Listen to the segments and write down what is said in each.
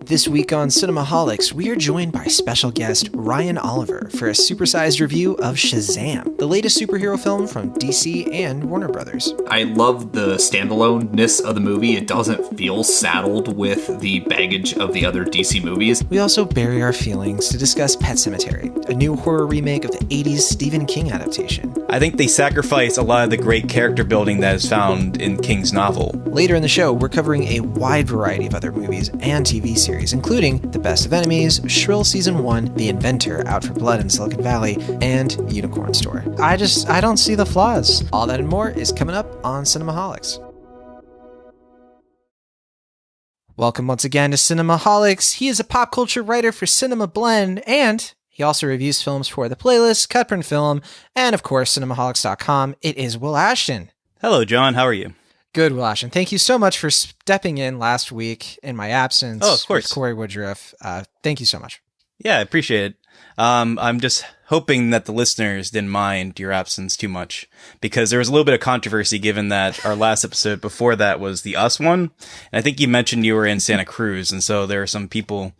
This week on Cinemaholics, we are joined by special guest Ryan Oliver for a supersized review of Shazam, the latest superhero film from DC and Warner Brothers. I love the standalone-ness of the movie. It doesn't feel saddled with the baggage of the other DC movies. We also bury our feelings to discuss Pet Sematary, a new horror remake of the 80s Stephen King adaptation. I think they sacrifice a lot of the great character building that is found in King's novel. Later in the show, we're covering a wide variety of other movies and TV series, including The Best of Enemies, Shrill Season 1, The Inventor, Out for Blood in Silicon Valley, and Unicorn Store. I don't see the flaws. All that and more is coming up on Cinemaholics. Welcome once again to Cinemaholics. He is a pop culture writer for Cinema Blend, and he also reviews films for The Playlist, Cutprint Film, and of course, Cinemaholics.com. It is Will Ashton. Hello, John. How are you? Good, Will Ashton. Thank you so much for stepping in last week in my absence. Oh, of course. With Corey Woodruff. Thank you so much. Yeah, I appreciate it. I'm just hoping that the listeners didn't mind your absence too much, because there was a little bit of controversy given that our last episode before that was the Us one. And I think you mentioned you were in Santa Cruz. And so there are some people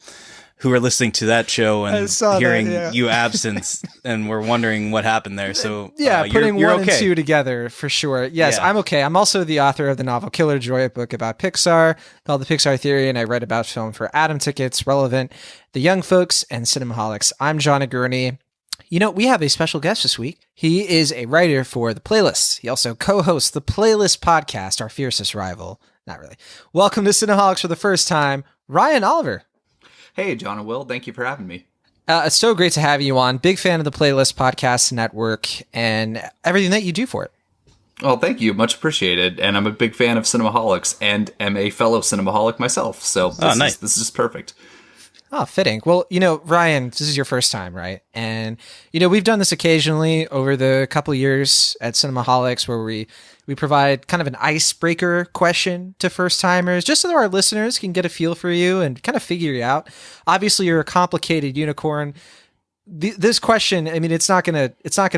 who are listening to that show and hearing you absent and we're wondering what happened there. So yeah, putting you're one okay. and two together for sure. Yes, Yeah. I'm okay. I'm also the author of the novel Killer Joy, a book about Pixar called The Pixar Theory, and I read about film for Atom Tickets, Relevant, The Young Folks, and Cinemaholics. I'm John Agurny. You know, we have a special guest this week. He is a writer for The Playlist. He also co-hosts the Playlist podcast, our fiercest rival. Not really. Welcome to Cinemaholics for the first time, Ryan Oliver. Hey, John and Will, thank you for having me. It's so great to have you on. Big fan of the Playlist Podcast Network and everything that you do for it. Well, thank you. Much appreciated. And I'm a big fan of Cinemaholics and am a fellow Cinemaholic myself. So this is perfect. Oh, fitting. Well, you know, Ryan, this is your first time, right? And, you know, we've done this occasionally over the couple years at Cinemaholics where we provide kind of an icebreaker question to first timers, just so that our listeners can get a feel for you and kind of figure you out. Obviously, you're a complicated unicorn. This question, I mean, it's not gonna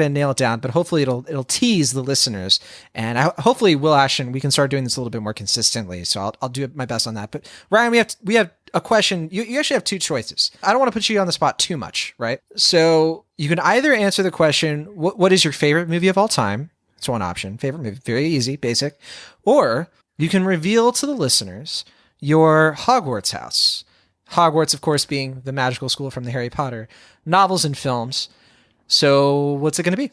nail it down, but hopefully it'll tease the listeners. And hopefully, Will Ashton, we can start doing this a little bit more consistently. So I'll do my best on that. But Ryan, we have a question. You actually have two choices. I don't want to put you on the spot too much, right? So you can either answer the question, what is your favorite movie of all time? It's one option. Favorite movie, very easy, basic. Or you can reveal to the listeners your Hogwarts house. Hogwarts, of course, being the magical school from the Harry Potter novels and films. So what's it going to be?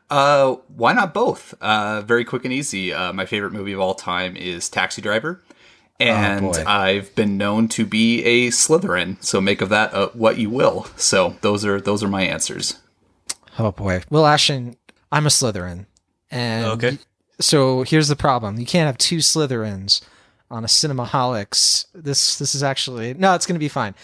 Why not both? Very quick and easy. My favorite movie of all time is Taxi Driver. And I've been known to be a Slytherin, so make of that what you will. So those are my answers. Oh boy, Will Ashton, I'm a Slytherin, and okay. So here's the problem: you can't have two Slytherins on a Cinemaholics. This is actually no, it's going to be fine.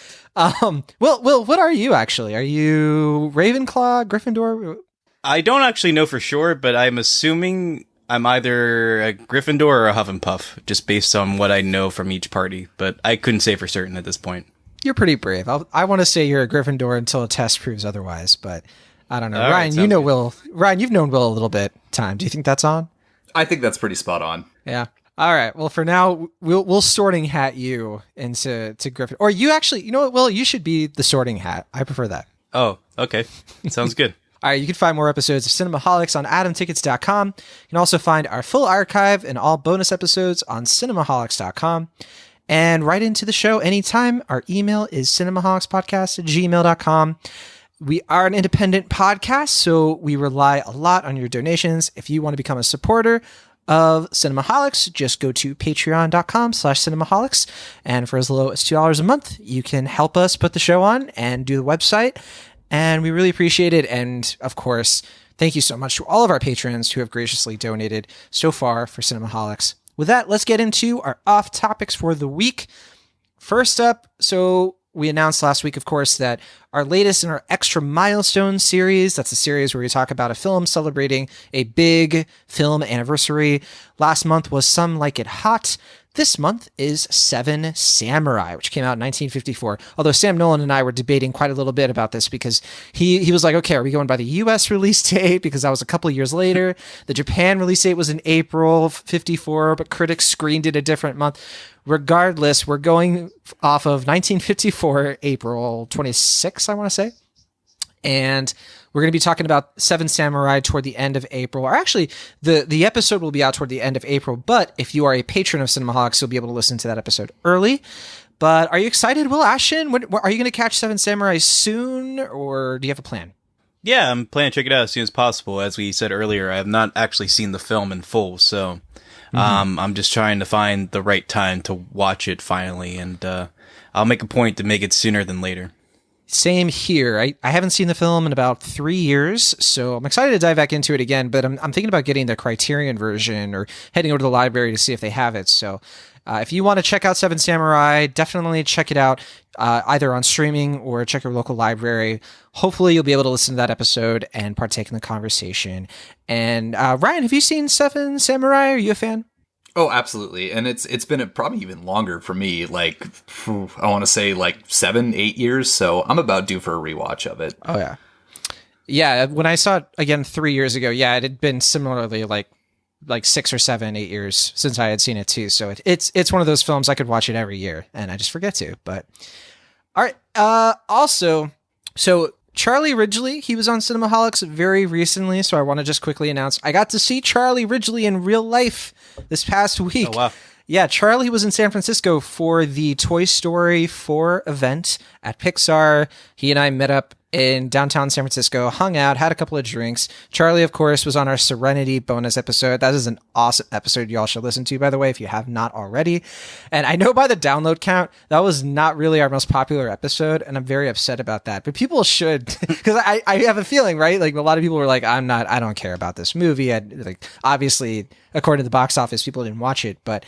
Will, what are you actually? Are you Ravenclaw, Gryffindor? I don't actually know for sure, but I'm assuming I'm either a Gryffindor or a Hufflepuff, just based on what I know from each party. But I couldn't say for certain at this point. You're pretty brave. I want to say you're a Gryffindor until a test proves otherwise, but I don't know. All Ryan, right, you know good. Will. Ryan, you've known Will a little bit time. Do you think that's on? I think that's pretty spot on. Yeah. All right. Well, for now, we'll sorting hat you into Gryffindor. Or you actually, you know what, Will? You should be the sorting hat. I prefer that. Oh, okay. Sounds good. All right, you can find more episodes of Cinemaholics on atomtickets.com. You can also find our full archive and all bonus episodes on cinemaholics.com. And write into the show anytime. Our email is cinemaholicspodcast@gmail.com. We are an independent podcast, so we rely a lot on your donations. If you want to become a supporter of Cinemaholics, just go to patreon.com/cinemaholics. And for as low as $2 a month, you can help us put the show on and do the website. And we really appreciate it. And of course, thank you so much to all of our patrons who have graciously donated so far for Cinemaholics. With that, let's get into our off topics for the week. First up, so we announced last week, of course, that our latest in our Extra Milestone series, that's a series where we talk about a film celebrating a big film anniversary. Last month was Some Like It Hot. this month is Seven Samurai, which came out in 1954. Although Sam Nolan and I were debating quite a little bit about this because he was like, okay, are we going by the US release date? Because that was a couple of years later. The Japan release date was in April of 54, but critics screened it a different month. Regardless, we're going off of 1954, April 26th, I want to say. And we're going to be talking about Seven Samurai toward the end of April. Or actually, the episode will be out toward the end of April. But if you are a patron of Cinemaholics, you'll be able to listen to that episode early. But are you excited, Will Ashton? Are you going to catch Seven Samurai soon, or do you have a plan? Yeah, I'm planning to check it out as soon as possible. As we said earlier, I have not actually seen the film in full, so I'm just trying to find the right time to watch it finally, and I'll make a point to make it sooner than later. Same here. I haven't seen the film in about 3 years, so I'm excited to dive back into it again, but I'm thinking about getting the Criterion version or heading over to the library to see if they have it. So if you want to check out Seven Samurai, definitely check it out either on streaming or check your local library. Hopefully you'll be able to listen to that episode and partake in the conversation. And Ryan, have you seen Seven Samurai? Are you a fan? Oh, absolutely. And it's been probably even longer for me, like, I want to say like 7-8 years. So I'm about due for a rewatch of it. Oh, yeah. Yeah, when I saw it again 3 years ago, yeah, it had been similarly like 6 or 7, 8 years since I had seen it too. So it's one of those films I could watch it every year and I just forget to. But all right. Also, so Charlie Ridgely, he was on Cinemaholics very recently, so I want to just quickly announce I got to see Charlie Ridgely in real life this past week. Oh, wow. Yeah, Charlie was in San Francisco for the Toy Story 4 event at Pixar. He and I met up in downtown San Francisco, hung out, had a couple of drinks. Charlie, of course, was on our Serenity bonus episode. That is an awesome episode y'all should listen to, by the way, if you have not already. And I know by the download count, that was not really our most popular episode, and I'm very upset about that. But people should, because I have a feeling, right? Like a lot of people were like, I don't care about this movie. Obviously, according to the box office, people didn't watch it, but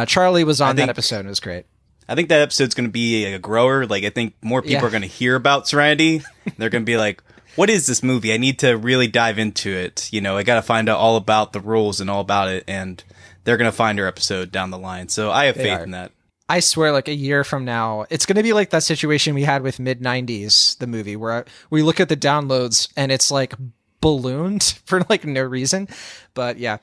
Charlie was on that episode, and it was great. I think that episode's going to be a grower. Like, I think more people are going to hear about Serenity. They're going to be like, what is this movie? I need to really dive into it. You know, I got to find out all about the rules and all about it. And they're going to find our episode down the line. So I have faith in that. I swear, like a year from now, it's going to be like that situation we had with Mid-90s, the movie, where we look at the downloads and it's like ballooned for like no reason. But yeah.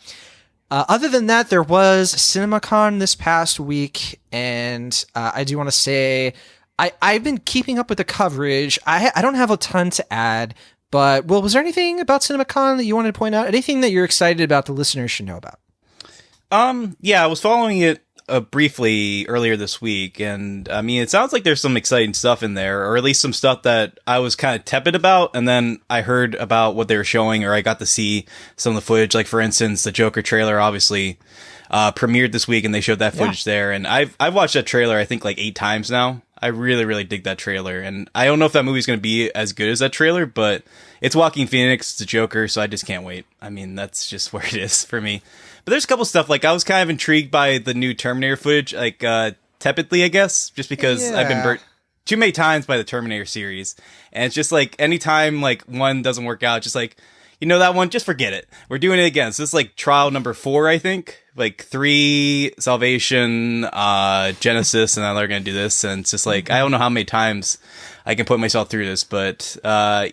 Other than that, there was CinemaCon this past week, and I do want to say I've been keeping up with the coverage. I don't have a ton to add, but was there anything about CinemaCon that you wanted to point out? Anything that you're excited about the listeners should know about? Yeah, I was following it briefly earlier this week, and I mean, it sounds like there's some exciting stuff in there, or at least some stuff that I was kind of tepid about, and then I heard about what they were showing, or I got to see some of the footage. Like, for instance, the Joker trailer obviously premiered this week, and they showed that footage there, and I've watched that trailer I think like 8 times now. I really, really dig that trailer, and I don't know if that movie's going to be as good as that trailer, but it's Joaquin Phoenix, it's the Joker, so I just can't wait. I mean, that's just where it is for me. But there's a couple stuff, like I was kind of intrigued by the new Terminator footage, like tepidly, I guess, just because I've been burnt too many times by the Terminator series. And it's just like, anytime like one doesn't work out, just like, you know, that one, just forget it. We're doing it again. So this is like trial number 4, I think. Like 3, Salvation, Genesis, and now they're going to do this. And it's just like, I don't know how many times I can put myself through this, but,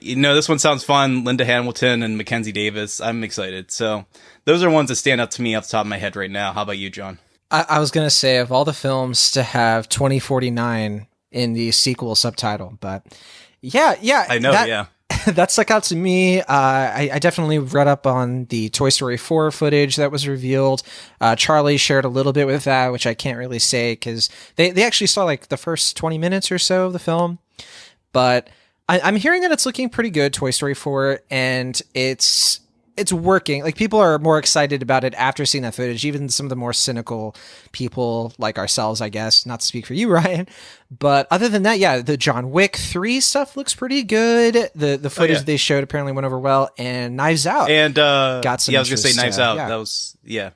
you know, this one sounds fun. Linda Hamilton and Mackenzie Davis. I'm excited. So those are ones that stand out to me off the top of my head right now. How about you, John? I was going to say, of all the films to have 2049 in the sequel subtitle, but yeah. I know, yeah. That stuck out to me. I definitely read up on the Toy Story 4 footage that was revealed. Charlie shared a little bit with that, which I can't really say because they actually saw like the first 20 minutes or so of the film. But I'm hearing that it's looking pretty good, Toy Story 4, and it's working. Like, people are more excited about it after seeing that footage, even some of the more cynical people like ourselves, I guess, not to speak for you, Ryan. But other than that, yeah, the John Wick 3 stuff looks pretty good. The footage they showed apparently went over well, and Knives Out. And got some I was going to say Knives Out. Yeah. That was, yeah.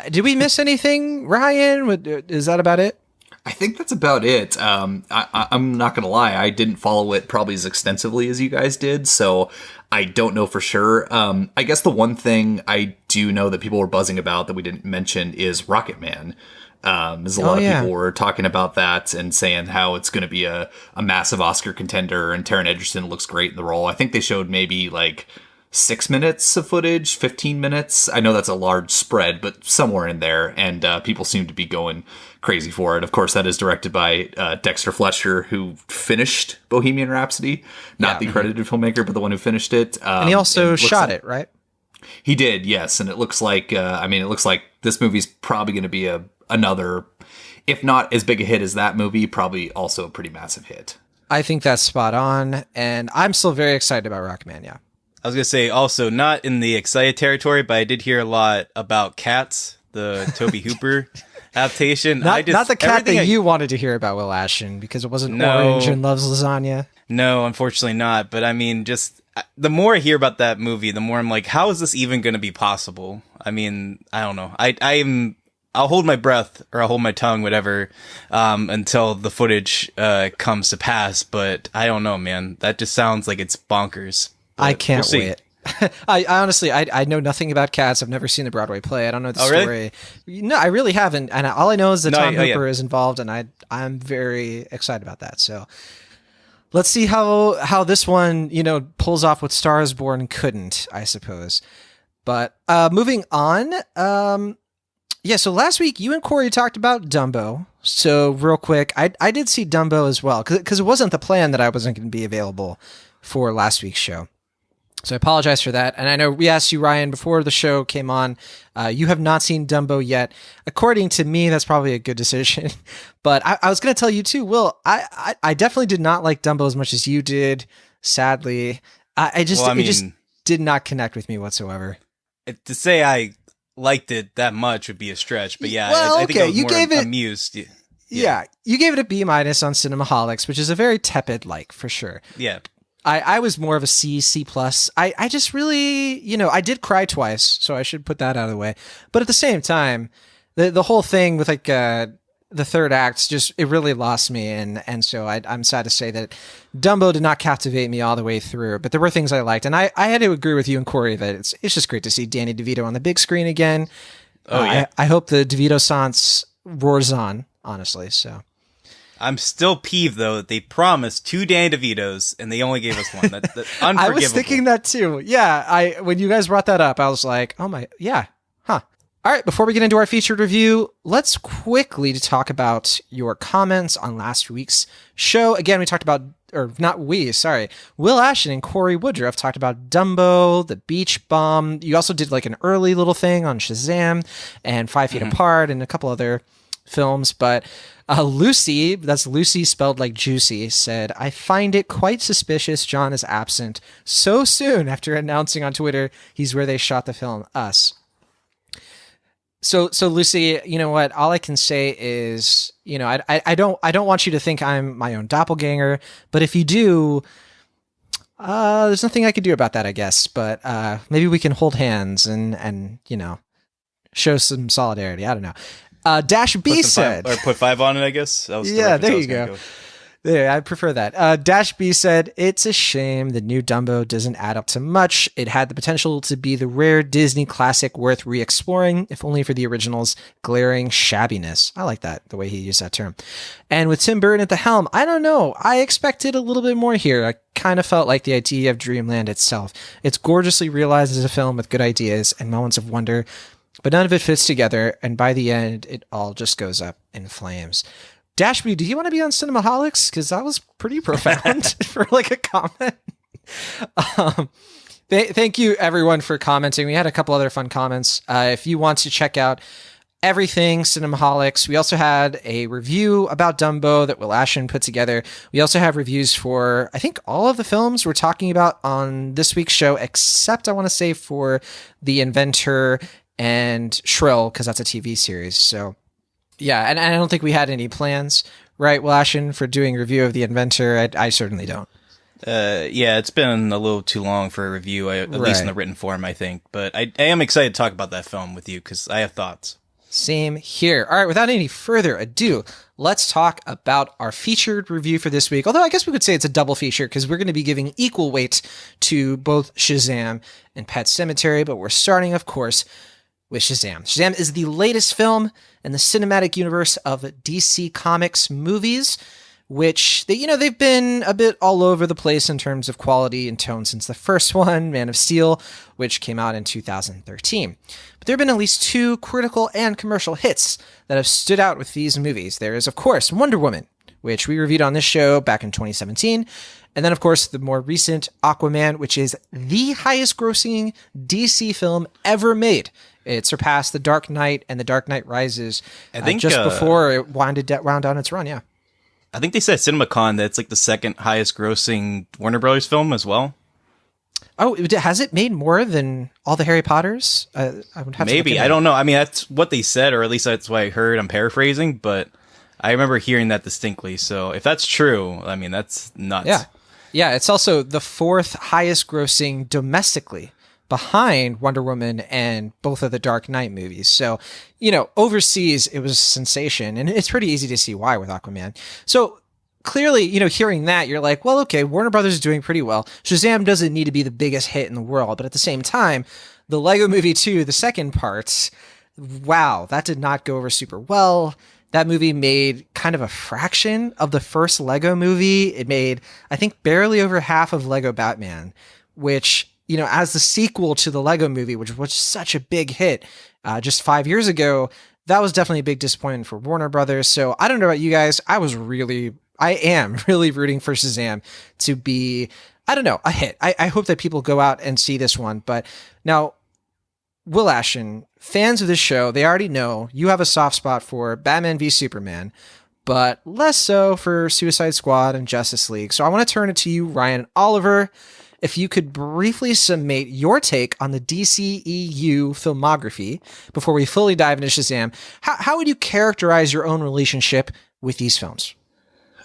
Did we miss anything, Ryan? Is that about it? I think that's about it. I'm not going to lie. I didn't follow it probably as extensively as you guys did, so I don't know for sure. I guess the one thing I do know that people were buzzing about that we didn't mention is Rocket Man. As a lot of people were talking about that and saying how it's going to be a massive Oscar contender, and Taron Egerton looks great in the role. I think they showed maybe like 6 minutes of footage, 15 minutes. I know that's a large spread, but somewhere in there, and people seem to be going crazy for it. Of course, that is directed by Dexter Fletcher, who finished Bohemian Rhapsody, not the credited filmmaker, but the one who finished it. And he also shot it, right? He did, yes. And it looks like, it looks like this movie's probably going to be another, if not as big a hit as that movie, probably also a pretty massive hit. I think that's spot on, and I'm still very excited about Rocketman, yeah. I was going to say, also, not in the excited territory, but I did hear a lot about Cats, the Toby Hooper adaptation. Not the cat that you wanted to hear about, Will Ashton, because it wasn't orange and loves lasagna. No, unfortunately not. But I mean, just the more I hear about that movie, the more I'm like, how is this even going to be possible? I mean, I don't know. I'll hold my breath, or I'll hold my tongue, whatever, until the footage comes to pass. But I don't know, man. That just sounds like it's bonkers. But I can't wait. I honestly, I know nothing about Cats. I've never seen the Broadway play. I don't know the story. Really? No, I really haven't. And all I know is that Tom Hooper is involved, and I'm very excited about that. So let's see how this one, pulls off what Star is Born couldn't, I suppose. But moving on. So last week you and Corey talked about Dumbo. So real quick, I did see Dumbo as well, because it wasn't the plan that I wasn't going to be available for last week's show. So I apologize for that. And I know we asked you, Ryan, before the show came on, you have not seen Dumbo yet. According to me, that's probably a good decision. But I was going to tell you too, Will, I definitely did not like Dumbo as much as you did, sadly. It just did not connect with me whatsoever. To say I liked it that much would be a stretch, but yeah, I think I was more amused. Yeah, you gave it a B- on Cinemaholics, which is a very tepid like, for sure. Yeah. I was more of a C+. I just really, I did cry twice, so I should put that out of the way. But at the same time, the whole thing with like the third act, it really lost me. And so I'm sad to say that Dumbo did not captivate me all the way through, but there were things I liked. And I had to agree with you and Corey that it's just great to see Danny DeVito on the big screen again. Oh, yeah. I hope the DeVito-sance roars on, honestly, so. I'm still peeved, though, that they promised 2 Danny DeVitos, and they only gave us one. That's unforgivable. I was thinking that, too. Yeah, when you guys brought that up, I was like, oh my, yeah, huh. All right, before we get into our featured review, let's quickly talk about your comments on last week's show. Again, we talked about, Will Ashton and Corey Woodruff talked about Dumbo, The Beach Bomb. You also did like an early little thing on Shazam and 5 Feet Apart and a couple other films, but Lucy, that's Lucy spelled like juicy, said, I find it quite suspicious John is absent so soon after announcing on Twitter he's where they shot the film Us. So Lucy, you know what? All I can say is, I don't want you to think I'm my own doppelganger, but if you do, there's nothing I could do about that, I guess. But maybe we can hold hands and show some solidarity. I don't know. Dash B said, put 5 on it, I guess. That was there you go. There, I prefer that. Dash B said, it's a shame the new Dumbo doesn't add up to much. It had the potential to be the rare Disney classic worth re-exploring, if only for the original's glaring shabbiness. I like that, the way he used that term. And with Tim Burton at the helm, I don't know. I expected a little bit more here. I kind of felt like the idea of Dreamland itself. It's gorgeously realized as a film with good ideas and moments of wonder, but none of it fits together, and by the end, it all just goes up in flames. Dashby, do you want to be on Cinemaholics? Because that was pretty profound for like a comment. Thank you, everyone, for commenting. We had a couple other fun comments. If you want to check out everything Cinemaholics, we also had a review about Dumbo that Will Ashton put together. We also have reviews for, I think, all of the films we're talking about on this week's show, except I want to say for The Inventor and Shrill, because that's a TV series. So yeah, and I don't think we had any plans, right, Will Ashton, for doing a review of The Inventor. I certainly don't. Yeah, it's been a little too long for a review, at least in the written form, I think. But I am excited to talk about that film with you, because I have thoughts. Same here. All right, without any further ado, let's talk about our featured review for this week. Although I guess we could say it's a double feature, because we're going to be giving equal weight to both Shazam and Pet Sematary. But we're starting, of course, with Shazam. Shazam is the latest film in the cinematic universe of DC Comics movies, which they've been a bit all over the place in terms of quality and tone since the first one, Man of Steel, which came out in 2013. But there have been at least two critical and commercial hits that have stood out with these movies. There is, of course, Wonder Woman, which we reviewed on this show back in 2017. And then, of course, the more recent Aquaman, which is the highest grossing DC film ever made. It surpassed The Dark Knight and The Dark Knight Rises just before it wound down its run, yeah. I think they said CinemaCon that it's like the second highest grossing Warner Brothers film as well. Oh, has it made more than all the Harry Potters? I would have Maybe. I don't know. I mean, that's what they said, or at least that's what I heard. I'm paraphrasing, but I remember hearing that distinctly. So if that's true, I mean, that's nuts. Yeah. Yeah, it's also the fourth highest grossing domestically, behind Wonder Woman and both of the Dark Knight movies. So, overseas, it was a sensation, and it's pretty easy to see why with Aquaman. So clearly, hearing that, you're like, well, okay, Warner Brothers is doing pretty well. Shazam doesn't need to be the biggest hit in the world, but at the same time, the Lego Movie 2, the second part, wow, that did not go over super well. That movie made kind of a fraction of the first Lego movie. It made, I think, barely over half of Lego Batman, which, as the sequel to the Lego movie, which was such a big hit just 5 years ago, that was definitely a big disappointment for Warner Brothers. So I don't know about you guys. I am really rooting for Shazam to be, I don't know, a hit. I hope that people go out and see this one. But now, Will Ashton, fans of this show, they already know you have a soft spot for Batman v Superman, but less so for Suicide Squad and Justice League. So I want to turn it to you, Ryan Oliver. If you could briefly summate your take on the DCEU filmography before we fully dive into Shazam, how would you characterize your own relationship with these films?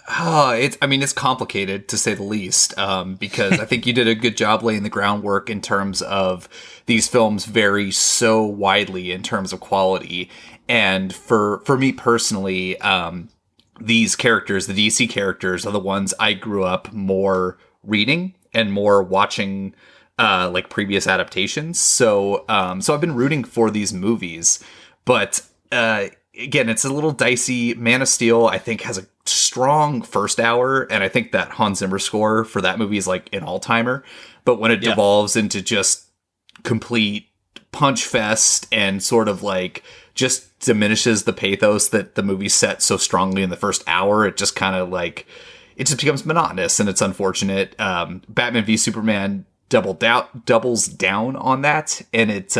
It's complicated to say the least, because I think you did a good job laying the groundwork in terms of these films vary so widely in terms of quality. And for me personally, these characters, the DC characters, are the ones I grew up more reading and more watching, like previous adaptations. So I've been rooting for these movies, but, again, it's a little dicey. Man of Steel, I think, has a strong first hour, and I think that Hans Zimmer score for that movie is like an all-timer. But when it devolves into just complete punch fest and sort of like just diminishes the pathos that the movie set so strongly in the first hour, it just kind of like, it just becomes monotonous, and it's unfortunate. Batman v Superman doubles down on that, and it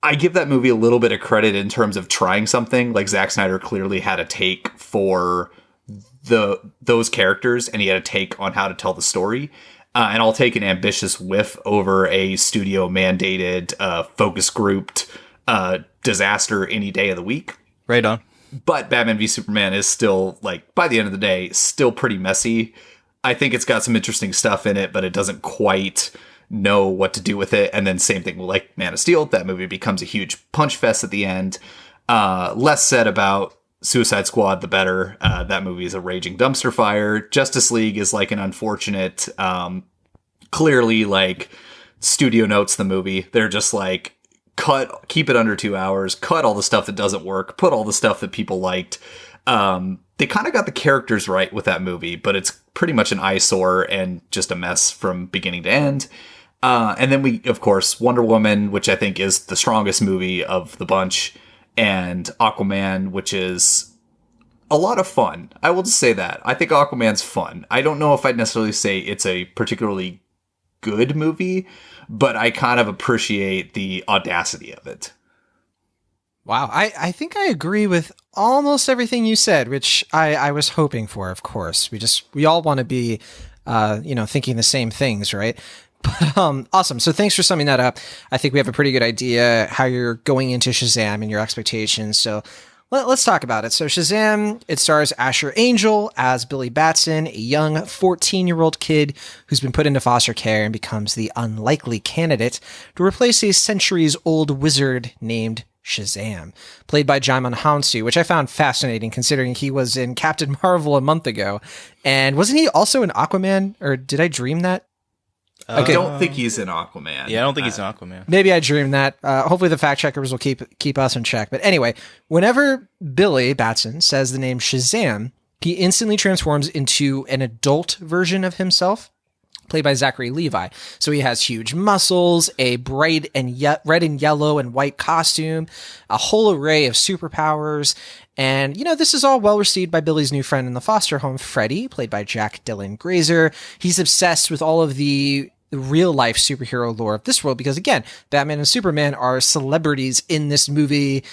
I give that movie a little bit of credit in terms of trying something. Like, Zack Snyder clearly had a take for those characters, and he had a take on how to tell the story. And I'll take an ambitious whiff over a studio mandated, focus grouped disaster any day of the week. Right on. But Batman v Superman is still, like, by the end of the day, still pretty messy. I think it's got some interesting stuff in it, but it doesn't quite know what to do with it. And then same thing with like Man of Steel, that movie becomes a huge punch fest at the end. Less said about Suicide Squad, the better. That movie is a raging dumpster fire. Justice League is like an unfortunate, clearly like studio notes the movie. They're just like, keep it under 2 hours, cut all the stuff that doesn't work, put all the stuff that people liked. They kind of got the characters right with that movie, but it's pretty much an eyesore and just a mess from beginning to end. And then we, of course, Wonder Woman, which I think is the strongest movie of the bunch, and Aquaman, which is a lot of fun. I will just say that. I think Aquaman's fun. I don't know if I'd necessarily say it's a particularly good movie, but I kind of appreciate the audacity of it. Wow. I think I agree with almost everything you said, which I was hoping for, of course. We all want to be, thinking the same things, right? But awesome. So thanks for summing that up. I think we have a pretty good idea how you're going into Shazam and your expectations. So let's talk about it. So Shazam, it stars Asher Angel as Billy Batson, a young 14-year-old kid who's been put into foster care and becomes the unlikely candidate to replace a centuries-old wizard named Shazam, played by Djimon Hounsou, which I found fascinating considering he was in Captain Marvel a month ago. And wasn't he also in Aquaman? Or did I dream that? I don't think he's in Aquaman. Yeah, I don't think he's in Aquaman. Maybe I dreamed that. Hopefully the fact checkers will keep us in check. But anyway, whenever Billy Batson says the name Shazam, he instantly transforms into an adult version of himself, played by Zachary Levi. So he has huge muscles, a bright and red and yellow and white costume, a whole array of superpowers. And, this is all well received by Billy's new friend in the foster home, Freddy, played by Jack Dylan Grazer. He's obsessed with all of the real life superhero lore of this world because, again, Batman and Superman are celebrities in this movie,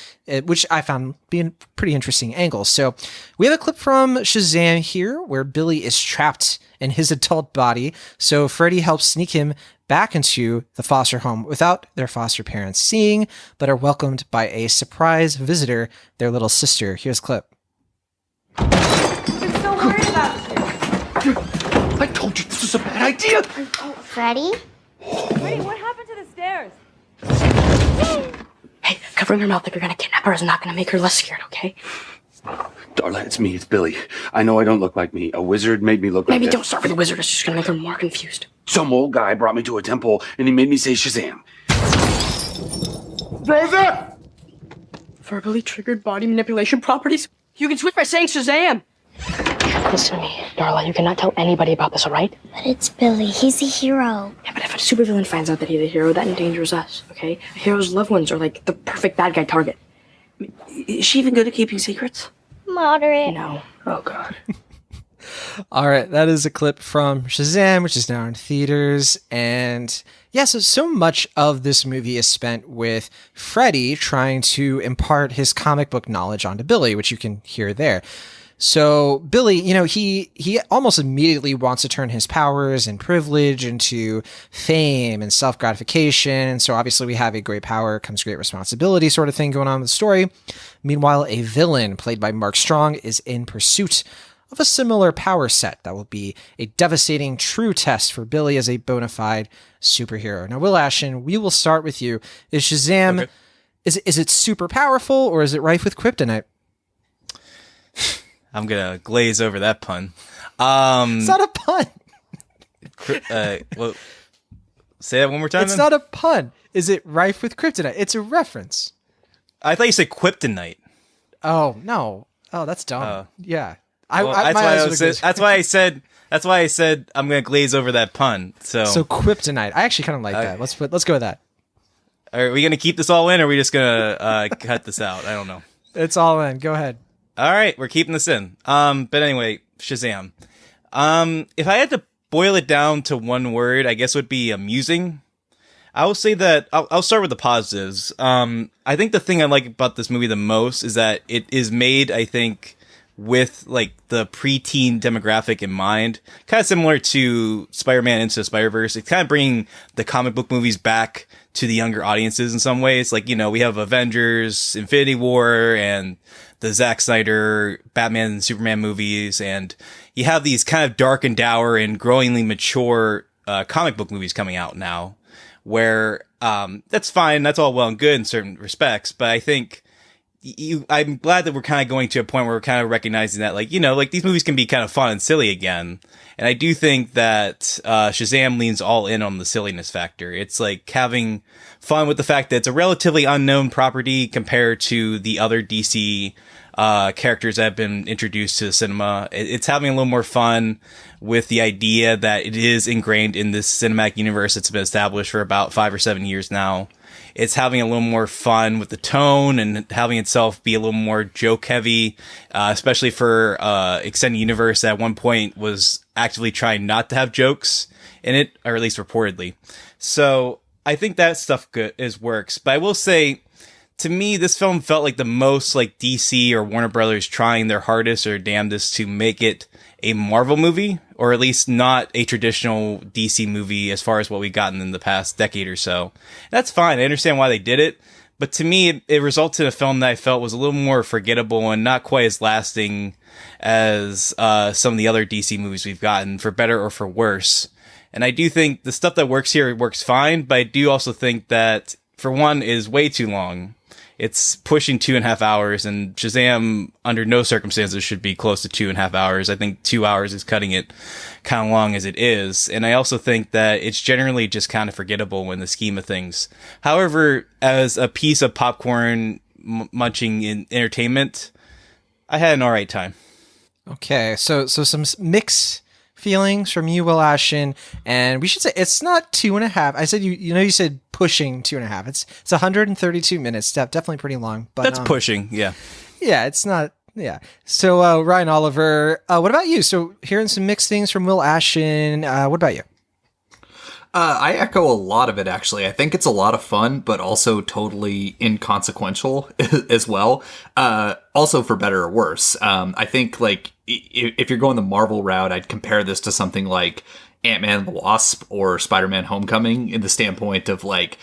which I found being pretty interesting angles. So we have a clip from Shazam here where Billy is trapped in his adult body. So Freddy helps sneak him back into the foster home without their foster parents seeing, but are welcomed by a surprise visitor, their little sister. Here's a clip. I'm so worried about you. I told you this was a bad idea. Freddy? Freddy, what happened to the stairs? Hey, covering her mouth like you're gonna kidnap her is not gonna make her less scared, okay? Darla, it's me. It's Billy. I know I don't look like me. A wizard made me look like Maybe don't start with the wizard. It's just gonna make her more confused. Some old guy brought me to a temple, and he made me say Shazam. Rosa! Verbally triggered body manipulation properties? You can switch by saying Shazam! Listen to me, Darla. You cannot tell anybody about this, all right? But it's Billy. He's a hero. Yeah, but if a supervillain finds out that he's a hero, that endangers us, okay? A hero's loved ones are like the perfect bad guy target. I mean, is she even good at keeping secrets? Moderate. No. Oh, God. All right, that is a clip from Shazam, which is now in theaters. And yeah, so much of this movie is spent with Freddy trying to impart his comic book knowledge onto Billy, which you can hear there. So Billy, he almost immediately wants to turn his powers and privilege into fame and self-gratification. So obviously we have a great power comes great responsibility sort of thing going on with the story. Meanwhile, a villain played by Mark Strong is in pursuit of a similar power set that will be a devastating true test for Billy as a bona fide superhero. Now, Will Ashton, we will start with you. Is Shazam, Okay. is it super powerful or is it rife with kryptonite? I'm gonna glaze over that pun. It's not a pun. Well, say that one more time. It's then? not a pun. Is it rife with kryptonite? It's a reference. I thought you said kryptonite. Oh, no. Oh, that's dumb. Yeah. Well, that's why I said I'm gonna glaze over that pun. So kryptonite. I actually kind of like that. Let's go with that. are we gonna keep this all in, or are we just gonna cut this out? I don't know. It's all in. Go ahead. All right, we're keeping this in. But anyway, Shazam. If I had to boil it down to one word, I guess it would be amusing. I will say that I'll start with the positives. I think the thing I like about this movie the most is that it is made, I think, with like the preteen demographic in mind, kind of similar to Spider-Man Into the Spider-Verse. It's kind of bringing the comic book movies back to the younger audiences in some ways. Like, we have Avengers, Infinity War, and the Zack Snyder Batman and Superman movies, and you have these kind of dark and dour and growingly mature comic book movies coming out now, where that's fine, that's all well and good in certain respects, but I think I'm glad that we're kind of going to a point where we're kind of recognizing that, like these movies can be kind of fun and silly again. And I do think that Shazam leans all in on the silliness factor. It's like having fun with the fact that it's a relatively unknown property compared to the other DC characters that have been introduced to the cinema. It's having a little more fun with the idea that it is ingrained in this cinematic universe that's been established for about 5 or 7 years now. It's having a little more fun with the tone and having itself be a little more joke heavy, especially for Extended Universe that at one point was actively trying not to have jokes in it, or at least reportedly. So I think that stuff works. But I will say, to me, this film felt like the most like DC or Warner Brothers trying their hardest or damnedest to make it a Marvel movie, or at least not a traditional DC movie as far as what we've gotten in the past decade or so. That's fine. I understand why they did it. But to me, it resulted in a film that I felt was a little more forgettable and not quite as lasting as some of the other DC movies we've gotten, for better or for worse. And I do think the stuff that works here works fine, but I do also think that, for one, it is way too long. it's pushing 2.5 hours, and Shazam under no circumstances should be close to 2.5 hours. I think 2 hours is cutting it kind of long as it is. And I also think that it's generally just kind of forgettable in the scheme of things. However, as a piece of popcorn munching in entertainment, I had an all right time. Okay, so some mixed feelings from you, Will Ashton, and we should say it's not 2.5. I said you said pushing 2.5. It's 132 minutes. Definitely pretty long. But that's pushing, yeah. Yeah, it's not. Yeah. So Ryan Oliver, what about you? So hearing some mixed things from Will Ashton. What about you? I echo a lot of it, actually. I think it's a lot of fun, but also totally inconsequential as well. Also, for better or worse. I think, like, if you're going the Marvel route, I'd compare this to something like Ant-Man and the Wasp or Spider-Man Homecoming in the standpoint of, like,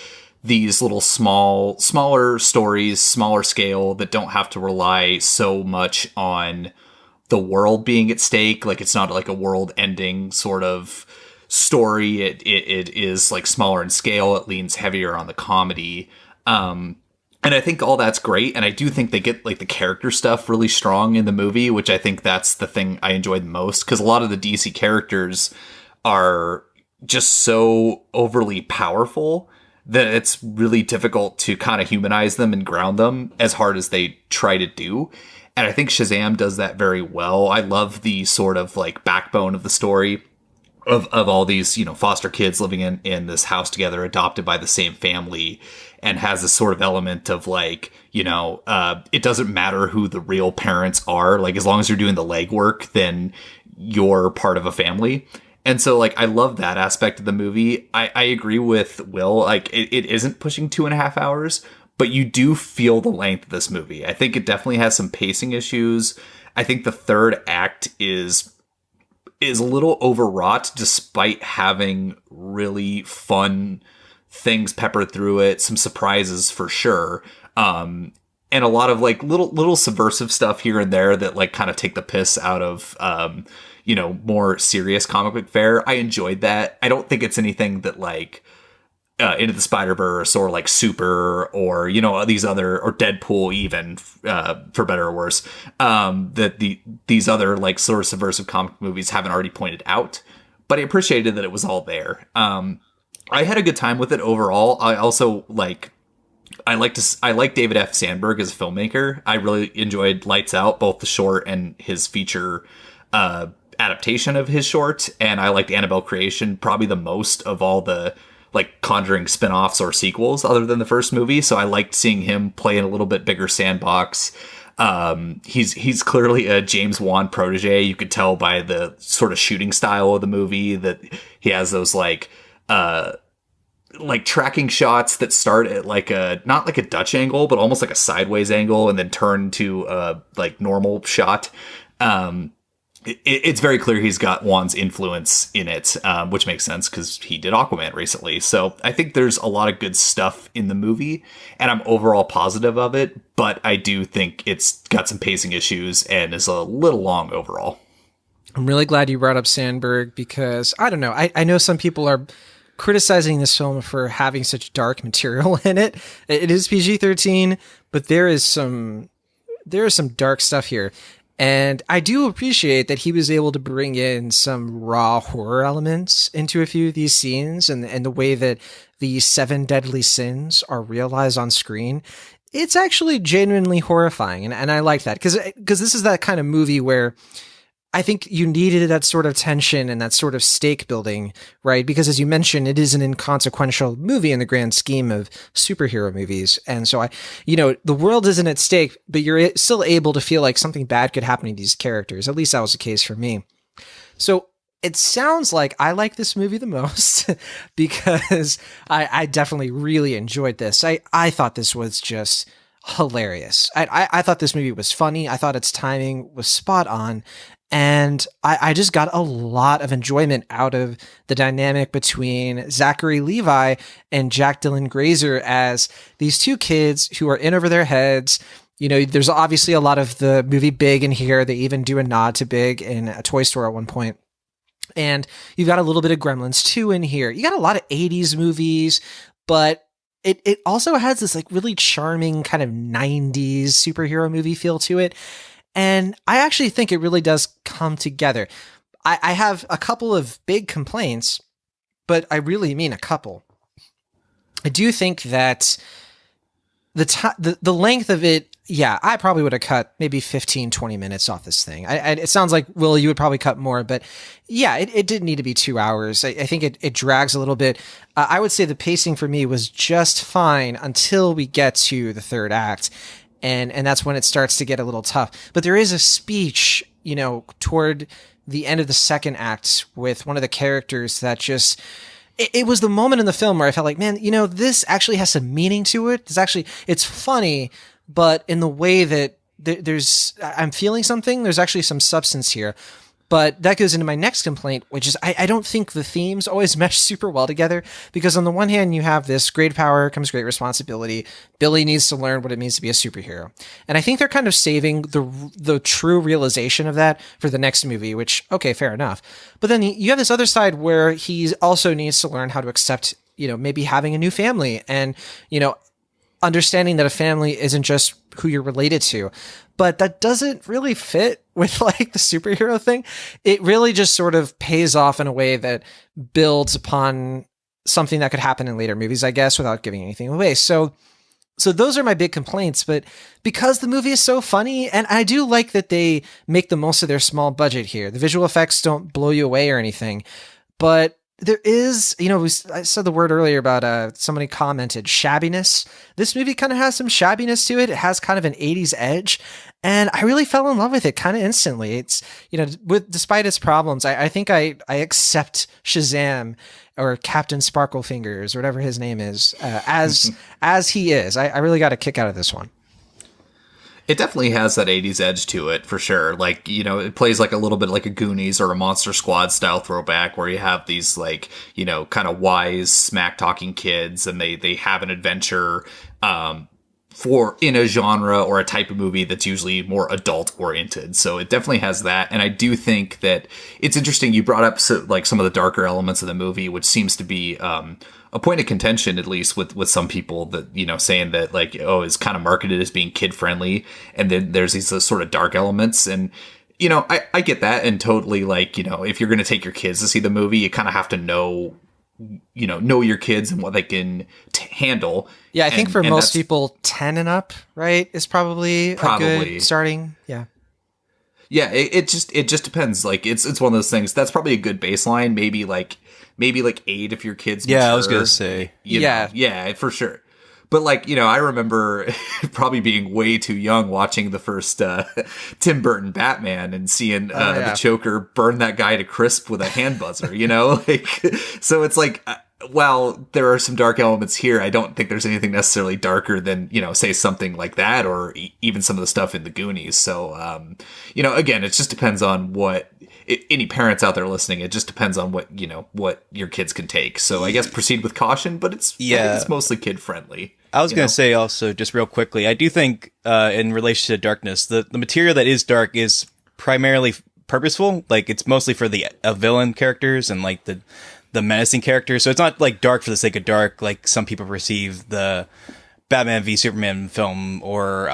these little smaller stories, smaller scale, that don't have to rely so much on the world being at stake. Like, it's not like a world-ending sort of story. It is like smaller in scale. It leans heavier on the comedy. And I think all that's great. And I do think they get like the character stuff really strong in the movie, which I think that's the thing I enjoyed the most. Cause a lot of the DC characters are just so overly powerful that it's really difficult to kind of humanize them and ground them as hard as they try to do. And I think Shazam does that very well. I love the sort of like backbone of the story of all these, foster kids living in this house together, adopted by the same family, and has this sort of element of like, it doesn't matter who the real parents are. Like, as long as you're doing the legwork, then you're part of a family. And so, like, I love that aspect of the movie. I agree with Will. Like, it isn't pushing 2.5 hours, but you do feel the length of this movie. I think it definitely has some pacing issues. I think the third act is a little overwrought, despite having really fun things peppered through it, some surprises for sure, and a lot of like little subversive stuff here and there that like kind of take the piss out of more serious comic book fare. I enjoyed that. I don't think it's anything that like Into the Spider-Verse or like Super or these other, or Deadpool even, for better or worse, that these other like sort of subversive comic movies haven't already pointed out. But I appreciated that it was all there. I had a good time with it overall. I also I like David F. Sandberg as a filmmaker. I really enjoyed Lights Out, both the short and his feature adaptation of his short, and I liked Annabelle Creation probably the most of all the like Conjuring spin-offs or sequels other than the first movie. So I liked seeing him play in a little bit bigger sandbox. He's clearly a James Wan protege. You could tell by the sort of shooting style of the movie that he has those like tracking shots that start at like not like a Dutch angle, but almost like a sideways angle and then turn to a like normal shot. It's very clear he's got Wan's influence in it, which makes sense because he did Aquaman recently. So I think there's a lot of good stuff in the movie, and I'm overall positive of it, but I do think it's got some pacing issues and is a little long overall. I'm really glad you brought up Sandberg because, I don't know, I know some people are criticizing this film for having such dark material in it. It is PG-13, but there is some dark stuff here. And I do appreciate that he was able to bring in some raw horror elements into a few of these scenes, and the way that the 7 deadly sins are realized on screen. It's actually genuinely horrifying. And I like that because this is that kind of movie where I think you needed that sort of tension and that sort of stake building, right? Because as you mentioned, it is an inconsequential movie in the grand scheme of superhero movies. And so the world isn't at stake, but you're still able to feel like something bad could happen to these characters. At least that was the case for me. So it sounds like I like this movie the most because I definitely really enjoyed this. I thought this was just hilarious. I thought this movie was funny. I thought its timing was spot on. And I just got a lot of enjoyment out of the dynamic between Zachary Levi and Jack Dylan Grazer as these two kids who are in over their heads. There's obviously a lot of the movie Big in here. They even do a nod to Big in a toy store at one point. And you've got a little bit of Gremlins 2 in here. You got a lot of 80s movies, but it also has this like really charming kind of 90s superhero movie feel to it. And I actually think it really does come together. I have a couple of big complaints, but I really mean a couple. I do think that the length of it, yeah, I probably would have cut maybe 15, 20 minutes off this thing. It sounds like, Will, you would probably cut more, but yeah, it didn't need to be 2 hours. I think it drags a little bit. I would say the pacing for me was just fine until we get to the third act. And that's when it starts to get a little tough. But there is a speech, toward the end of the second act with one of the characters that just... It was the moment in the film where I felt like, man, this actually has some meaning to it. It's funny, but in the way that I'm feeling something, there's actually some substance here. But that goes into my next complaint, which is I don't think the themes always mesh super well together, because on the one hand, you have this great power comes great responsibility. Billy needs to learn what it means to be a superhero. And I think they're kind of saving the true realization of that for the next movie, which, okay, fair enough. But then you have this other side where he also needs to learn how to accept, maybe having a new family and, understanding that a family isn't just who you're related to. But that doesn't really fit with like the superhero thing. It really just sort of pays off in a way that builds upon something that could happen in later movies, I guess, without giving anything away. So those are my big complaints. But because the movie is so funny, and I do like that they make the most of their small budget here. The visual effects don't blow you away or anything, but there is, I said the word earlier about somebody commented shabbiness. This movie kind of has some shabbiness to it. It has kind of an 80s edge, and I really fell in love with it kind of instantly. It's, despite its problems, I think I accept Shazam or Captain Sparklefingers or whatever his name is as he is. I really got a kick out of this one. It definitely has that 80s edge to it, for sure. Like, it plays like a little bit like a Goonies or a Monster Squad style throwback, where you have these like, kind of wise, smack-talking kids, and they have an adventure in a genre or a type of movie that's usually more adult-oriented. So it definitely has that. And I do think that it's interesting. You brought up some of the darker elements of the movie, which seems to be... a point of contention, at least with some people, that, saying that like, it's kind of marketed as being kid friendly. And then there's these sort of dark elements. And, I get that. And totally like, if you're going to take your kids to see the movie, you kind of have to know your kids and what they can handle. Yeah. I think for most people 10 and up, right, is probably a good starting. Yeah. Yeah. It just depends. Like it's one of those things that's probably a good baseline. Maybe like 8 if your kids mature. Yeah, I was gonna say. Yeah, for sure. But like, I remember probably being way too young watching the first Tim Burton Batman and seeing the Joker burn that guy to crisp with a hand buzzer, like, so it's like, while there are some dark elements here, I don't think there's anything necessarily darker than, say something like that, or even some of the stuff in the Goonies. So, again, it just depends on what any parents out there listening. It just depends on what your kids can take. So I guess proceed with caution, but it's mostly kid friendly. I was going to say also, just real quickly, I do think in relation to darkness, the material that is dark is primarily purposeful. Like it's mostly for the villain characters and like the menacing characters. So it's not like dark for the sake of dark, like some people perceive the Batman v Superman film or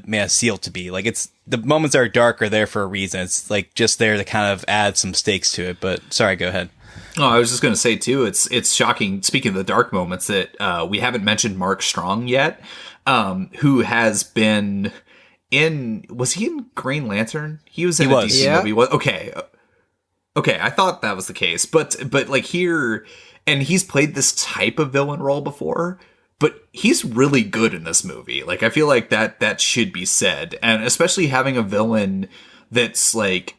Man of Steel to be. Like it's the moments that are dark are there for a reason. It's like just there to kind of add some stakes to it. But sorry, go ahead. Oh, I was just going to say too, it's shocking. Speaking of the dark moments, that we haven't mentioned Mark Strong yet, who has been was he in Green Lantern? He was in a DC movie. Okay, I thought that was the case, but like here, and he's played this type of villain role before, but he's really good in this movie. Like I feel like that should be said, and especially having a villain that's like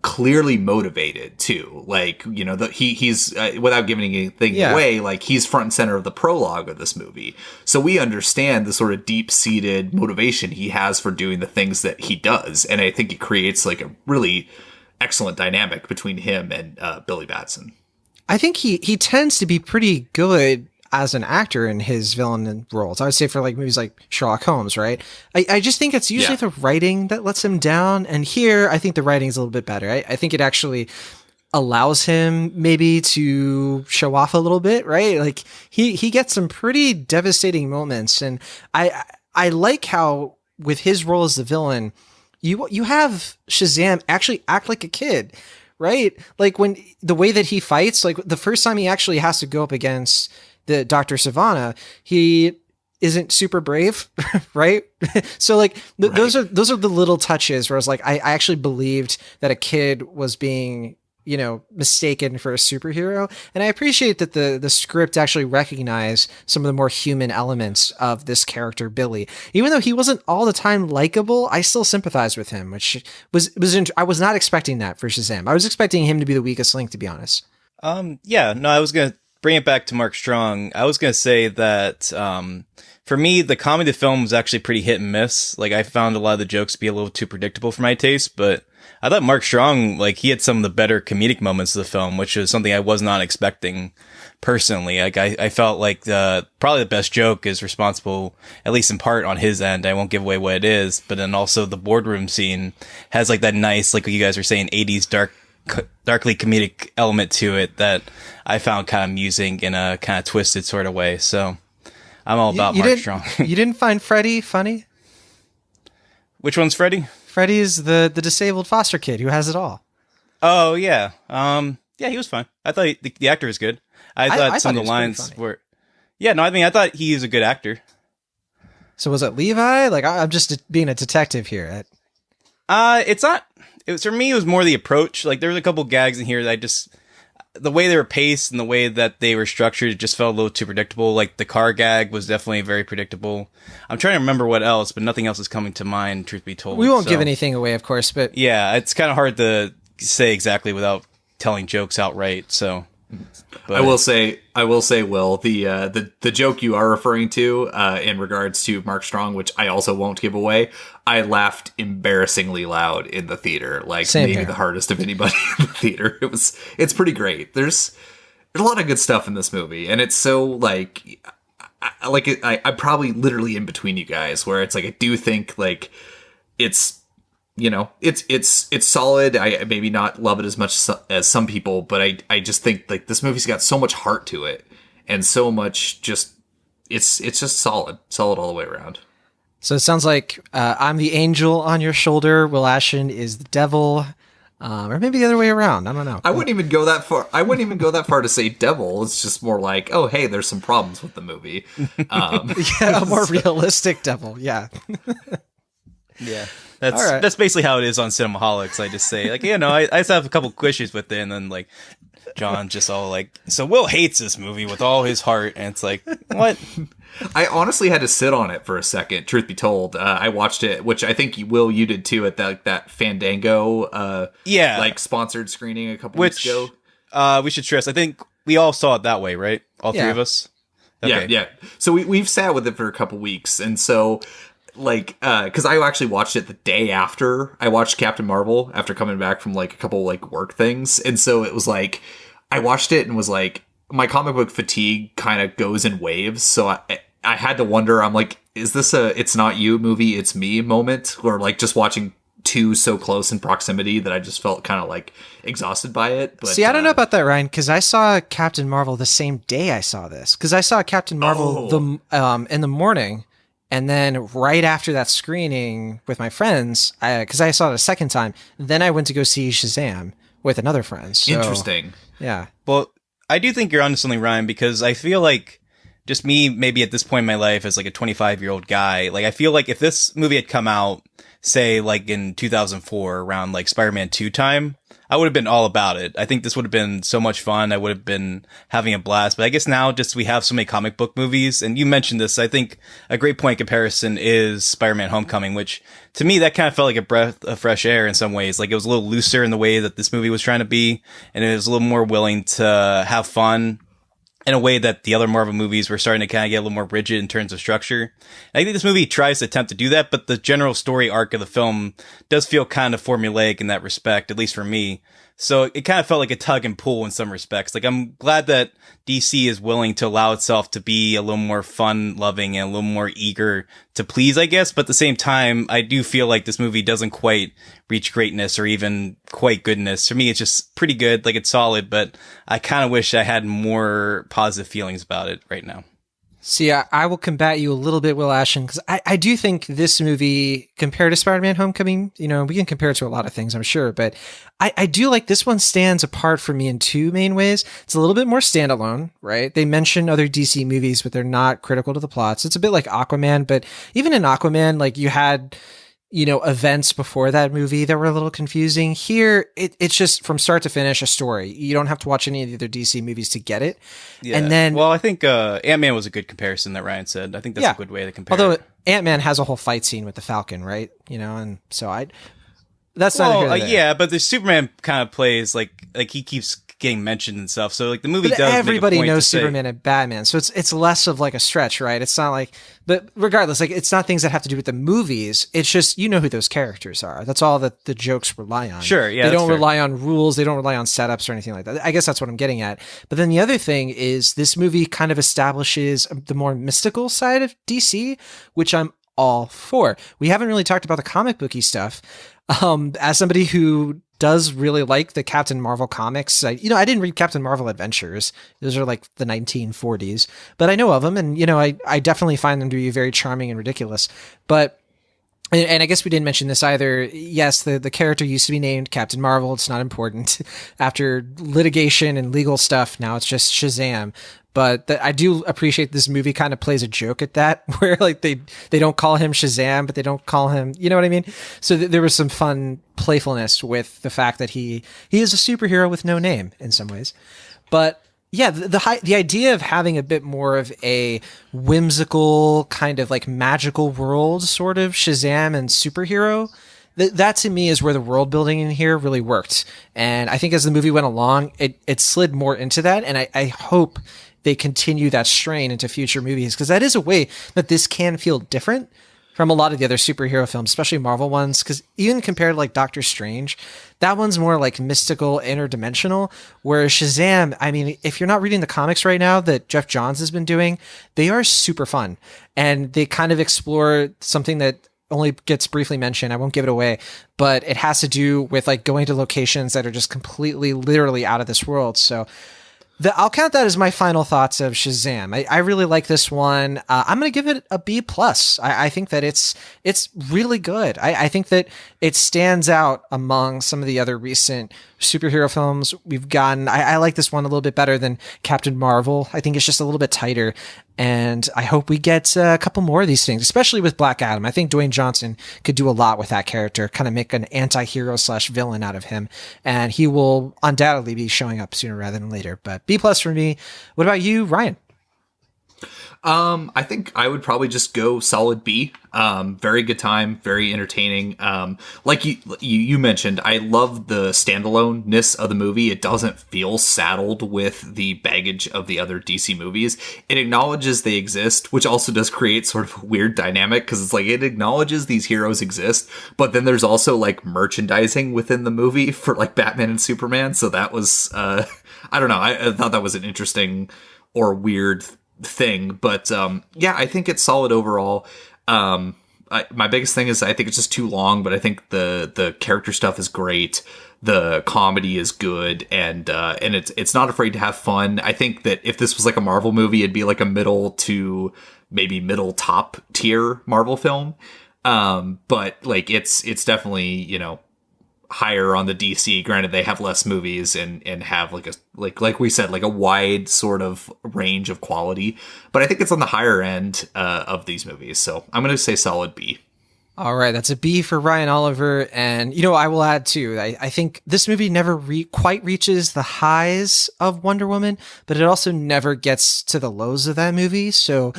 clearly motivated too. Like he's without giving anything away, like he's front and center of the prologue of this movie, so we understand the sort of deep-seated motivation he has for doing the things that he does, and I think it creates like a really excellent dynamic between him and Billy Batson. I think he tends to be pretty good as an actor in his villain roles. I would say for like movies like Sherlock Holmes, right? I just think it's usually the writing that lets him down. And here, I think the writing is a little bit better. I think it actually, allows him maybe to show off a little bit, right? Like he gets some pretty devastating moments, and I like how with his role as the villain, you have Shazam actually act like a kid, right? Like when the way that he fights, like the first time he actually has to go up against the Dr. Savannah, he isn't super brave, right? So like those are the little touches where I was like, I actually believed that a kid was being, you know, mistaken for a superhero. And I appreciate that the script actually recognized some of the more human elements of this character, Billy. Even though he wasn't all the time likable, I still sympathized with him, which I was not expecting that for Shazam. I was expecting him to be the weakest link, to be honest. Yeah, no, I was going to bring it back to Mark Strong. I was going to say that, for me, the comedy of the film was actually pretty hit and miss. Like, I found a lot of the jokes to be a little too predictable for my taste, but I thought Mark Strong, like, he had some of the better comedic moments of the film, which is something I was not expecting personally. Like, I felt like probably the best joke is responsible, at least in part, on his end. I won't give away what it is, but then also the boardroom scene has like that nice, like what you guys were saying, 80s darkly comedic element to it that I found kind of amusing in a kind of twisted sort of way. So I'm all about Mark Strong. You didn't find Freddy funny? Which one's Freddy? Freddy is the disabled foster kid who has it all. Oh, yeah. Yeah, he was fine. I thought the actor was good. I thought some of the lines were... Yeah, no, I mean, I thought he was a good actor. So was it Levi? Like, I'm just being a detective here. It's not... For me, it was more the approach. Like, there was a couple gags in here that I just... The way they were paced and the way that they were structured, it just felt a little too predictable. Like, the car gag was definitely very predictable. I'm trying to remember what else, but nothing else is coming to mind, truth be told. We won't give anything away, of course, but... Yeah, it's kind of hard to say exactly without telling jokes outright, so... But. I will say, Will, the joke you are referring to in regards to Mark Strong, which I also won't give away, I laughed embarrassingly loud in the theater, like Same maybe here. the hardest of anybody in the theater. It's pretty great. There's a lot of good stuff in this movie, and it's so like I'm probably literally in between you guys, where it's like I do think like it's. You know, it's solid. I maybe not love it as much as some people, but I just think like this movie's got so much heart to it and so much just it's just solid all the way around. So it sounds like I'm the angel on your shoulder. Will Ashton is the devil, or maybe the other way around. I don't know. I wouldn't even go that far. I wouldn't even go that far to say devil. It's just more like, oh, hey, there's some problems with the movie. Yeah, a more realistic devil. Yeah. Yeah. That's basically how it is on Cinemaholics. I just say, like, you know, I just have a couple issues with it, and then, like, John just all like, so Will hates this movie with all his heart, and it's like, what? I honestly had to sit on it for a second, truth be told. I watched it, which I think, Will, you did too, at that Fandango, like, sponsored screening a couple weeks ago. We should stress, I think we all saw it that way, right? All three of us? Okay. Yeah. So we've sat with it for a couple weeks, and so... Like, because I actually watched it the day after I watched Captain Marvel after coming back from like a couple like work things. And so it was like, I watched it and was like, my comic book fatigue kind of goes in waves. So I had to wonder, I'm like, is this a It's Not You movie, It's Me moment? Or like just watching two so close in proximity that I just felt kind of like exhausted by it. But, see, I don't know about that, Ryan, because I saw Captain Marvel the same day I saw this. Because I saw Captain Marvel in the morning. And then right after that screening with my friends, because I saw it a second time, then I went to go see Shazam with another friend. So, interesting. Yeah. Well, I do think you're onto something, Ryan, because I feel like just me, maybe at this point in my life as like a 25-year-old guy, like I feel like if this movie had come out, say like in 2004, around like Spider-Man 2 time, I would have been all about it. I think this would have been so much fun. I would have been having a blast. But I guess now just we have so many comic book movies, and you mentioned this. I think a great point of comparison is Spider-Man Homecoming, which to me, that kind of felt like a breath of fresh air in some ways. Like it was a little looser in the way that this movie was trying to be, and it was a little more willing to have fun in a way that the other Marvel movies were starting to kind of get a little more rigid in terms of structure. And I think this movie tries to attempt to do that, but the general story arc of the film does feel kind of formulaic in that respect, at least for me. So it kind of felt like a tug and pull in some respects. Like, I'm glad that DC is willing to allow itself to be a little more fun loving and a little more eager to please, I guess. But at the same time, I do feel like this movie doesn't quite reach greatness or even quite goodness. For me, it's just pretty good. Like, it's solid, but I kind of wish I had more positive feelings about it right now. See, I will combat you a little bit, Will Ashton, because I do think this movie, compared to Spider-Man Homecoming, you know, we can compare it to a lot of things, I'm sure, but I do like this one stands apart for me in two main ways. It's a little bit more standalone, right? They mention other DC movies, but they're not critical to the plots. It's a bit like Aquaman, but even in Aquaman, like, you had, you know, events before that movie that were a little confusing. Here, it's just from start to finish a story. You don't have to watch any of the other DC movies to get it. Yeah. And then, well, I think Ant-Man was a good comparison that Ryan said. I think that's a good way to compare. Although it. Ant-Man has a whole fight scene with the Falcon, right? You know, and so that's not here. Yeah, but the Superman kind of plays like he keeps getting mentioned and stuff. So like the movie but does. Everybody make a point knows to Superman and Batman, so it's less of like a stretch, right? It's not like, but regardless, like, it's not things that have to do with the movies. It's just, you know who those characters are. That's all that the jokes rely on. Sure, yeah, they don't fair. rely on rules. They don't rely on setups or anything like that. I guess that's what I'm getting at. But then the other thing is this movie kind of establishes the more mystical side of DC, which I'm all for. We haven't really talked about the comic booky stuff. As somebody who does really like the Captain Marvel comics, I didn't read Captain Marvel Adventures. Those are like the 1940s, but I know of them, and I definitely find them to be very charming and ridiculous. But and I guess we didn't mention this either. Yes, the character used to be named Captain Marvel. It's not important. After litigation and legal stuff, now it's just Shazam. But I do appreciate this movie kind of plays a joke at that, where like they don't call him Shazam, but they don't call him, you know what I mean? So there was some fun playfulness with the fact that he is a superhero with no name in some ways. But yeah, the idea of having a bit more of a whimsical kind of like magical world, sort of Shazam and superhero, that to me is where the world building in here really worked. And I think as the movie went along, it slid more into that. And I hope they continue that strain into future movies, because that is a way that this can feel different from a lot of the other superhero films, especially Marvel ones. Because even compared to like Doctor Strange, that one's more like mystical, interdimensional. Whereas Shazam, I mean, if you're not reading the comics right now that Jeff Johns has been doing, they are super fun. And they kind of explore something that only gets briefly mentioned. I won't give it away, but it has to do with like going to locations that are just completely, literally out of this world. So I'll count that as my final thoughts of Shazam. I really like this one. I'm going to give it a B+. I think that it's really good. I think that it stands out among some of the other recent superhero films we've gotten. I like this one a little bit better than Captain Marvel. I think it's just a little bit tighter. And I hope we get a couple more of these things, especially with Black Adam. I think Dwayne Johnson could do a lot with that character, kind of make an anti-hero / villain out of him. And he will undoubtedly be showing up sooner rather than later. But B+ for me. What about you, Ryan? I think I would probably just go solid B. Very good time, very entertaining. Like you mentioned, I love the standalone-ness of the movie. It doesn't feel saddled with the baggage of the other DC movies. It acknowledges they exist, which also does create sort of a weird dynamic, because it's like it acknowledges these heroes exist, but then there's also like merchandising within the movie for like Batman and Superman. So that was, I don't know. I thought that was an interesting or weird thing, but yeah, I think it's solid overall. My biggest thing is I think it's just too long, but I think the character stuff is great, the comedy is good, and it's not afraid to have fun. I think that if this was like a Marvel movie, it'd be like a middle to maybe middle top tier Marvel film, but like it's definitely higher on the DC. Granted, they have less movies and have like we said, like a wide sort of range of quality, but I think it's on the higher end of these movies. So I'm going to say solid B. All right, that's a B for Ryan Oliver. And, I will add too, I think this movie never quite reaches the highs of Wonder Woman, but it also never gets to the lows of that movie. So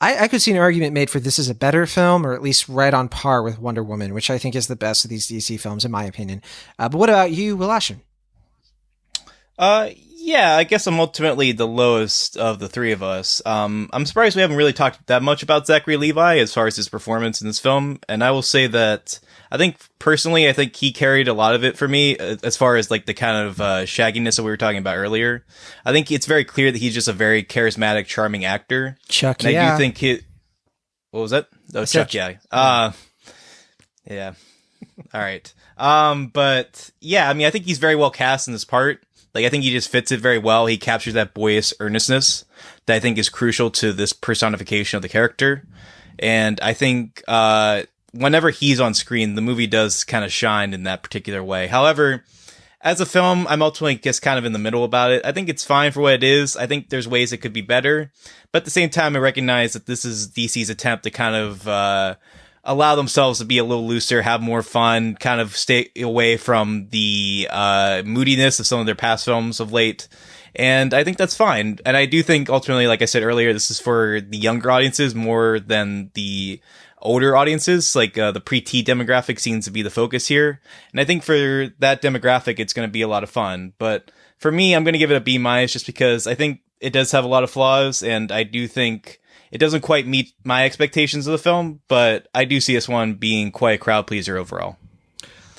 I could see an argument made for this is a better film, or at least right on par with Wonder Woman, which I think is the best of these DC films, in my opinion. But what about you, Will Ashton? Yeah, I guess I'm ultimately the lowest of the three of us. I'm surprised we haven't really talked that much about Zachary Levi as far as his performance in this film, and I will say that I think personally, I think he carried a lot of it for me as far as like the kind of shagginess that we were talking about earlier. I think it's very clear that he's just a very charismatic, charming actor. Chuck, and yeah. I do think what was that? Oh, Chuck, yeah. Yeah. All right. But yeah, I mean, I think he's very well cast in this part. Like, I think he just fits it very well. He captures that boyish earnestness that I think is crucial to this personification of the character. And I think, whenever he's on screen, the movie does kind of shine in that particular way. However, as a film, I'm ultimately just kind of in the middle about it. I think it's fine for what it is. I think there's ways it could be better. But at the same time, I recognize that this is DC's attempt to kind of, allow themselves to be a little looser, have more fun, kind of stay away from the moodiness of some of their past films of late. And I think that's fine. And I do think ultimately, like I said earlier, this is for the younger audiences more than the older audiences. Like the pre-T demographic seems to be the focus here. And I think for that demographic, it's going to be a lot of fun. But for me, I'm going to give it a B- just because I think it does have a lot of flaws. And I do think it doesn't quite meet my expectations of the film, but I do see this one being quite a crowd pleaser overall.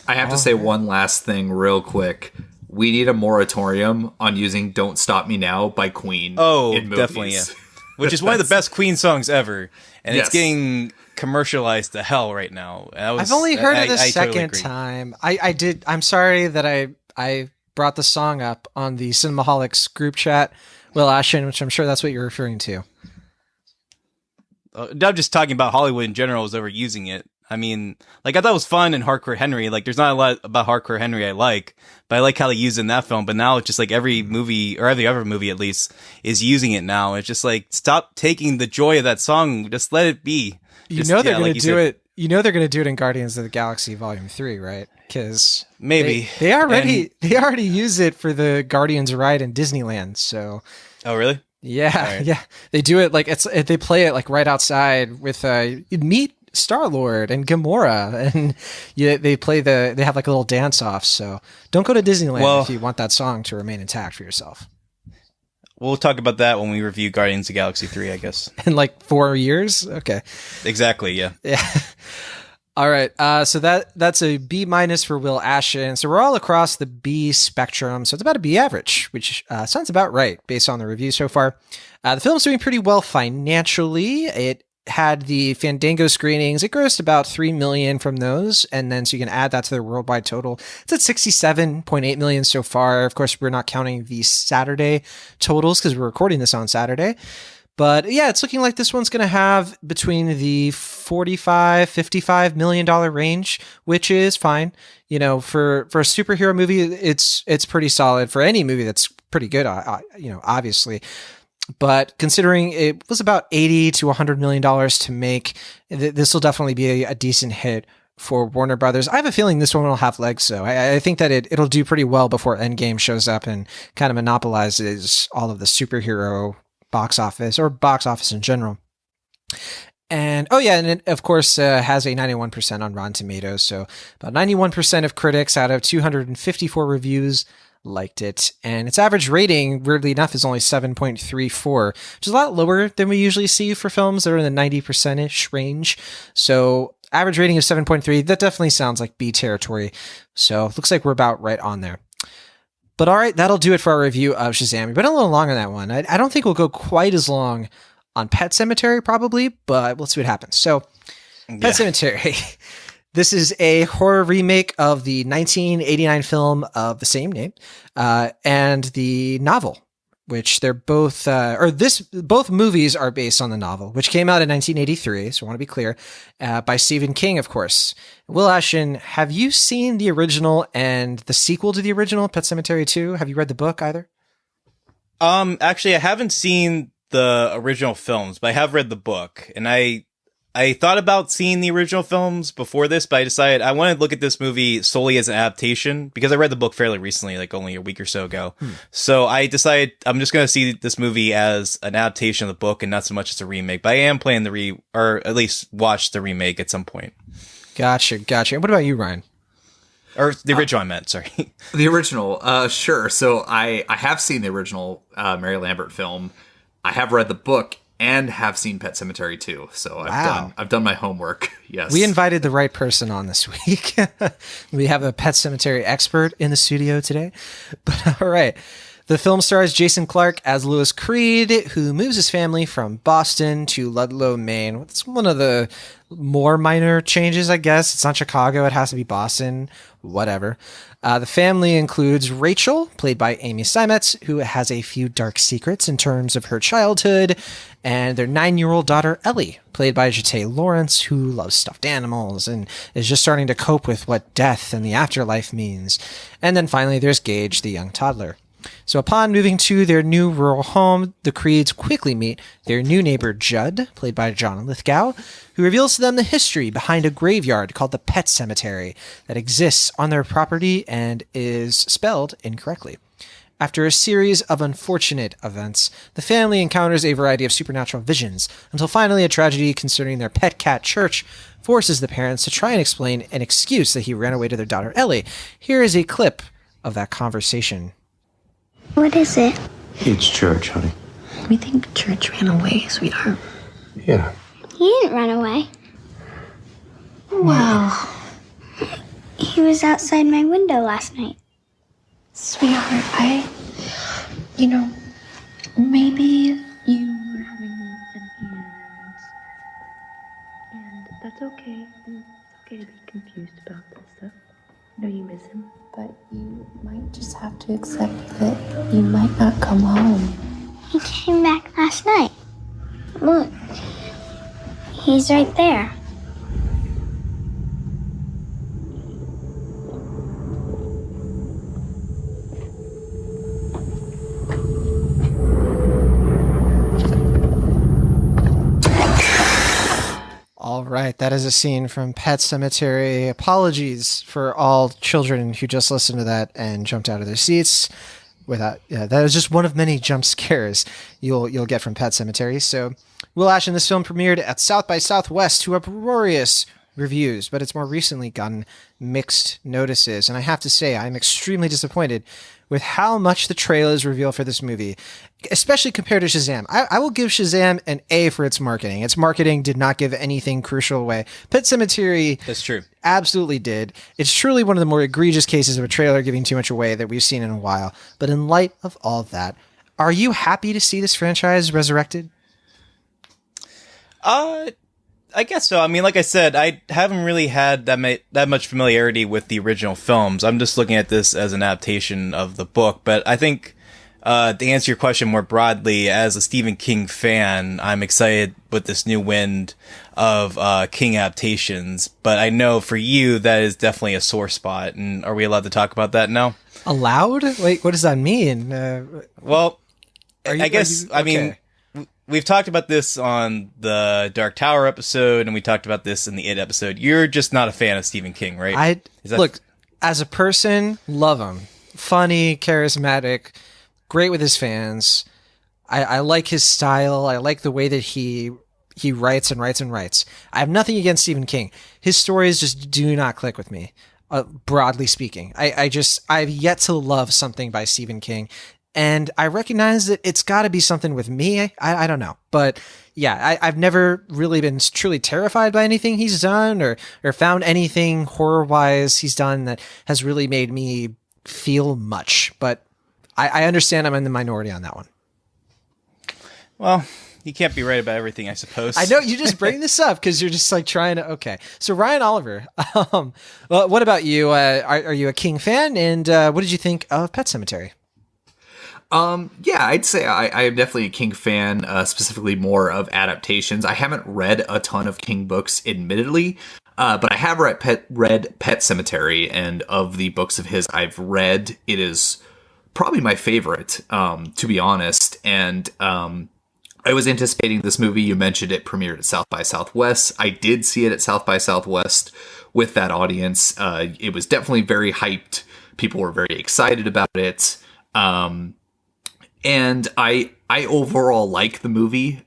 I have to say one last thing real quick. We need a moratorium on using Don't Stop Me Now by Queen in movies. Definitely, yeah. Which is one of the best Queen songs ever. And Yes. it's getting commercialized to hell right now. I've only heard it the second totally agree. time. I'm sorry that I brought the song up on the Cinemaholics group chat, Will Ashton, which I'm sure that's what you're referring to. I'm just talking about Hollywood in general is overusing it. I mean, like, I thought it was fun in Hardcore Henry. Like, there's not a lot about Hardcore Henry I like, but I like how they use it in that film. But now it's just like every movie, or every other movie at least, is using it now. It's just like, stop taking the joy of that song. Just let it be. You know they're going to do it. You know they're going to do it in Guardians of the Galaxy Volume 3, right? Because maybe they already use it for the Guardians ride in Disneyland. So, oh really? Yeah, right. Yeah. They do it like they play it like right outside with meet Star-Lord and Gamora, and they have like a little dance off. So don't go to Disneyland if you want that song to remain intact for yourself. We'll talk about that when we review Guardians of the Galaxy 3, I guess. In like 4 years? Okay. Exactly, yeah. Yeah. All right. So that's a B- for Will Ashton. So we're all across the B spectrum. So it's about a B average, which sounds about right based on the review so far. The film's doing pretty well financially. It had the Fandango screenings. It grossed about $3 million from those. And then so you can add that to the worldwide total. It's at $67.8 million so far. Of course, we're not counting the Saturday totals because we're recording this on Saturday. But yeah, it's looking like this one's going to have between the $45-55 million range, which is fine. You know, for a superhero movie, it's pretty solid. For any movie, that's pretty good. Obviously. But considering it was about $80 to $100 million to make, this will definitely be a decent hit for Warner Brothers. I have a feeling this one will have legs, though. I think that it'll do pretty well before Endgame shows up and kind of monopolizes all of the superhero box office or box office in general. And and it of course has a 91% on Rotten Tomatoes. So about 91% of critics out of 254 reviews liked it. And its average rating, weirdly enough, is only 7.34, which is a lot lower than we usually see for films that are in the 90%-ish range. So average rating of 7.3, that definitely sounds like B territory. So it looks like we're about right on there. But all right, that'll do it for our review of Shazam. We've been a little long on that one. I don't think we'll go quite as long on Pet Sematary, probably, but we'll see what happens. So, Pet Sematary. This is a horror remake of the 1989 film of the same name, and the novel, which they're both, both movies are based on the novel, which came out in 1983. So I want to be clear, by Stephen King, of course. Will Ashton, have you seen the original and the sequel to the original, Pet Sematary 2? Have you read the book either? Actually, I haven't seen the original films, but I have read the book, and I thought about seeing the original films before this, but I decided I wanted to look at this movie solely as an adaptation because I read the book fairly recently, like only a week or so ago. So I decided I'm just going to see this movie as an adaptation of the book and not so much as a remake, but I am planning or at least watch the remake at some point. Gotcha. And what about you, Ryan? Or the original I meant, sorry. The original, sure. So I have seen the original Mary Lambert film. I have read the book and have seen Pet Sematary too. So I've done my homework. Yes. We invited the right person on this week. We have a Pet Sematary expert in the studio today. But all right. The film stars Jason Clarke as Lewis Creed, who moves his family from Boston to Ludlow, Maine. It's one of the more minor changes, I guess. It's not Chicago. It has to be Boston. Whatever. The family includes Rachel, played by Amy Seimetz, who has a few dark secrets in terms of her childhood, and their 9-year-old daughter, Ellie, played by Jete Lawrence, who loves stuffed animals and is just starting to cope with what death and the afterlife means. And then finally, there's Gage, the young toddler. So upon moving to their new rural home, the Creeds quickly meet their new neighbor, Judd, played by John Lithgow, who reveals to them the history behind a graveyard called the Pet Sematary that exists on their property and is spelled incorrectly. After a series of unfortunate events, the family encounters a variety of supernatural visions until finally a tragedy concerning their pet cat Church forces the parents to try and explain an excuse that he ran away to their daughter Ellie. Here is a clip of that conversation. What is it? It's Church, honey. We think Church ran away, sweetheart. Yeah. He didn't run away. Well, He was outside my window last night. sweetheart, maybe you were having an aunt. And that's okay. It's okay to be confused about this stuff. I know you miss him. But you might just have to accept that you might not come home. He came back last night. Look. He's right there. All right, that is a scene from Pet Sematary. Apologies for all children who just listened to that and jumped out of their seats. That is just one of many jump scares you'll get from Pet Sematary. So, Will Ashton, this film premiered at South by Southwest to uproarious reviews, but it's more recently gotten mixed notices. And I have to say, I'm extremely disappointed with how much the trailers reveal for this movie, especially compared to Shazam. I will give Shazam an A for its marketing. Its marketing did not give anything crucial away. Pet Sematary That's true. absolutely did. It's truly one of the more egregious cases of a trailer giving too much away that we've seen in a while. But in light of all that, are you happy to see this franchise resurrected? I guess so. I mean, like I said, I haven't really had that much familiarity with the original films. I'm just looking at this as an adaptation of the book. But I think, to answer your question more broadly, as a Stephen King fan, I'm excited with this new wind of King adaptations. But I know for you, that is definitely a sore spot. And are we allowed to talk about that now? Allowed? Wait, what does that mean? Well, I guess, I mean, we've talked about this on the Dark Tower episode, and we talked about this in the It episode. You're just not a fan of Stephen King, right? Look, as a person, love him. Funny, charismatic, great with his fans. I like his style. I like the way that he writes and writes and writes. I have nothing against Stephen King. His stories just do not click with me, broadly speaking. I've yet to love something by Stephen King. And I recognize that it's got to be something with me. I don't know. But yeah, I've never really been truly terrified by anything he's done or found anything horror-wise he's done that has really made me feel much. But I understand I'm in the minority on that one. Well, you can't be right about everything, I suppose. I know you just bring this up because you're just like trying to. Okay, so Ryan Oliver, well, what about you? Are you a King fan? And what did you think of Pet Sematary? Yeah, I'd say I am definitely a King fan, specifically more of adaptations. I haven't read a ton of King books, admittedly, but I have read Pet Sematary, and of the books of his I've read, it is probably my favorite, to be honest. And I was anticipating this movie. You mentioned it premiered at South by Southwest. I did see it at South by Southwest with that audience. It was definitely very hyped. People were very excited about it. And I overall like the movie,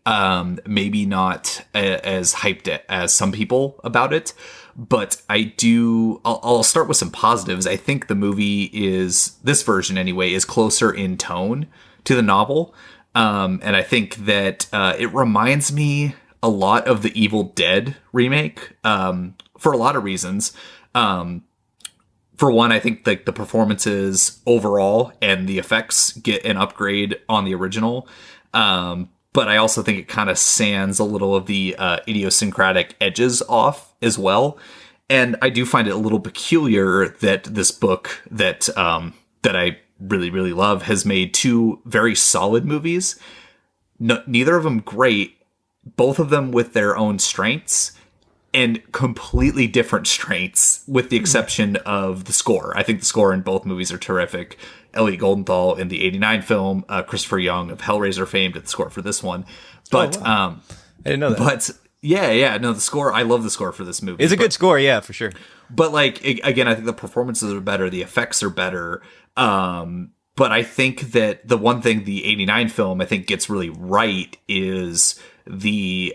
maybe not as hyped as some people about it, But I'll start with some positives. I think the movie this version anyway, is closer in tone to the novel. And I think that it reminds me a lot of the Evil Dead remake for a lot of reasons. For one, I think the performances overall and the effects get an upgrade on the original. But I also think it kind of sands a little of the idiosyncratic edges off as well. And I do find it a little peculiar that this book that I really, really love has made two very solid movies. Neither of them great, both of them with their own strengths and completely different strengths, with the exception of the score. I think the score in both movies are terrific. Elliot Goldenthal in the '89 film, Christopher Young of Hellraiser fame did the score for this one. But I didn't know that. But no, the score. I love the score for this movie. It's a good score, yeah, for sure. But like again, I think the performances are better, the effects are better. But I think that the one thing the '89 film I think gets really right is the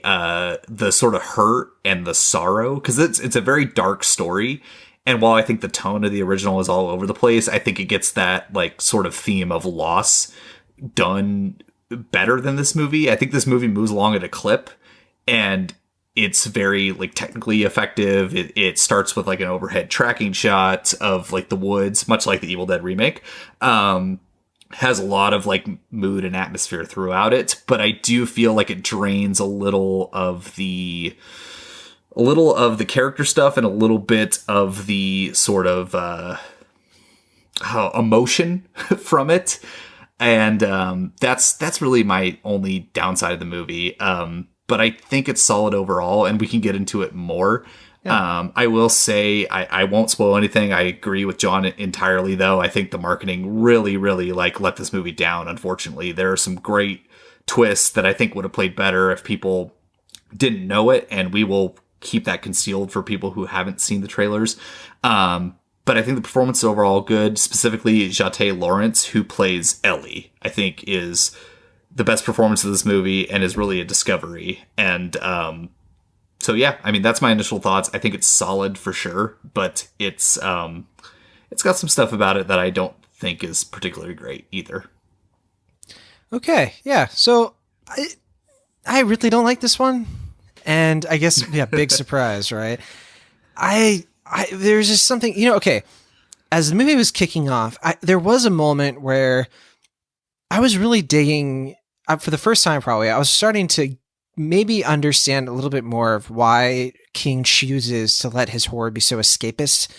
sort of hurt and the sorrow, because it's a very dark story. And while I think the tone of the original is all over the place, I think it gets that like sort of theme of loss done better than this movie. I think this movie moves along at a clip, and it's very like technically effective. It starts with like an overhead tracking shot of like the woods, much like the Evil Dead remake. Has a lot of like mood and atmosphere throughout it, but I do feel like it drains a little of the character stuff and a little bit of the sort of emotion from it. And that's really my only downside of the movie. But I think it's solid overall, and we can get into it more. Yeah. I will say I won't spoil anything. I agree with John entirely, though. I think the marketing really, really like let this movie down. Unfortunately, there are some great twists that I think would have played better if people didn't know it, and we will keep that concealed for people who haven't seen the trailers. But I think the performance is overall good. Specifically, Jate Lawrence, who plays Ellie, I think is the best performance of this movie and is really a discovery. And so yeah, I mean, that's my initial thoughts. I think it's solid for sure, but it's got some stuff about it that I don't think is particularly great either. Okay, yeah. So I really don't like this one, and I guess big surprise, right? There's just something, okay. As the movie was kicking off, there was a moment where I was really digging, for the first time probably, I was starting to maybe understand a little bit more of why King chooses to let his horror be so escapist.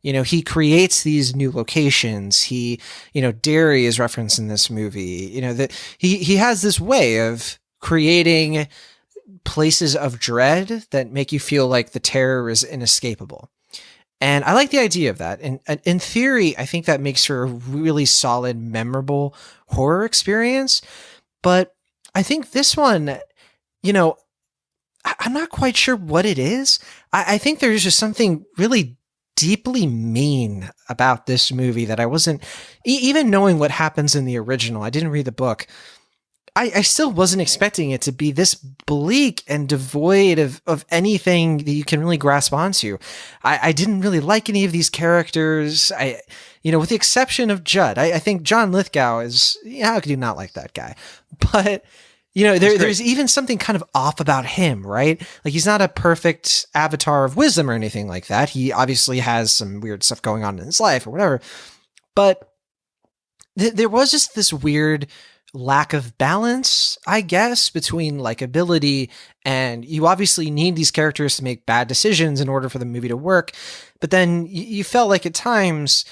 He creates these new locations. Derry is referenced in this movie. That he has this way of creating places of dread that make you feel like the terror is inescapable. And I like the idea of that. And in theory, I think that makes for a really solid, memorable horror experience. But I think this one, I'm not quite sure what it is. I think there's just something really deeply mean about this movie that I wasn't, even knowing what happens in the original, I didn't read the book. I still wasn't expecting it to be this bleak and devoid of anything that you can really grasp onto. I didn't really like any of these characters. With the exception of Judd. I think John Lithgow is, how could you not like that guy? But, there's even something kind of off about him, right? Like, he's not a perfect avatar of wisdom or anything like that. He obviously has some weird stuff going on in his life or whatever. But there was just this weird lack of balance, I guess, between likability, and you obviously need these characters to make bad decisions in order for the movie to work. But then you felt like at times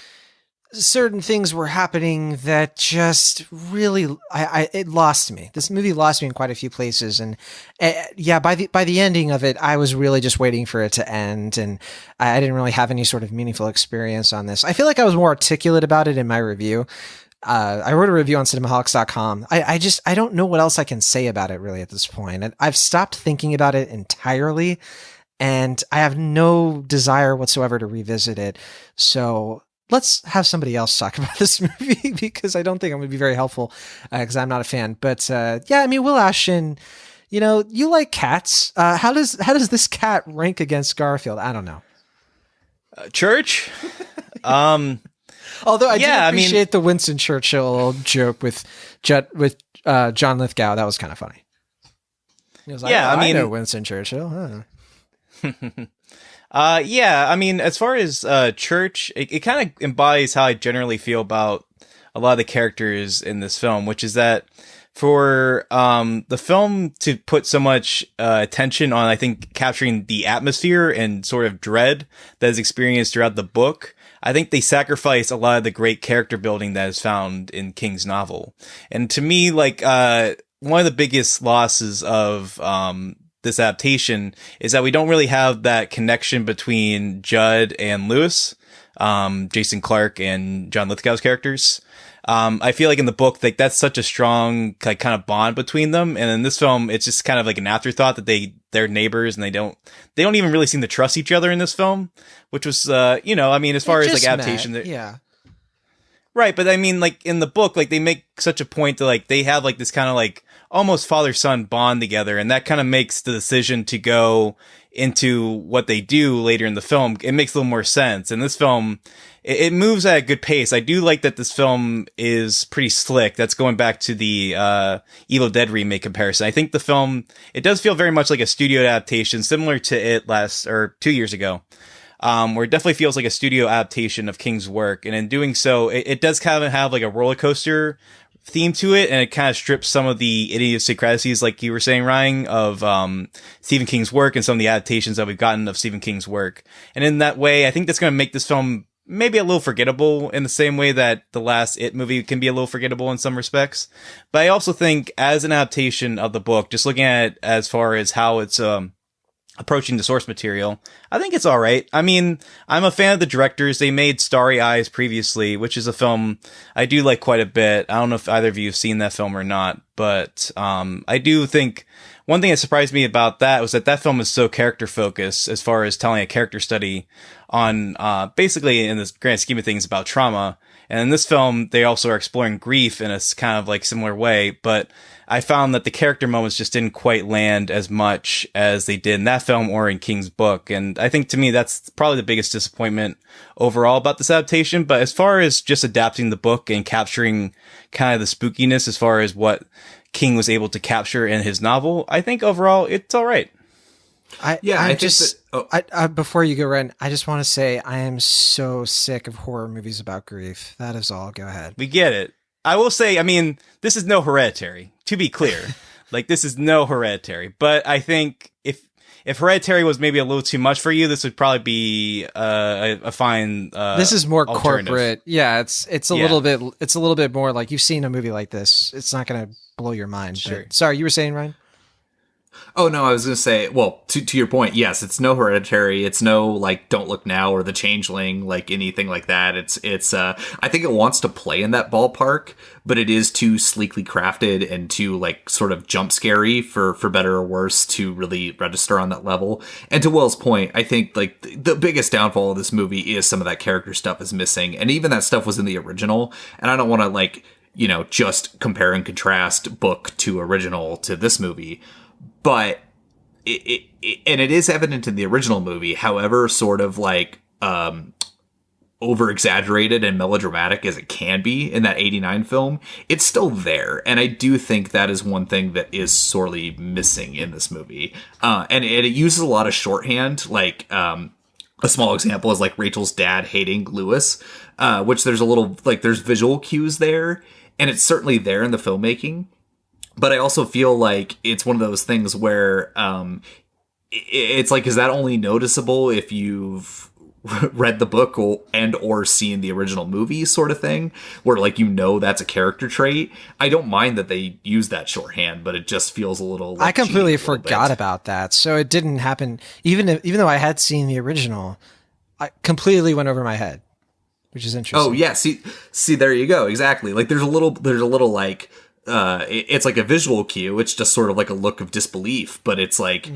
certain things were happening that just really, it lost me. This movie lost me in quite a few places. And by the ending of it, I was really just waiting for it to end. And I didn't really have any sort of meaningful experience on this. I feel like I was more articulate about it in my review. I wrote a review on cinemaholics.com. I don't know what else I can say about it really at this point. I've stopped thinking about it entirely, and I have no desire whatsoever to revisit it. So let's have somebody else talk about this movie, because I don't think I'm going to be very helpful, because I'm not a fan. But Will Ashton, you like cats. How does this cat rank against Garfield? I don't know. Church. Although I do appreciate the Winston Churchill joke with John Lithgow. That was kind of funny. He was like, I know Winston Churchill. Huh. Yeah, I mean, as far as Church, it kind of embodies how I generally feel about a lot of the characters in this film, which is that for the film to put so much attention on, I think, capturing the atmosphere and sort of dread that is experienced throughout the book, I think they sacrifice a lot of the great character building that is found in King's novel. And to me, like, one of the biggest losses of this adaptation is that we don't really have that connection between Judd and Lewis, Jason Clarke and John Lithgow's characters. I feel like in the book, like, that's such a strong like kind of bond between them, and in this film, it's just kind of like an afterthought that they're neighbors and they don't even really seem to trust each other in this film, which was I mean, as far as like adaptation, yeah, right. But I mean, like in the book, like they make such a point to like they have like this kind of like almost father-son bond together, and that kind of makes the decision to go into what they do later in the film, it makes a little more sense. In this film, it moves at a good pace. I do like that this film is pretty slick. That's going back to the Evil Dead remake comparison. I think the film, it does feel very much like a studio adaptation, similar to it 2 years ago, where it definitely feels like a studio adaptation of King's work. And in doing so, it does kind of have like a roller coaster theme to it, and it kind of strips some of the idiosyncrasies, like you were saying, Ryan, of Stephen King's work and some of the adaptations that we've gotten of Stephen King's work. And in that way, I think that's going to make this film maybe a little forgettable in the same way that the last It movie can be a little forgettable in some respects. But I also think as an adaptation of the book, just looking at it as far as how it's approaching the source material, I think it's all right. I mean, I'm a fan of the directors. They made Starry Eyes previously, which is a film I do like quite a bit. I don't know if either of you have seen that film or not, but I do think one thing that surprised me about that was that film is so character focused as far as telling a character study on basically, in this grand scheme of things, about trauma. And in this film, they also are exploring grief in a kind of like similar way, but I found that the character moments just didn't quite land as much as they did in that film or in King's book. And I think to me, that's probably the biggest disappointment overall about this adaptation. But as far as just adapting the book and capturing kind of the spookiness as far as what King was able to capture in his novel, I think overall it's all right. Before you go, Ren, I just want to say I am so sick of horror movies about grief. That is all. Go ahead. We get it. I will say, I mean, this is no Hereditary, to be clear. Like, this is no Hereditary. But I think if Hereditary was maybe a little too much for you, this would probably be a fine this is more corporate. Yeah, it's a little bit more like you've seen a movie like this. It's not going to blow your mind. Sure. But, sorry, you were saying, Ryan? Oh, no, I was going to say, well, to your point, yes, it's no Hereditary. It's no, like, Don't Look Now or The Changeling, like, anything like that. It's I think it wants to play in that ballpark, but it is too sleekly crafted and too, like, sort of jump scary for better or worse to really register on that level. And to Will's point, I think, like, the biggest downfall of this movie is some of that character stuff is missing. And even that stuff was in the original. And I don't want to, like, just compare and contrast book to original to this movie. But it is evident in the original movie, however sort of like over exaggerated and melodramatic as it can be in that 89 film, it's still there. And I do think that is one thing that is sorely missing in this movie. And it uses a lot of shorthand, like a small example is like Rachel's dad hating Lewis, which there's a little like there's visual cues there. And it's certainly there in the filmmaking. But I also feel like it's one of those things where it's like, is that only noticeable if you've read the book or seen the original movie sort of thing, where like, that's a character trait? I don't mind that they use that shorthand, but it just feels a little like I completely forgot about that. So it didn't happen. Even though I had seen the original, I completely went over my head, which is interesting. Oh yeah. See, there you go. Exactly. Like there's a little like, it's like a visual cue. It's just sort of like a look of disbelief, but it's like,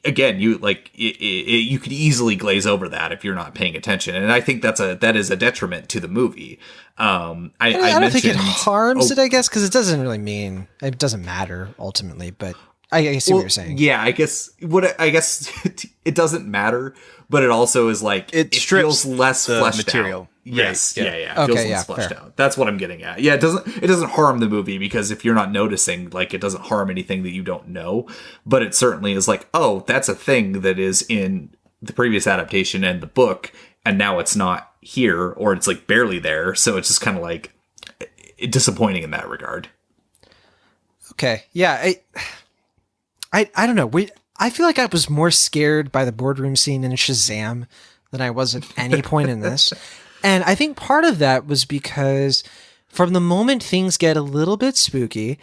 again, you like you could easily glaze over that if you're not paying attention, and I think that is a detriment to the movie. I don't think it harms it, I guess, because it doesn't matter ultimately. But I see what you're saying. Yeah, I guess it doesn't matter, but it also is like it strips feels less the fleshed material. out. Yes, Right, yeah. It Okay, feels yeah, less fleshed fair. out. That's what I'm getting at. Yeah, it doesn't harm the movie because if you're not noticing, like it doesn't harm anything that you don't know. But it certainly is like, oh, that's a thing that is in the previous adaptation and the book, and now it's not here, or it's like barely there. So it's just kind of like disappointing in that regard. Okay, yeah, I don't know. I feel like I was more scared by the boardroom scene in Shazam than I was at any point in this. And I think part of that was because from the moment things get a little bit spooky,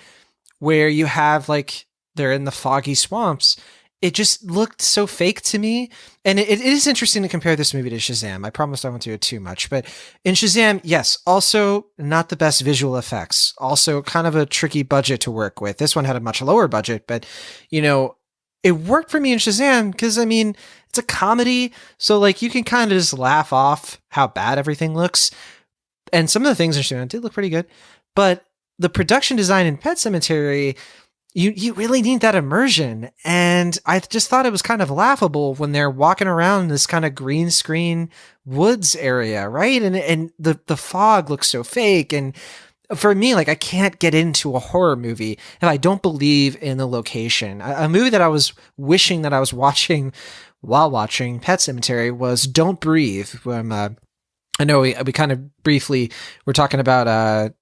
where you have like they're in the foggy swamps, it just looked so fake to me. And it is interesting to compare this movie to Shazam. I promised I won't do it too much, but in Shazam, yes, also not the best visual effects, also kind of a tricky budget to work with. This one had a much lower budget, but you know, it worked for me in Shazam because I mean, it's a comedy, so like you can kind of just laugh off how bad everything looks. And some of the things in Shazam did look pretty good, but the production design in Pet Sematary, you really need that immersion. And I just thought it was kind of laughable when they're walking around this kind of green screen woods area, right? And the fog looks so fake. And for me, like I can't get into a horror movie if I don't believe in the location. A movie that I was wishing that I was watching while watching Pet Sematary was Don't Breathe. I know we kind of briefly were talking about,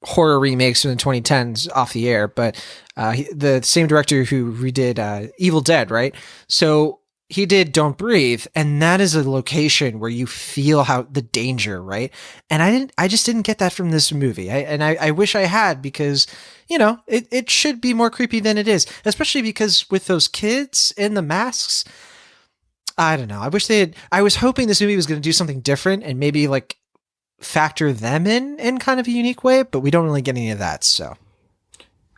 horror remakes from the 2010s off the air, but the same director who redid Evil Dead, right? So he did Don't Breathe, and that is a location where you feel how the danger, right? And I just didn't get that from this movie. I wish I had, because, you know, it should be more creepy than it is, especially because with those kids in the masks, I don't know. I was hoping this movie was going to do something different and maybe like factor them in kind of a unique way, but we don't really get any of that. So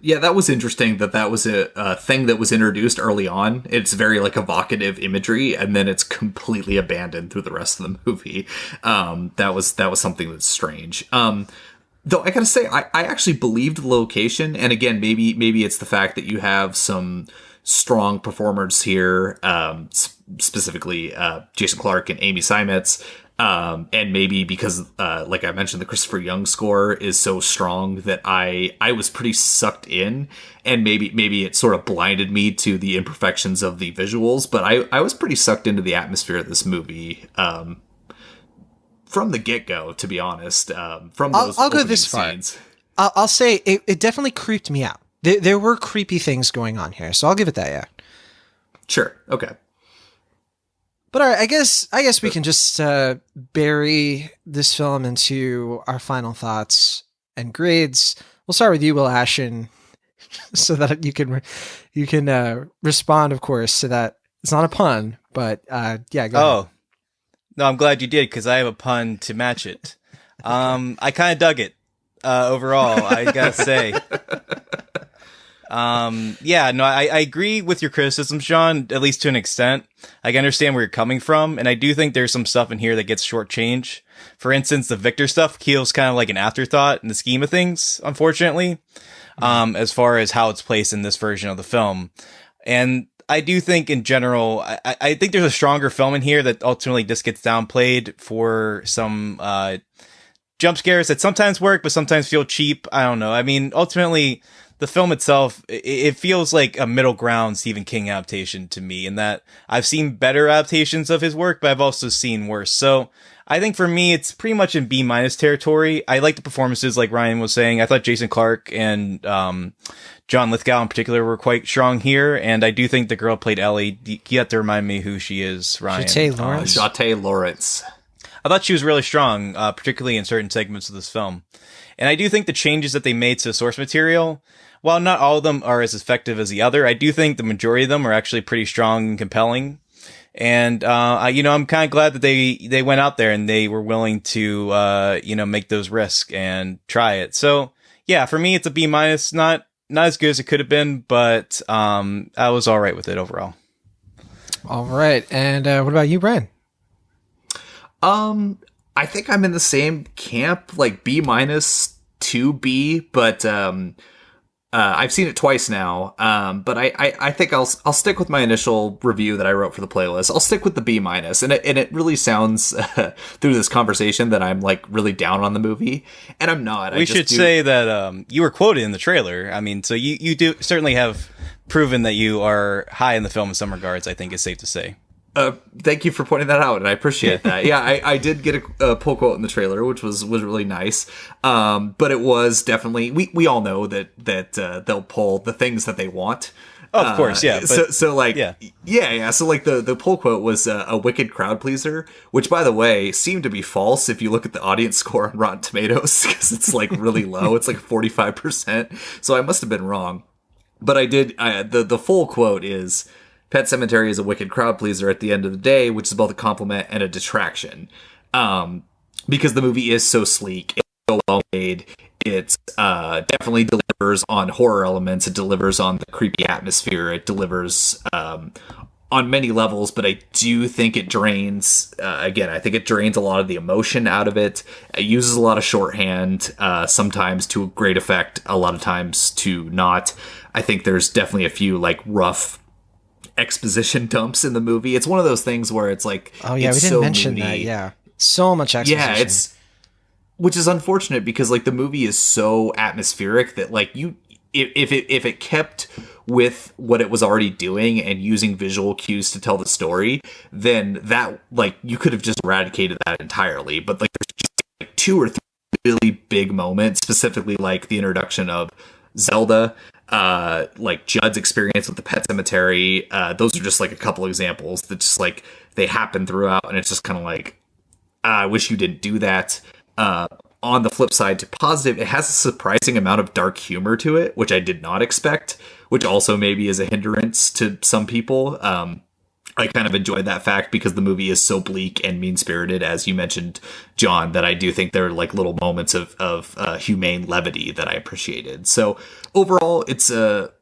yeah, that was interesting that was a thing that was introduced early on. It's very like evocative imagery, and then it's completely abandoned through the rest of the movie. That was something that's strange. Though I gotta say, I actually believed the location, and again, maybe it's the fact that you have some strong performers here, specifically Jason Clarke and Amy Seimetz. And maybe because, like I mentioned, the Christopher Young score is so strong that I was pretty sucked in, and maybe it sort of blinded me to the imperfections of the visuals, but I was pretty sucked into the atmosphere of this movie, from the get-go, to be honest, from those I'll go this far. Scenes. I'll say it definitely creeped me out. There were creepy things going on here, so I'll give it that, yeah. Sure. Okay. But all right, I guess we can just bury this film into our final thoughts and grades. We'll start with you, Will Ashen, so that you can respond, of course, to that. It's not a pun, but yeah, go ahead. No, I'm glad you did, because I have a pun to match it. I kind of dug it overall, I gotta say. I agree with your criticisms, Sean, at least to an extent. I can understand where you're coming from, and I do think there's some stuff in here that gets shortchanged. For instance, the Victor stuff feels kind of like an afterthought in the scheme of things, unfortunately, as far as how it's placed in this version of the film. And I do think in general, I think there's a stronger film in here that ultimately just gets downplayed for some jump scares that sometimes work, but sometimes feel cheap. I don't know. I mean, ultimately, the film itself, it feels like a middle ground Stephen King adaptation to me, in that I've seen better adaptations of his work, but I've also seen worse. So I think for me, it's pretty much in B- territory. I like the performances, like Ryan was saying. I thought Jason Clarke and John Lithgow in particular were quite strong here, and I do think the girl played Ellie. You have to remind me who she is, Ryan. Jate Lawrence. I thought she was really strong, particularly in certain segments of this film. And I do think the changes that they made to the source material, while not all of them are as effective as the other, I do think the majority of them are actually pretty strong and compelling. And, I'm kind of glad that they went out there and they were willing to, make those risks and try it. So yeah, for me, it's a B-, not as good as it could have been, but, I was all right with it overall. All right. And, what about you, Brian? I think I'm in the same camp, like B- to B, but I've seen it twice now, but I think I'll stick with my initial review that I wrote for the playlist. I'll stick with the B minus, and it really sounds through this conversation that I'm like really down on the movie, and I'm not. We should say that you were quoted in the trailer. I mean, so you do certainly have proven that you are high in the film in some regards. I think it's safe to say. Thank you for pointing that out, and I appreciate that. Yeah, I did get a pull quote in the trailer, which was really nice. But it was definitely we all know that they'll pull the things that they want. Of course, yeah. But, so like yeah. So like the pull quote was a wicked crowd pleaser, which by the way seemed to be false if you look at the audience score on Rotten Tomatoes because it's like really low. It's like 45%. So I must have been wrong. But I did. The full quote is, Pet Sematary is a wicked crowd pleaser at the end of the day, which is both a compliment and a detraction. Because the movie is so sleek, it's so well made, it definitely delivers on horror elements, it delivers on the creepy atmosphere, it delivers on many levels, but I do think it drains, I think it drains a lot of the emotion out of it. It uses a lot of shorthand, sometimes to a great effect, a lot of times to not. I think there's definitely a few like rough exposition dumps in the movie. It's one of those things where it's like, oh yeah, we didn't mention that. Yeah, so much exposition. Yeah, which is unfortunate because like the movie is so atmospheric that like if it kept with what it was already doing and using visual cues to tell the story, then that like you could have just eradicated that entirely. But like there's just like 2 or 3 really big moments, specifically like the introduction of Zelda, like Judd's experience with the Pet Cemetery. Those are just like a couple examples that just like they happen throughout, and it's just kind of like, I wish you didn't do that. On the flip side, to positive, it has a surprising amount of dark humor to it, which I did not expect, which also maybe is a hindrance to some people. I kind of enjoyed that fact because the movie is so bleak and mean-spirited, as you mentioned, John, that I do think there are like little moments of humane levity that I appreciated. So overall, it's a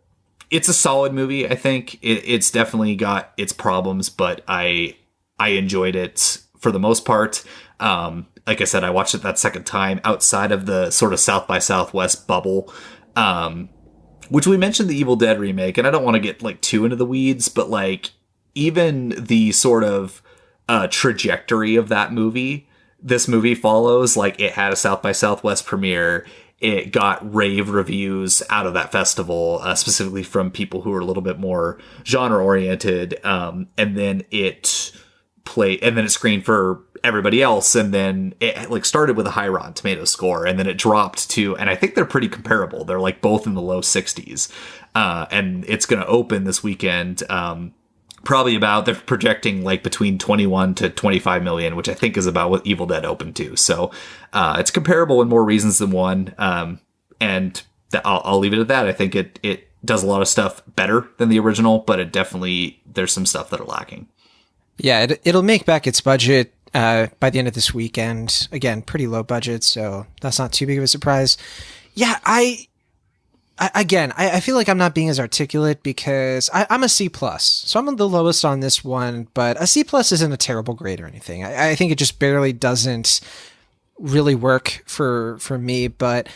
solid movie. I think it's definitely got its problems, but I enjoyed it for the most part. Like I said, I watched it that second time outside of the sort of South by Southwest bubble, which we mentioned the Evil Dead remake, and I don't want to get like too into the weeds, but like even the sort of trajectory of that movie, this movie follows. Like it had a South by Southwest premiere. It got rave reviews out of that festival, specifically from people who are a little bit more genre oriented. And then it screened for everybody else. And then it like started with a high Rotten Tomatoes score, and then it dropped to, and I think they're pretty comparable. They're like both in the low 60s. And it's going to open this weekend. Probably about, they're projecting like between 21 to 25 million, which I think is about what Evil Dead opened to. So it's comparable in more reasons than one. And I'll leave it at that. I think it does a lot of stuff better than the original, but it definitely, there's some stuff that are lacking. Yeah, it'll make back its budget by the end of this weekend. Again, pretty low budget, so that's not too big of a surprise. Yeah, I feel like I'm not being as articulate because I'm a C+. So I'm the lowest on this one, but a C+ isn't a terrible grade or anything. I think it just barely doesn't really work for me, but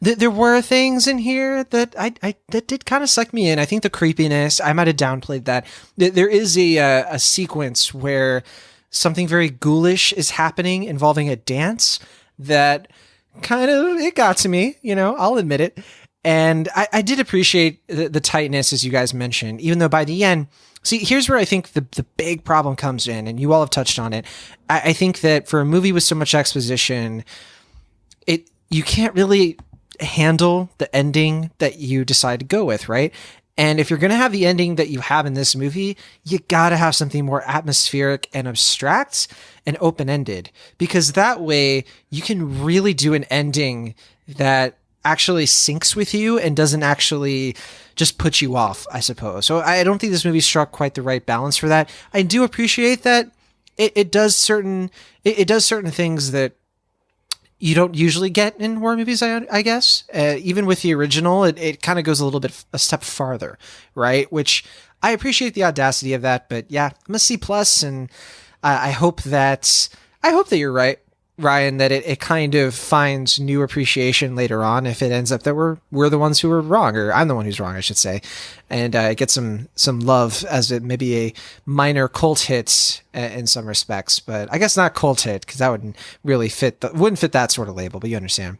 there were things in here that that did kind of suck me in. I think the creepiness, I might have downplayed that. There is a sequence where something very ghoulish is happening involving a dance that kind of, it got to me, I'll admit it. And I did appreciate the tightness, as you guys mentioned, even though by the end, see, here's where I think the big problem comes in, and you all have touched on it. I think that for a movie with so much exposition, you can't really handle the ending that you decide to go with, right? And if you're going to have the ending that you have in this movie, you got to have something more atmospheric and abstract and open-ended, because that way you can really do an ending that actually syncs with you and doesn't actually just put you off, I suppose. So I don't think this movie struck quite the right balance for that. I do appreciate that it does certain things that you don't usually get in horror movies, I guess. Even with the original, it kind of goes a step farther, right? Which I appreciate the audacity of that, but yeah, I'm a C+, and I hope that you're right. Ryan, that it kind of finds new appreciation later on if it ends up that we're the ones who were wrong, or I'm the one who's wrong, I should say, and it gets some love as it maybe a minor cult hit in some respects, but I guess not cult hit because that wouldn't really wouldn't fit that sort of label, but you understand.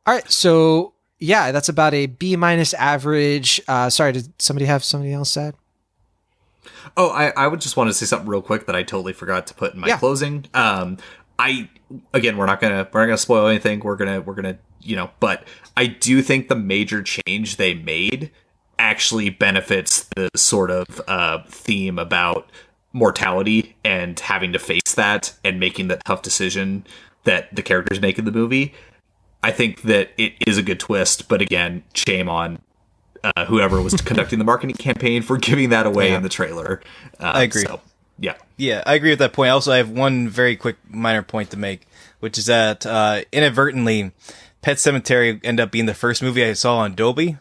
All right, so yeah, that's about a B- average. Sorry, did somebody have something else said? Oh, I would just want to say something real quick that I totally forgot to put in my closing. We're not gonna spoil anything. We're gonna but I do think the major change they made actually benefits the sort of theme about mortality and having to face that and making the tough decision that the characters make in the movie. I think that it is a good twist, but again, shame on whoever was conducting the marketing campaign for giving that away in the trailer. I agree. So, yeah. Yeah, I agree with that point. Also, I have one very quick minor point to make, which is that inadvertently, Pet Sematary ended up being the first movie I saw on Dolby.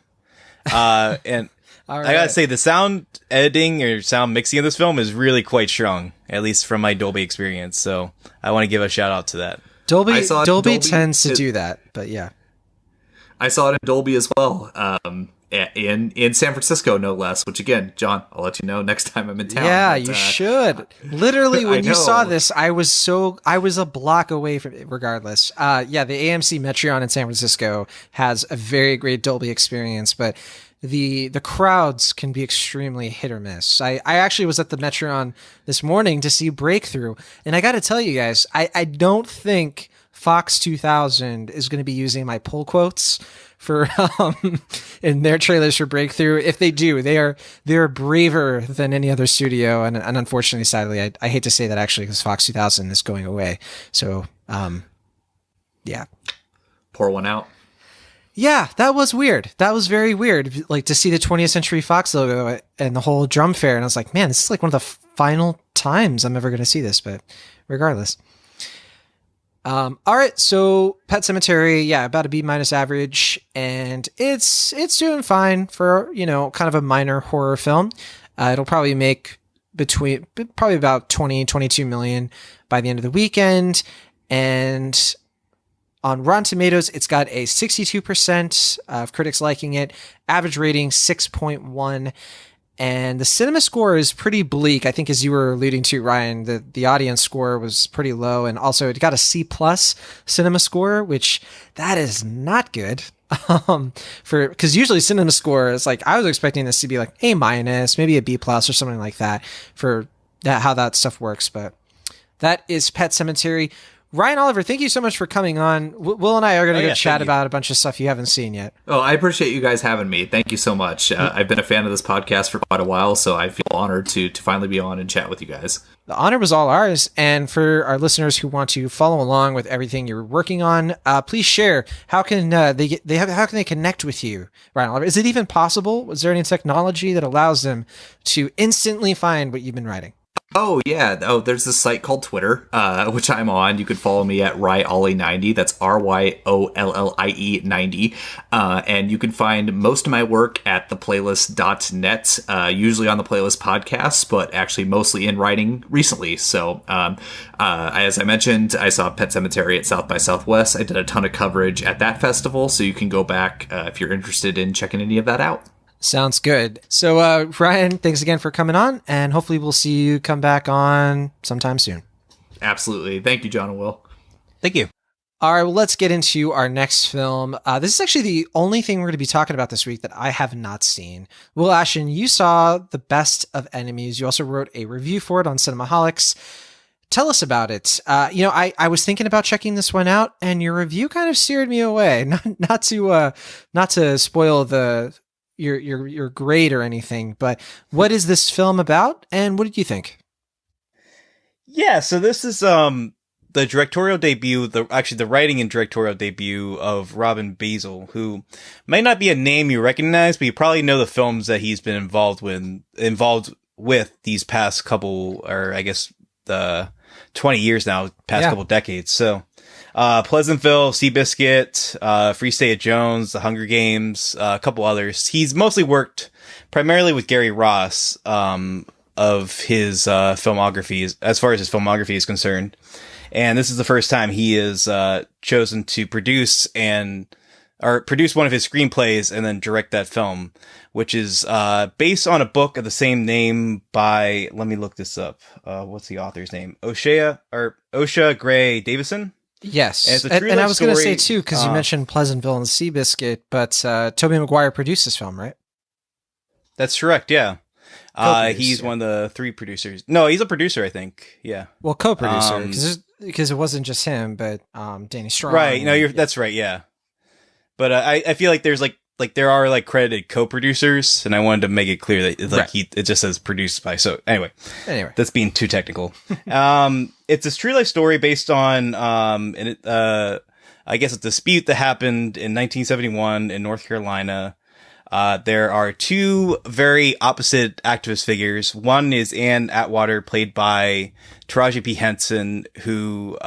And I gotta say, the sound editing or sound mixing of this film is really quite strong, at least from my Dolby experience. So I want to give a shout out to that. Dolby tends to do that, but yeah. I saw it in Dolby as well. In San Francisco, no less, which again, John, I'll let you know next time I'm in town. Yeah, you should. Literally, when you saw this, I was a block away from it regardless. The AMC Metreon in San Francisco has a very great Dolby experience, but the crowds can be extremely hit or miss. I actually was at the Metreon this morning to see Breakthrough, and I got to tell you guys, I don't think Fox 2000 is going to be using my pull quotes for in their trailers for Breakthrough. If they do, they're braver than any other studio, and unfortunately, sadly, I hate to say that actually because Fox 2000 is going away. So, pour one out. Yeah, that was weird. That was very weird. Like to see the 20th Century Fox logo and the whole drum fair, and I was like, man, this is like one of the final times I'm ever going to see this. But regardless. All right, so Pet Sematary, about a B- average, and it's doing fine for, kind of a minor horror film. It'll probably make about 22 million by the end of the weekend, and on Rotten Tomatoes, it's got a 62% of critics liking it, average rating 6.1. And the cinema score is pretty bleak. I think, as you were alluding to, Ryan, the audience score was pretty low, and also it got a C+ cinema score, which that is not good. Because usually cinema score is like, I was expecting this to be like A-, maybe a B+ or something like that for that, how that stuff works. But that is Pet Sematary. Ryan Oliver, thank you so much for coming on. Will and I are going to chat about a bunch of stuff you haven't seen yet. Oh, I appreciate you guys having me. Thank you so much. I've been a fan of this podcast for quite a while, so I feel honored to finally be on and chat with you guys. The honor was all ours. And for our listeners who want to follow along with everything you're working on, please share. How can how can they connect with you, Ryan Oliver? Is it even possible? Was there any technology that allows them to instantly find what you've been writing? Oh, yeah. Oh, there's this site called Twitter, which I'm on. You could follow me at Ryollie90. That's RYOLLIE 90. And you can find most of my work at theplaylist.net, usually on the Playlist podcast, but actually mostly in writing recently. So, as I mentioned, I saw Pet Sematary at South by Southwest. I did a ton of coverage at that festival, so you can go back if you're interested in checking any of that out. Sounds good. So, Ryan, thanks again for coming on, and hopefully we'll see you come back on sometime soon. Absolutely. Thank you, John and Will. Thank you. All right, well, let's get into our next film. This is actually the only thing we're going to be talking about this week that I have not seen. Will Ashton, you saw The Best of Enemies. You also wrote a review for it on Cinemaholics. Tell us about it. I was thinking about checking this one out, and your review kind of steered me away. Not to spoil your grade or anything, but what is this film about, and what did you think? Yeah, so this is the directorial debut, the writing and directorial debut of Robin Basil, who may not be a name you recognize, but you probably know the films that he's been involved with these past couple, or I guess the 20 years now, couple decades. So Pleasantville, Seabiscuit, Free State of Jones, The Hunger Games, a couple others. He's mostly worked primarily with Gary Ross, of his filmography, as far as his filmography is concerned. And this is the first time he is chosen to produce one of his screenplays and then direct that film, which is based on a book of the same name by, let me look this up. What's the author's name? Osha Gray Davison? Yes. And I was going to say, too, because you mentioned Pleasantville and Seabiscuit, but Tobey Maguire produced this film, right? That's correct, yeah. He's one of the 3 producers. No, he's a producer, I think. Yeah. Well, co-producer, because it wasn't just him, but Danny Strong. Right. No, that's right. Yeah. But I feel like there's like there are like credited co-producers, and I wanted to make it clear that it just says produced by. So anyway, that's being too technical. It's a true life story based on I guess a dispute that happened in 1971 in North Carolina. There are 2 very opposite activist figures. One is Anne Atwater, played by Taraji P. Henson, who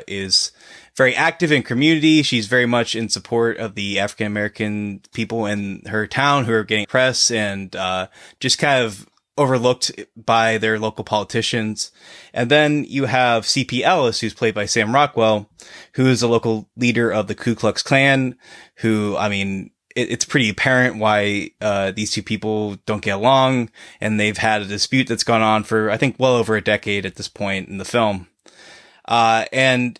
is very active in community. She's very much in support of the African American people in her town who are getting press and just kind of overlooked by their local politicians. And then you have C.P. Ellis, who's played by Sam Rockwell, who is a local leader of the Ku Klux Klan, who, I mean, it's pretty apparent why these 2 people don't get along, and they've had a dispute that's gone on for, I think, well over a decade at this point in the film. And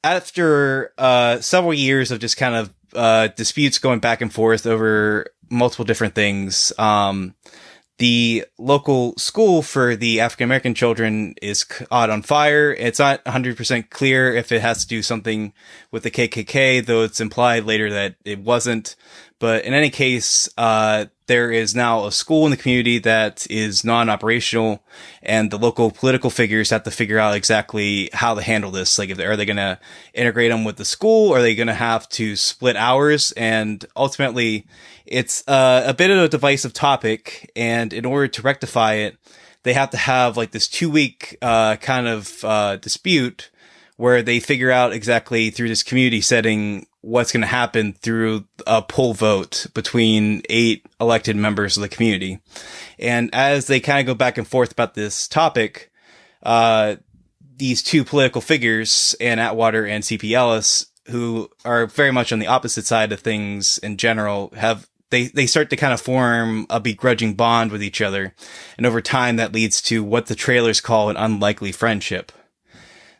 after several years of just kind of disputes going back and forth over multiple different things, the local school for the African American children is caught on fire. It's not 100% clear if it has to do something with the KKK, though it's implied later that it wasn't. But in any case, there is now a school in the community that is non-operational, and the local political figures have to figure out exactly how to handle this. Like, are they going to integrate them with the school? Or are they going to have to split hours? And ultimately, it's a bit of a divisive topic, and in order to rectify it, they have to have like this 2-week kind of dispute where they figure out exactly through this community setting what's going to happen through a poll vote between 8 elected members of the community. And as they kind of go back and forth about this topic, these 2 political figures, Ann Atwater and C.P. Ellis, who are very much on the opposite side of things in general, they start to kind of form a begrudging bond with each other. And over time, that leads to what the trailers call an unlikely friendship.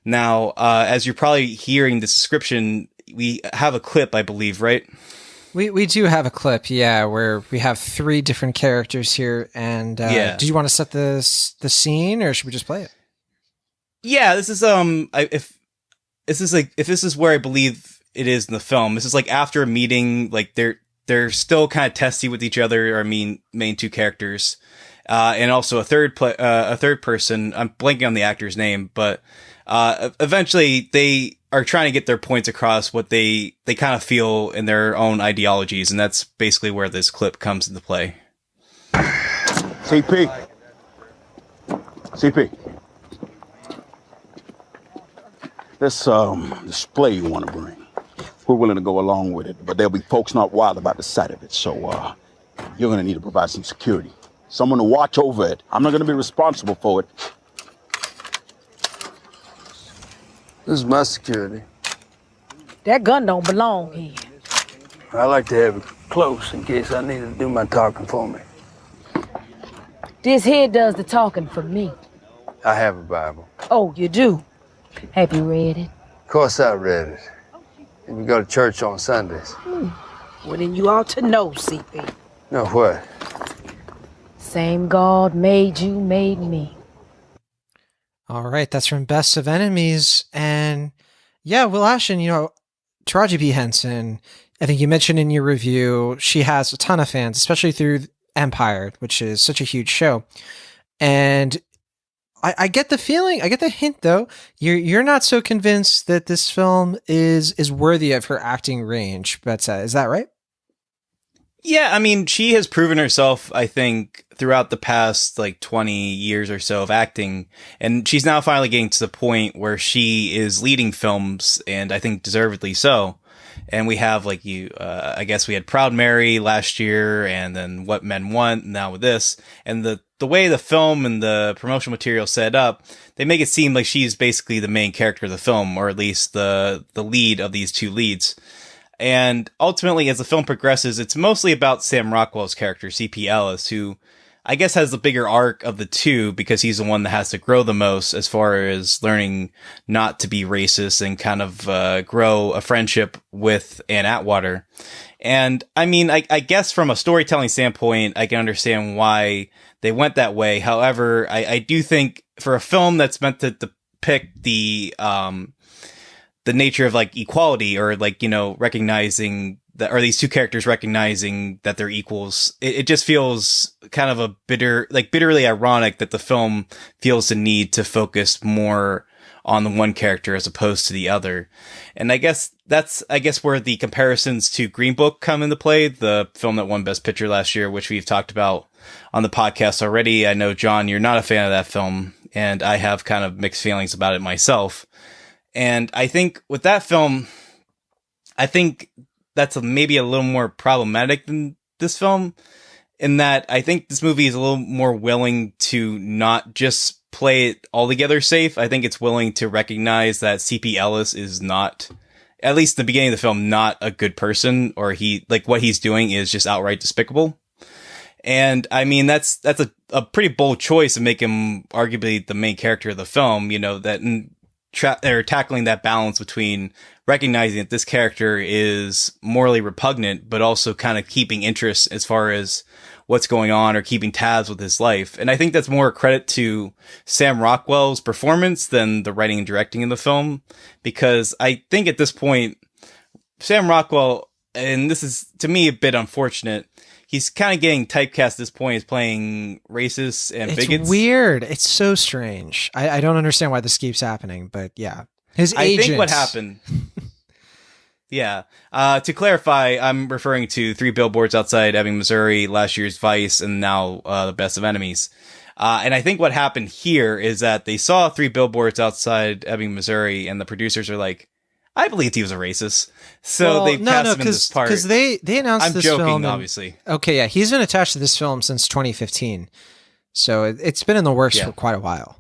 Now, as you're probably hearing this description, we have a clip, I believe, right? We do have a clip, yeah, where we have 3 different characters here. And do you want to set the scene, or should we just play it? Yeah, this is if this is where I believe it is in the film. This is like after a meeting, like they're still kind of testy with each other, our main 2 characters, and also a third person. I'm blanking on the actor's name, but eventually they are trying to get their points across, what they kind of feel in their own ideologies, and that's basically where this clip comes into play. CP. This display you want to bring, we're willing to go along with it, but there'll be folks not wild about the sight of it, so you're going to need to provide some security. Someone to watch over it. I'm not going to be responsible for it. This is my security. That gun don't belong here. I like to have it close in case I need to do my talking for me. This here does the talking for me. I have a Bible. Oh, you do? Have you read it? Of course I read it. And we go to church on Sundays. Well, then you ought to know, CP. Know what? Same God made you, made me. All right, that's from Best of Enemies. And yeah, Will Ashton, Taraji P. Henson, I think you mentioned in your review, she has a ton of fans, especially through Empire, which is such a huge show. And I get the feeling, I get the hint though, you're not so convinced that this film is worthy of her acting range, but is that right? Yeah, I mean, she has proven herself, I think, throughout the past, 20 years or so of acting, and she's now finally getting to the point where she is leading films, and I think deservedly so. And we have I guess we had Proud Mary last year, and then What Men Want now with this. And the way the film and the promotional material set up, they make it seem like she's basically the main character of the film, or at least the lead of these two leads. And ultimately, as the film progresses, it's mostly about Sam Rockwell's character, C.P. Ellis, who I guess has the bigger arc of the two because he's the one that has to grow the most as far as learning not to be racist and kind of grow a friendship with Ann Atwater. And I mean, I guess from a storytelling standpoint, I can understand why they went that way. However, I do think for a film that's meant to depict the nature of like equality, or like, you know, recognizing that, or these two characters recognizing that they're equals, it just feels kind of bitterly ironic that the film feels the need to focus more on the one character as opposed to the other. And I guess that's where the comparisons to Green Book come into play, the film that won Best Picture last year, which we've talked about on the podcast already. I know, John, you're not a fan of that film, and I have kind of mixed feelings about it myself. And I think with that film, I think that's maybe a little more problematic than this film, in that I think this movie is a little more willing to not just play it altogether safe. I think it's willing to recognize that C.P. Ellis is not, at least in the beginning of the film, not a good person, or what he's doing is just outright despicable. And I mean, that's a pretty bold choice to make him arguably the main character of the film, you know, that they're tackling that balance between recognizing that this character is morally repugnant, but also kind of keeping interest as far as what's going on or keeping tabs with his life. And I think that's more a credit to Sam Rockwell's performance than the writing and directing in the film, because I think at this point, Sam Rockwell, and this is to me a bit unfortunate, he's kind of getting typecast at this point as playing racists and bigots. It's weird. It's so strange. I don't understand why this keeps happening, but yeah. His agent. I think what happened... Yeah. To clarify, I'm referring to Three Billboards Outside Ebbing, Missouri, last year's Vice, and now The Best of Enemies. And I think what happened here is that they saw Three Billboards Outside Ebbing, Missouri, and the producers are like, I believed he was a racist. So they cast him in this part. Because they announced this film. I'm joking, obviously. Okay, yeah. He's been attached to this film since 2015. So it's been in the works for quite a while.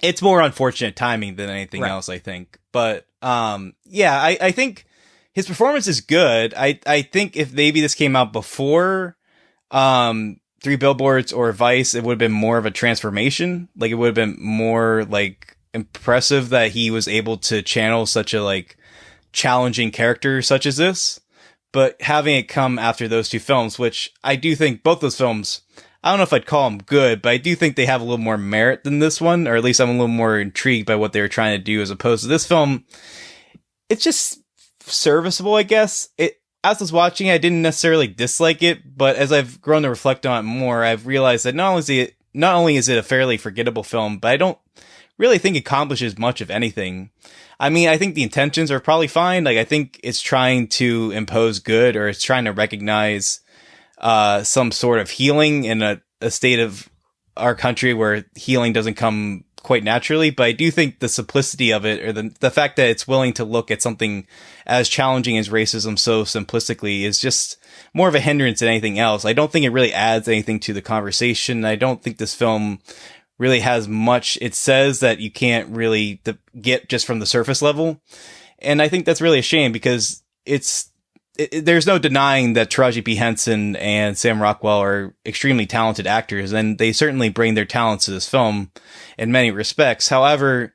It's more unfortunate timing than anything else, I think. But I think his performance is good. I think if maybe this came out before Three Billboards or Vice, it would have been more of a transformation. Like, it would have been more like impressive that he was able to channel such a like challenging character such as this. But having it come after those two films, which I do think both those films, I don't know if I'd call them good, but I do think they have a little more merit than this one, or at least I'm a little more intrigued by what they were trying to do as opposed to this film. It's just serviceable, I guess. As I was watching, I didn't necessarily dislike it, but as I've grown to reflect on it more, I've realized that not only is it a fairly forgettable film, but I don't really think it accomplishes much of anything. I mean, I think the intentions are probably fine. Like, I think it's trying to impose good, or it's trying to recognize some sort of healing in a state of our country where healing doesn't come quite naturally. But I do think the simplicity of it, or the fact that it's willing to look at something as challenging as racism so simplistically, is just more of a hindrance than anything else. I don't think it really adds anything to the conversation. I don't think this film really has much it says that you can't really get just from the surface level. And I think that's really a shame, because there's no denying that Taraji P. Henson and Sam Rockwell are extremely talented actors, and they certainly bring their talents to this film in many respects. However,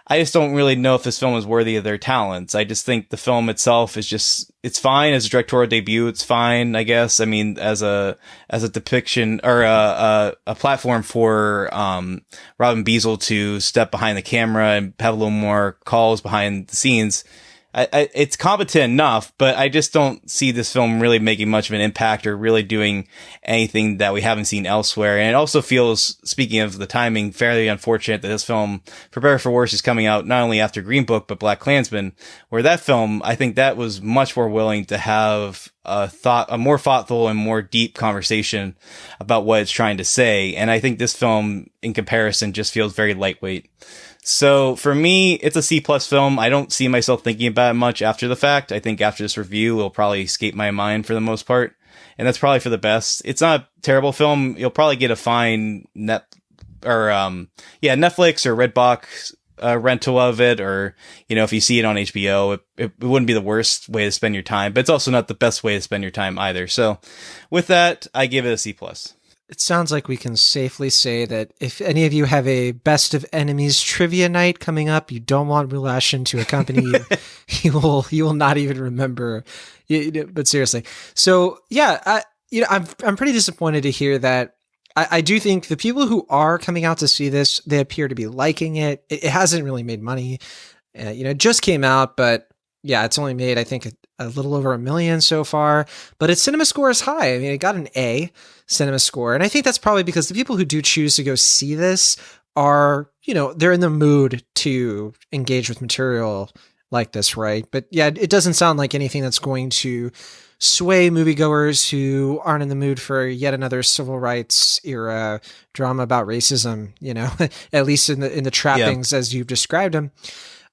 I just don't really know if this film is worthy of their talents. I just think the film itself is it's fine as a directorial debut. It's fine, I guess. I mean, as a depiction, or a platform for Robin Beazle to step behind the camera and have a little more calls behind the scenes. It's competent enough, but I just don't see this film really making much of an impact or really doing anything that we haven't seen elsewhere. And it also feels, speaking of the timing, fairly unfortunate that this film, for better or for worse, is coming out not only after Green Book, but Black Klansman, where that film, I think that was much more willing to have a more thoughtful and more deep conversation about what it's trying to say. And I think this film, in comparison, just feels very lightweight. So for me, it's a C plus film. I don't see myself thinking about it much after the fact. I think after this review, it'll probably escape my mind for the most part. And that's probably for the best. It's not a terrible film. You'll probably get a fine Netflix or Redbox rental of it, or, you know, if you see it on HBO, it wouldn't be the worst way to spend your time, but it's also not the best way to spend your time either. So with that, I give it a C plus. It sounds like we can safely say that if any of you have a Best of Enemies trivia night coming up, you don't want Will Ashton to accompany you. You will not even remember. But seriously, so yeah, I'm pretty disappointed to hear that. I do think the people who are coming out to see this, they appear to be liking it. It hasn't really made money. It just came out, but yeah, it's only made, I think, a little over $1 million so far. But its cinema score is high. I mean, it got an A cinema score. And I think that's probably because the people who do choose to go see this are, they're in the mood to engage with material like this, right? But yeah, it doesn't sound like anything that's going to sway moviegoers who aren't in the mood for yet another civil rights era drama about racism, at least in the trappings as you've described them.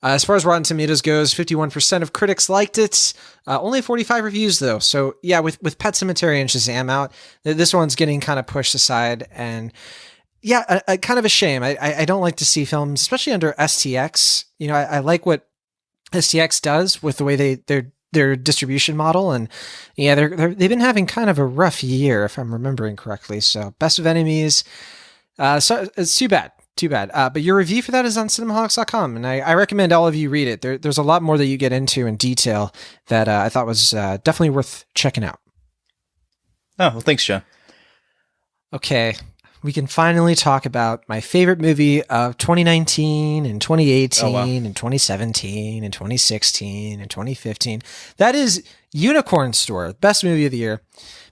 As far as Rotten Tomatoes goes, 51% of critics liked it. Only 45 reviews though. So yeah, with Pet Sematary and Shazam out, this one's getting kind of pushed aside. And yeah, a kind of a shame. I don't like to see films, especially under STX. I like what STX does with the way their distribution model, and yeah, they've been having kind of a rough year, if I'm remembering correctly. So Best of Enemies, so it's too bad. But your review for that is on cinemaholics.com, and I recommend all of you read it. There's a lot more that you get into in detail that I thought was definitely worth checking out. Oh, well, thanks, John. Okay, we can finally talk about my favorite movie of 2019 and 2018 and 2017 and 2016 and 2015. That is Unicorn Store, best movie of the year,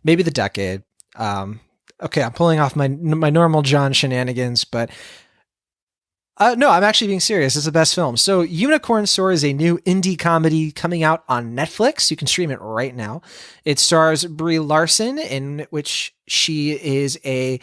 maybe the decade. Okay, I'm pulling off my normal John shenanigans, but no, I'm actually being serious. It's the best film. So Unicorn Store is a new indie comedy coming out on Netflix. You can stream it right now. It stars Brie Larson, in which she is it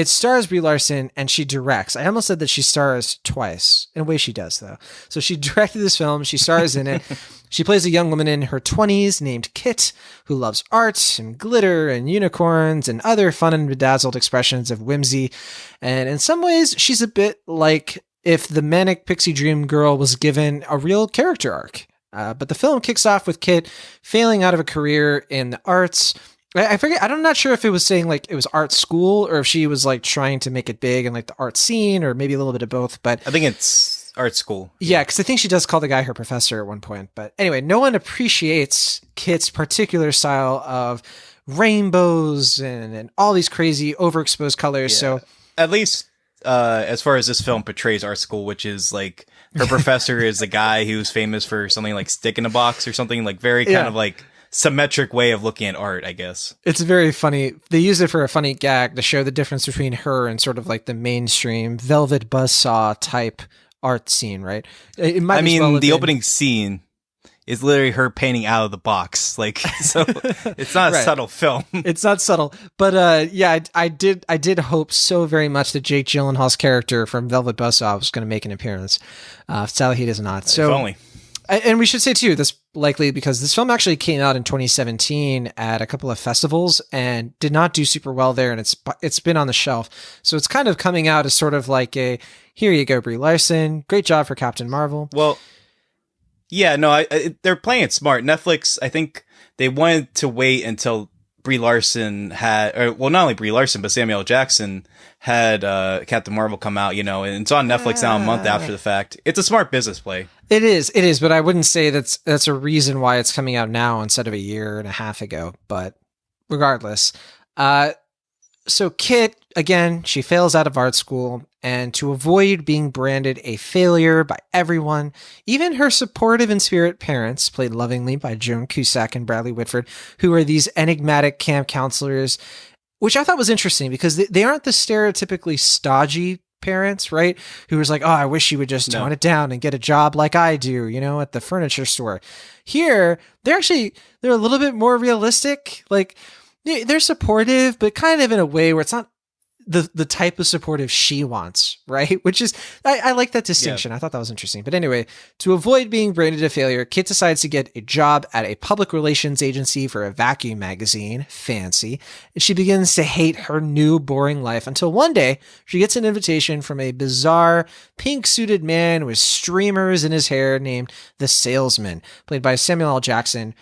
stars Brie Larson and she directs. I almost said that she stars twice. In a way she does, though. So she directed this film. She stars in it. She plays a young woman in her 20s named Kit, who loves art and glitter and unicorns and other fun and bedazzled expressions of whimsy. And in some ways, she's a bit like if the Manic Pixie Dream Girl was given a real character arc. But the film kicks off with Kit failing out of a career in the arts. I forget. I'm not sure if it was saying like it was art school or if she was like trying to make it big in like the art scene, or maybe a little bit of both. But I think it's art school. Yeah, because I think she does call the guy her professor at one point. But anyway, no one appreciates Kit's particular style of rainbows and all these crazy overexposed colors. Yeah. So at least as far as this film portrays art school, which is like her professor is the guy who's famous for something like Stick in a Box or something, like very kind of like symmetric way of looking at art, I guess. It's very funny. They use it for a funny gag to show the difference between her and sort of like the mainstream Velvet Buzzsaw type art scene, right? The opening scene is literally her painting out of the box. Like, so it's not a subtle film. It's not subtle. But yeah, I did hope so very much that Jake Gyllenhaal's character from Velvet Buzzsaw was going to make an appearance. Sadly, he does not. So, if only. And we should say too, this likely because this film actually came out in 2017 at a couple of festivals and did not do super well there, and it's been on the shelf. So it's kind of coming out as sort of like a, here you go, Brie Larson, great job for Captain Marvel. Well, yeah, no, they're playing it smart. Netflix, I think they wanted to wait until Brie Larson had, not only Brie Larson, but Samuel L. Jackson had Captain Marvel come out, and it's on Netflix now a month after the fact. It's a smart business play. It is, but I wouldn't say that's a reason why it's coming out now instead of a year and a half ago. But regardless, so Kit, again, she fails out of art school, and to avoid being branded a failure by everyone, even her supportive and spirit parents, played lovingly by Joan Cusack and Bradley Whitford, who are these enigmatic camp counselors, which I thought was interesting because they aren't the stereotypically stodgy parents, right? Who was like, oh, I wish you would just tone it down and get a job like I do, at the furniture store. Here, they're a little bit more realistic. Like, they're supportive, but kind of in a way where it's not the type of supportive she wants, right? Which is, I like that distinction. I thought that was interesting. But anyway, to avoid being branded a failure, Kit decides to get a job at a public relations agency for a vacuum magazine. Fancy. And she begins to hate her new boring life until one day she gets an invitation from a bizarre pink-suited man with streamers in his hair named the Salesman, played by Samuel L. Jackson.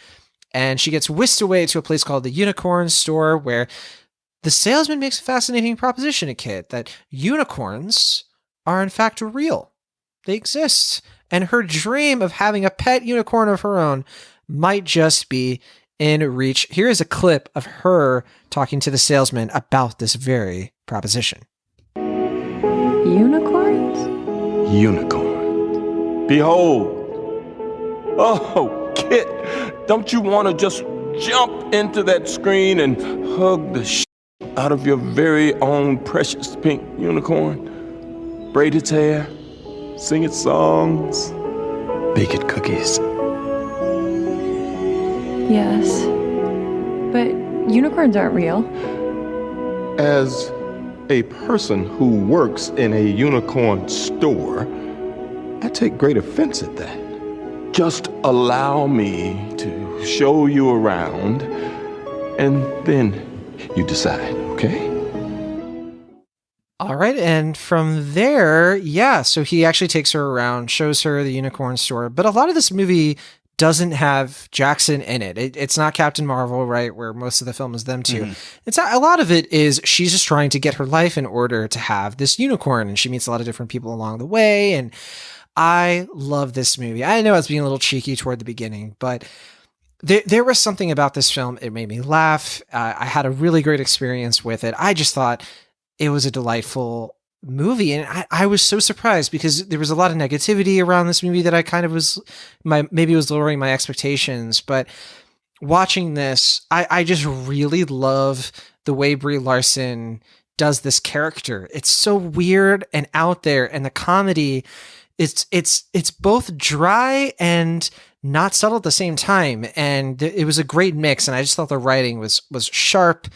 And she gets whisked away to a place called the Unicorn Store, where the salesman makes a fascinating proposition to Kit that unicorns are in fact real. They exist. And her dream of having a pet unicorn of her own might just be in reach. Here is a clip of her talking to the salesman about this very proposition. Unicorns? Unicorn. Behold. Oh, Kit, don't you want to just jump into that screen and hug the shit out of your very own precious pink unicorn? Braid its hair, sing its songs, bake it cookies. Yes. But unicorns aren't real. As a person who works in a unicorn store, I take great offense at that. Just allow me to show you around, and then you decide, okay? All right, and from there, so he actually takes her around, shows her the unicorn store. But a lot of this movie doesn't have Jackson in it. It's not Captain Marvel, right, where most of the film is them two. Mm-hmm. It's not, a lot of it is she's just trying to get her life in order to have this unicorn, and she meets a lot of different people along the way, and I love this movie. I know it's being a little cheeky toward the beginning, but there was something about this film. It made me laugh. I had a really great experience with it. I just thought it was a delightful movie. And I was so surprised because there was a lot of negativity around this movie that I kind of maybe was lowering my expectations. But watching this, I just really love the way Brie Larson does this character. It's so weird and out there, and the comedy, it's both dry and not subtle at the same time. And it was a great mix. And I just thought the writing was sharp,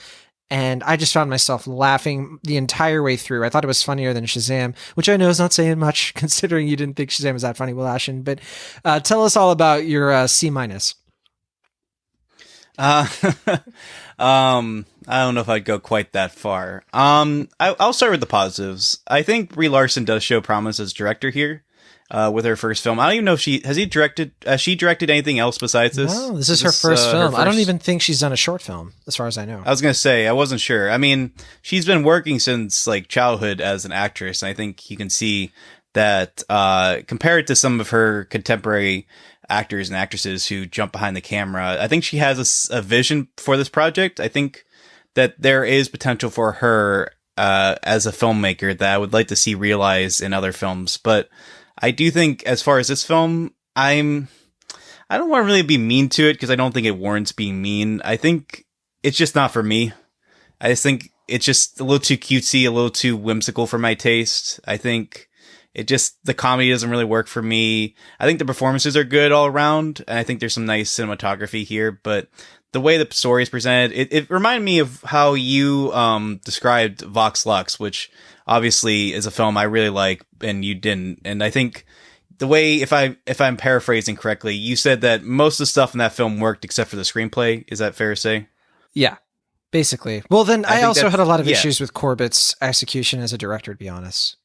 and I just found myself laughing the entire way through. I thought it was funnier than Shazam, which I know is not saying much considering you didn't think Shazam was that funny, Will Ashton. But tell us all about your C-. I don't know if I'd go quite that far. I'll start with the positives. I think Brie Larson does show promise as director here. With her first film. I don't even know if she directed anything else besides this? No, this is her first film. I don't even think she's done a short film, as far as I know. I was going to say, I wasn't sure. I mean, she's been working since like childhood as an actress. And I think you can see that, compared to some of her contemporary actors and actresses who jump behind the camera, I think she has a vision for this project. I think that there is potential for her, as a filmmaker that I would like to see realized in other films. But I do think, as far as this film, I don't want to really be mean to it because I don't think it warrants being mean. I think it's just not for me. I just think it's just a little too cutesy, a little too whimsical for my taste. I think the comedy doesn't really work for me. I think the performances are good all around, and I think there's some nice cinematography here, but the way the story is presented, it reminded me of how you described Vox Lux, which obviously is a film I really like and you didn't. And I think the way, if I'm paraphrasing correctly, you said that most of the stuff in that film worked except for the screenplay. Is that fair to say? Yeah, basically. Well, then I also had a lot of issues with Corbett's execution as a director, to be honest.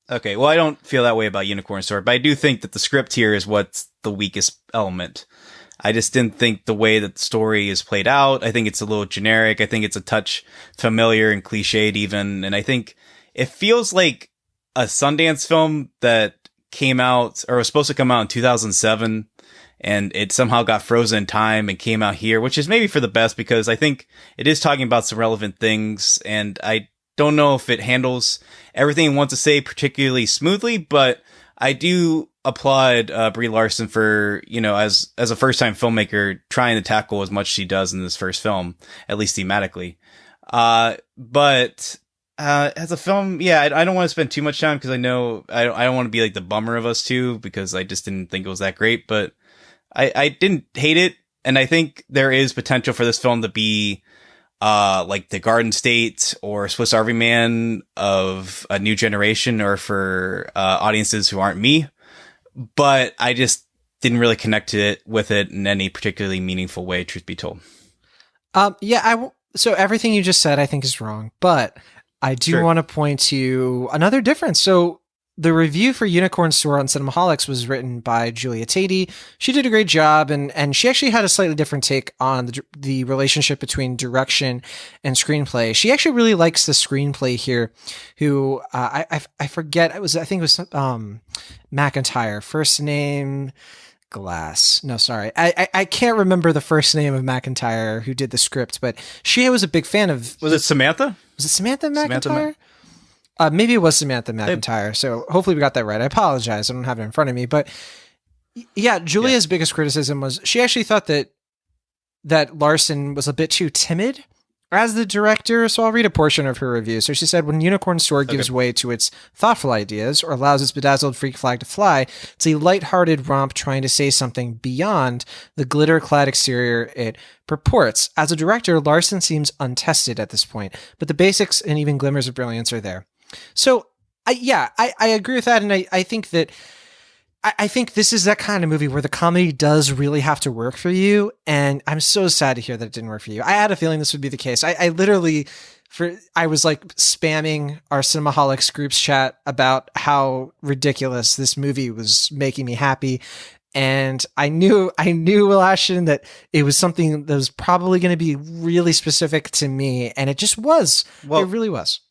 Okay, well, I don't feel that way about Unicorn Store, but I do think that the script here is what's the weakest element. I just didn't think the way that the story is played out. I think it's a little generic. I think it's a touch familiar and cliched even. And I think it feels like a Sundance film that came out or was supposed to come out in 2007, and it somehow got frozen in time and came out here, which is maybe for the best because I think it is talking about some relevant things. And I don't know if it handles everything it wants to say particularly smoothly, but I do applaud Brie Larson for, as a first-time filmmaker, trying to tackle as much as she does in this first film, at least thematically. But as a film, I don't want to spend too much time because I know I don't want to be like the bummer of us two because I just didn't think it was that great. But I didn't hate it, and I think there is potential for this film to be like the Garden State or Swiss Army Man of a new generation, or for audiences who aren't me. But I just didn't really connect with it in any particularly meaningful way, truth be told. So everything you just said, I think, is wrong, but I do want to point to another difference. So the review for Unicorn Store on Cinemaholics was written by Julia Tatey. She did a great job, and she actually had a slightly different take on the relationship between direction and screenplay. She actually really likes the screenplay here, who I forget, I think it was McIntyre, first name Glass. No, sorry. I can't remember the first name of McIntyre who did the script, but she was a big fan of... Was it Samantha? Was it Samantha McIntyre? Maybe it was Samantha McIntyre. So hopefully we got that right. I apologize. I don't have it in front of me. But yeah, Julia's biggest criticism was she actually thought that Larson was a bit too timid as the director. So I'll read a portion of her review. So she said, when Unicorn Store gives way to its thoughtful ideas or allows its bedazzled freak flag to fly, it's a lighthearted romp trying to say something beyond the glitter-clad exterior it purports. As a director, Larson seems untested at this point, but the basics and even glimmers of brilliance are there. So, I agree with that, and I think that I think this is that kind of movie where the comedy does really have to work for you, and I'm so sad to hear that it didn't work for you. I had a feeling this would be the case. I literally, I was like spamming our Cinemaholics groups chat about how ridiculous this movie was making me happy, and I knew Will Ashton that it was something that was probably going to be really specific to me, and it just was. Well, it really was.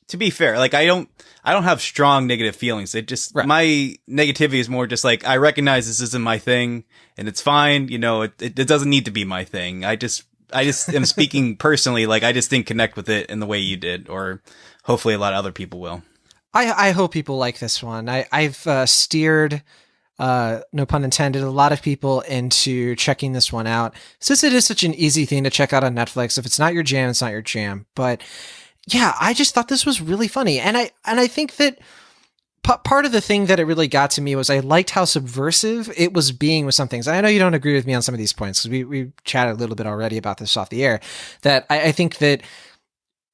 To be fair, like I don't have strong negative feelings. It just, my negativity is more just like, I recognize this isn't my thing and it's fine. You know, it doesn't need to be my thing. I just am speaking personally. Like I just didn't connect with it in the way you did, or hopefully a lot of other people will. I hope people like this one. I've steered, no pun intended, a lot of people into checking this one out, since it is such an easy thing to check out on Netflix. If it's not your jam, it's not your jam. But yeah, I just thought this was really funny. And I think that part of the thing that it really got to me was I liked how subversive it was being with some things. I know you don't agree with me on some of these points, because we chatted a little bit already about this off the air, that I think that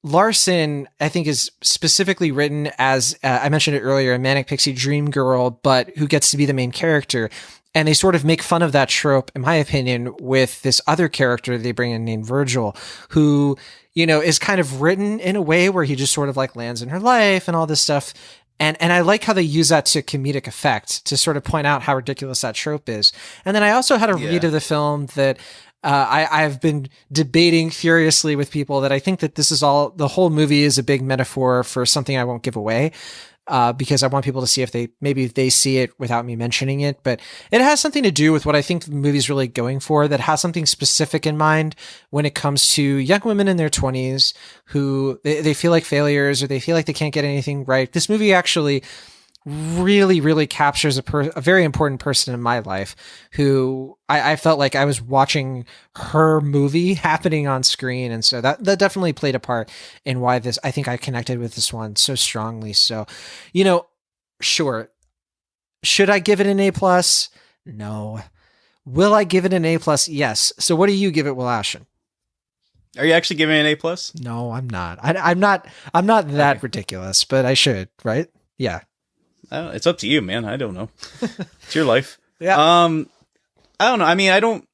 Larson, I think, is specifically written as, I mentioned it earlier, a manic pixie dream girl, but who gets to be the main character. And they sort of make fun of that trope, in my opinion, with this other character they bring in named Virgil, who, you know, is kind of written in a way where he just sort of like lands in her life and all this stuff. And I like how they use that to comedic effect to sort of point out how ridiculous that trope is. And then I also had a read of the film that I've been debating furiously with people that I think that this is all, the whole movie is a big metaphor for something I won't give away. Because I want people to see if they see it without me mentioning it. But it has something to do with what I think the movie's really going for, that has something specific in mind when it comes to young women in their 20s who they feel like failures, or they feel like they can't get anything right. This movie actually really, really captures a very important person in my life who I felt like I was watching her movie happening on screen. And so that definitely played a part in why I think I connected with this one so strongly. So, you know, sure. Should I give it an A+? No. Will I give it an A+? Yes. So what do you give it, Will Ashton? Are you actually giving it an A+? No, I'm not. I'm not that ridiculous, but I should, right? Yeah. It's up to you, man. I don't know. It's your life. Yeah. I don't know. I mean, I don't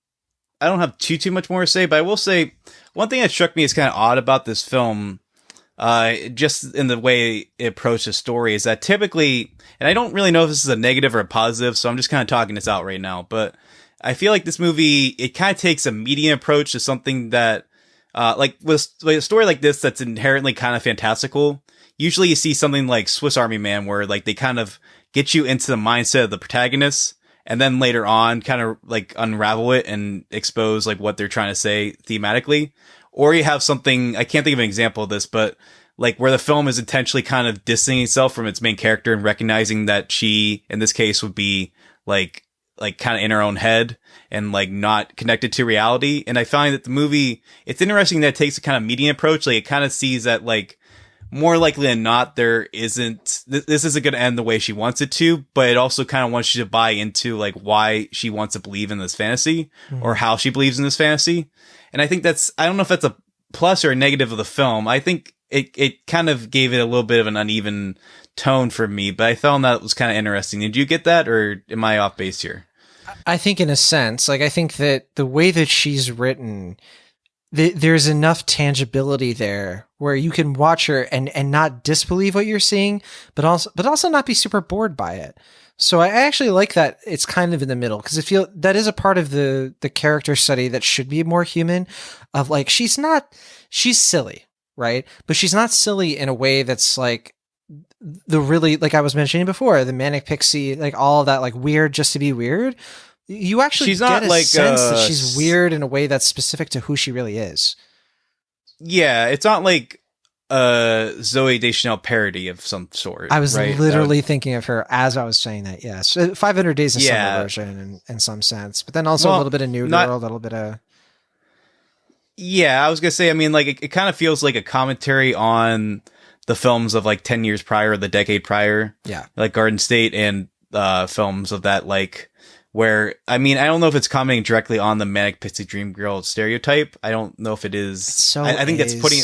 have too much more to say, but I will say one thing that struck me as kind of odd about this film, just in the way it approached the story, is that typically, and I don't really know if this is a negative or a positive, so I'm just kind of talking this out right now, but I feel like this movie, it kind of takes a medium approach to something that, like with a story like this that's inherently kind of fantastical. Usually you see something like Swiss Army Man, where like they kind of get you into the mindset of the protagonist, and then later on kind of like unravel it and expose like what they're trying to say thematically. Or you have something, I can't think of an example of this, but like where the film is intentionally kind of distancing itself from its main character and recognizing that she, in this case, would be like kind of in her own head and like not connected to reality. And I find that the movie, it's interesting that it takes a kind of medium approach. Like it kind of sees that like, more likely than not, this isn't going to end the way she wants it to, but it also kind of wants you to buy into like why she wants to believe in this fantasy or how she believes in this fantasy. And I think I don't know if that's a plus or a negative of the film. I think it kind of gave it a little bit of an uneven tone for me, but I found that was kind of interesting. Did you get that, or am I off base here? I think in a sense, like I think that the way that she's written, there's enough tangibility there where you can watch her and not disbelieve what you're seeing, but also not be super bored by it. So I actually like that it's kind of in the middle, because I feel that is a part of the character study that should be more human, of like, she's silly, right? But she's not silly in a way that's like the really, like I was mentioning before, the manic pixie, like all of that, like weird just to be weird. You actually She's get not a like sense that she's weird in a way that's specific to who she really is. Yeah, it's not like a Zoe Deschanel parody of some sort. I was right? literally thinking of her as I was saying that. Yes, 500 Days of Yeah. Summer version in some sense, but then also a little bit of New Girl, a little bit of. Yeah, I was gonna say. I mean, like it kind of feels like a commentary on the films of like 10 years prior, the decade prior. Yeah, like Garden State and films of that, like. Where, I mean, I don't know if it's commenting directly on the manic pixie dream girl stereotype. I don't know if it is. I think that's putting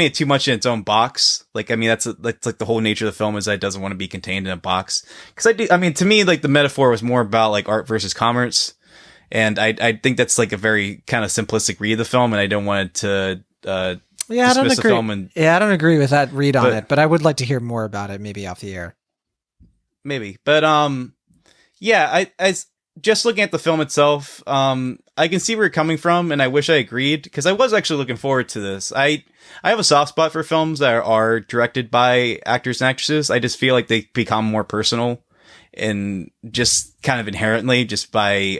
it too much in its own box. Like, I mean, that's like the whole nature of the film is that it doesn't want to be contained in a box. To me, like the metaphor was more about like art versus commerce. And I think that's like a very kind of simplistic read of the film. And I don't want it to, I don't agree. I don't agree with that read on it, but I would like to hear more about it, maybe off the air. Maybe, but yeah, I just looking at the film itself, I can see where you're coming from, and I wish I agreed, because I was actually looking forward to this. I have a soft spot for films that are directed by actors and actresses. I just feel like they become more personal, and just kind of inherently, just by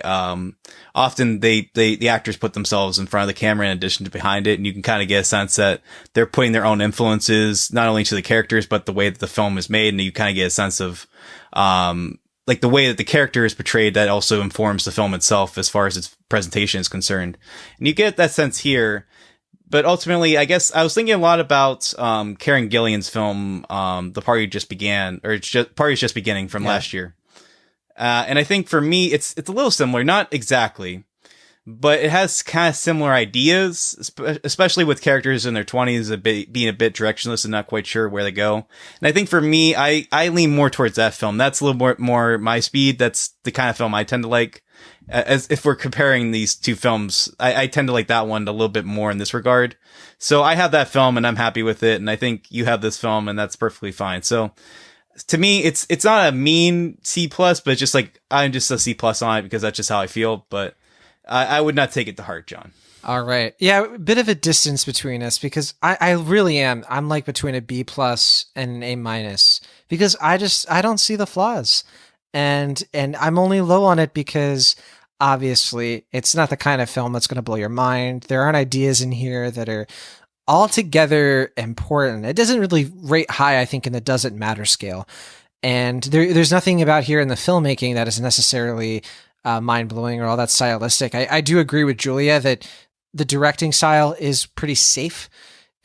often the actors put themselves in front of the camera in addition to behind it, and you can kind of get a sense that they're putting their own influences not only to the characters but the way that the film is made, and you kind of get a sense of like the way that the character is portrayed that also informs the film itself as far as its presentation is concerned. And you get that sense here. But ultimately, I guess I was thinking a lot about Karen Gillan's film, The Party Just Began, or Party's Just Beginning from last year. And I think for me, it's a little similar, not exactly, but it has kind of similar ideas, especially with characters in their 20s being a bit directionless and not quite sure where they go. And I think for me, I lean more towards that film. That's a little more my speed. That's the kind of film I tend to like. As if we're comparing these two films, I tend to like that one a little bit more in this regard. So I have that film and I'm happy with it. And I think you have this film and that's perfectly fine. So to me, it's not a mean C+, but it's just like, I'm just a C+ on it because that's just how I feel. But I would not take it to heart, John. All right. Yeah, a bit of a distance between us, because I really am. I'm like between a B+ and an A-, because I don't see the flaws. And I'm only low on it because obviously it's not the kind of film that's going to blow your mind. There aren't ideas in here that are altogether important. It doesn't really rate high, I think, in the doesn't matter scale. And there's nothing about here in the filmmaking that is necessarily mind-blowing or all that stylistic. I do agree with Julia that the directing style is pretty safe.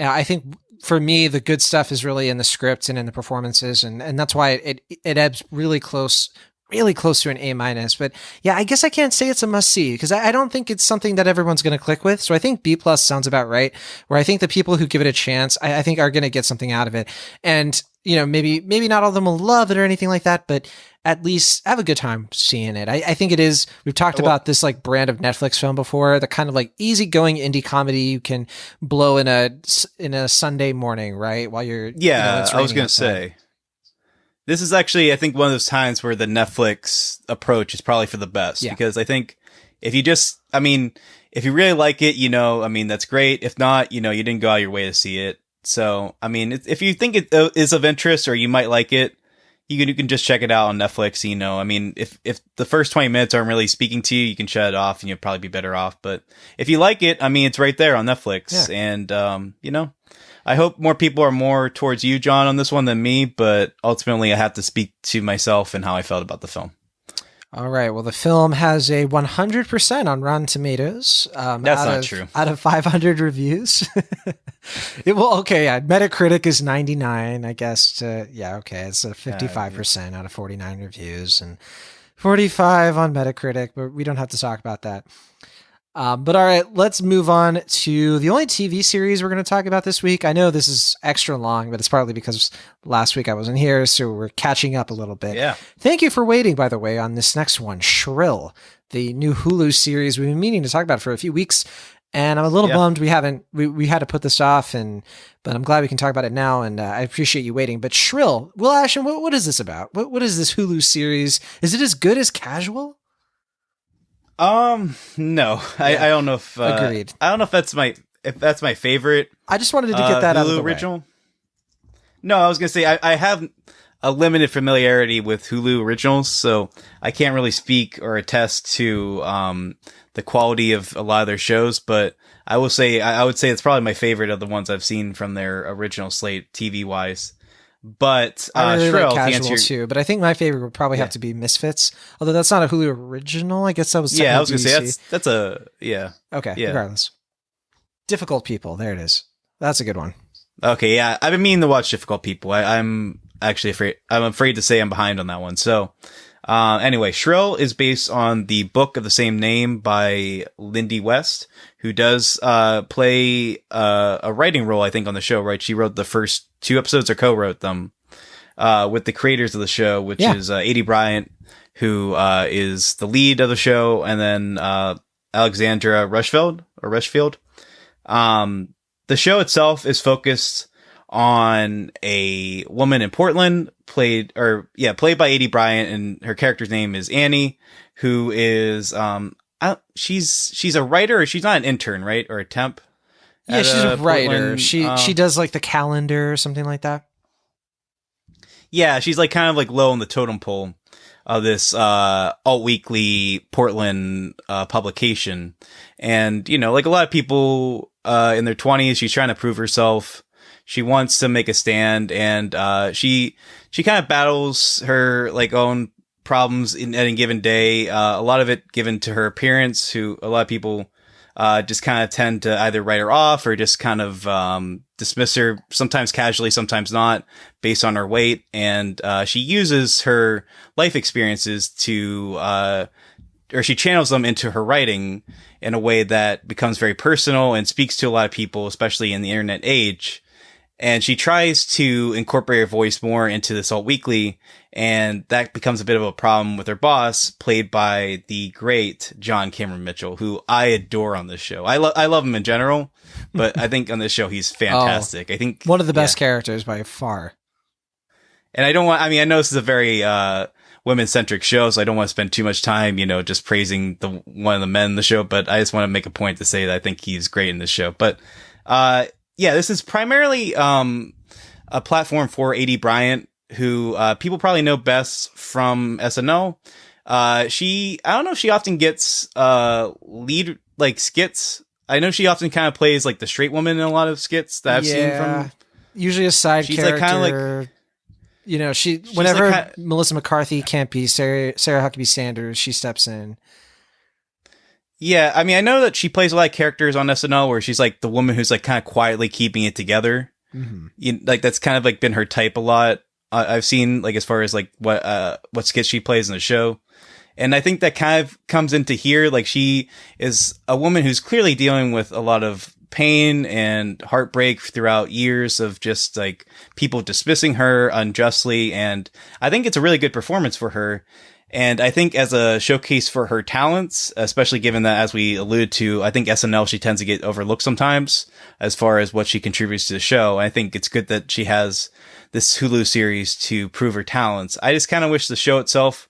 I think for me, the good stuff is really in the script and in the performances, and that's why it ebbs really close to an A-. But yeah, I guess I can't say it's a must-see, because I don't think it's something that everyone's going to click with. So I think B+ sounds about right, where I think the people who give it a chance, I think are going to get something out of it. And, you know, maybe not all of them will love it or anything like that, but at least have a good time seeing it. I think it is, we've talked about this like brand of Netflix film before, the kind of like easygoing indie comedy you can blow in a Sunday morning, right? While you're, I was going to say, this is actually, I think, one of those times where the Netflix approach is probably for the best, because I think if you if you really like it, that's great. If not, you didn't go out your way to see it. So, if you think it is of interest or you might like it, you can just check it out on Netflix. If the first 20 minutes aren't really speaking to you, you can shut it off and you'll probably be better off. But if you like it, it's right there on Netflix. Yeah. And, I hope more people are more towards you, John, on this one than me, but ultimately I have to speak to myself and how I felt about the film. All right. Well, the film has a 100% on Rotten Tomatoes. That's not true. Out of 500 reviews. Metacritic is 99, I guess. It's a 55% out of 49 reviews and 45 on Metacritic, but we don't have to talk about that. But all right, let's move on to the only TV series we're going to talk about this week. I know this is extra long, but it's partly because last week I wasn't here, so we're catching up a little bit. Yeah. Thank you for waiting, by the way, on this next one, Shrill, the new Hulu series. We've been meaning to talk about it for a few weeks, and I'm a little bummed we haven't. We had to put this off, but I'm glad we can talk about it now, and I appreciate you waiting. But Shrill, Will Ashton, what is this about? What is this Hulu series? Is it as good as Casual? No, I don't know if agreed. I don't know if that's my favorite. I just wanted to get that Hulu out of the original. way. No, I was gonna say I have a limited familiarity with Hulu originals, so I can't really speak or attest to the quality of a lot of their shows. But I would say it's probably my favorite of the ones I've seen from their original slate TV wise. But I really Shrill, like Casual too, but I think my favorite would probably have to be Misfits. Although that's not a Hulu original, I guess that was. I was gonna BBC. say that's a Okay, yeah. regardless. Difficult People, there it is. That's a good one. Okay, yeah, I've been meaning to watch Difficult People. I'm actually afraid. I'm afraid to say I'm behind on that one. So, anyway, Shrill is based on the book of the same name by Lindy West, who does play a writing role, I think, on the show. Right, she wrote the first 2 episodes or co-wrote them with the creators of the show, which is A.D. Bryant, who is the lead of the show, and then Alexandra Rushfield. The show itself is focused on a woman in Portland played by A.D. Bryant, and her character's name is Annie, who is, she's a writer, or she's not an intern, right? Or a temp. Yeah, she's a writer. Portland, She does like the calendar or something like that. Yeah, she's like kind of like low on the totem pole of this alt weekly Portland publication. And, you know, like a lot of people in their 20s, she's trying to prove herself. She wants to make a stand, and she kind of battles her like own problems at any given day. A lot of it given to her appearance, who a lot of people just kind of tend to either write her off or just kind of dismiss her, sometimes casually, sometimes not, based on her weight. And she uses her life experiences to, or she channels them into her writing in a way that becomes very personal and speaks to a lot of people, especially in the internet age. And she tries to incorporate her voice more into this alt weekly, and that becomes a bit of a problem with her boss, played by the great John Cameron Mitchell, who I adore on this show. I love him in general, but I think on this show he's fantastic. I think one of the best characters by far. And I know this is a very women-centric show, so I don't want to spend too much time, just praising one of the men in the show, but I just want to make a point to say that I think he's great in this show. But this is primarily a platform for A.D. Bryant, who people probably know best from SNL. I don't know if she often gets lead like skits. I know she often kind of plays like the straight woman in a lot of skits that I've seen from. Usually a side she's character. Like kind of like, whenever like Melissa McCarthy can't be Sarah Huckabee Sanders, she steps in. Yeah, I mean, I know that she plays a lot of characters on SNL where she's like the woman who's like kind of quietly keeping it together. Mm-hmm. Like that's kind of like been her type a lot. I've seen like as far as like what skits she plays in the show. And I think that kind of comes into here. Like she is a woman who's clearly dealing with a lot of pain and heartbreak throughout years of just like people dismissing her unjustly. And I think it's a really good performance for her. And I think as a showcase for her talents, especially given that, as we alluded to, I think SNL, she tends to get overlooked sometimes as far as what she contributes to the show. And I think it's good that she has this Hulu series to prove her talents. I just kind of wish the show itself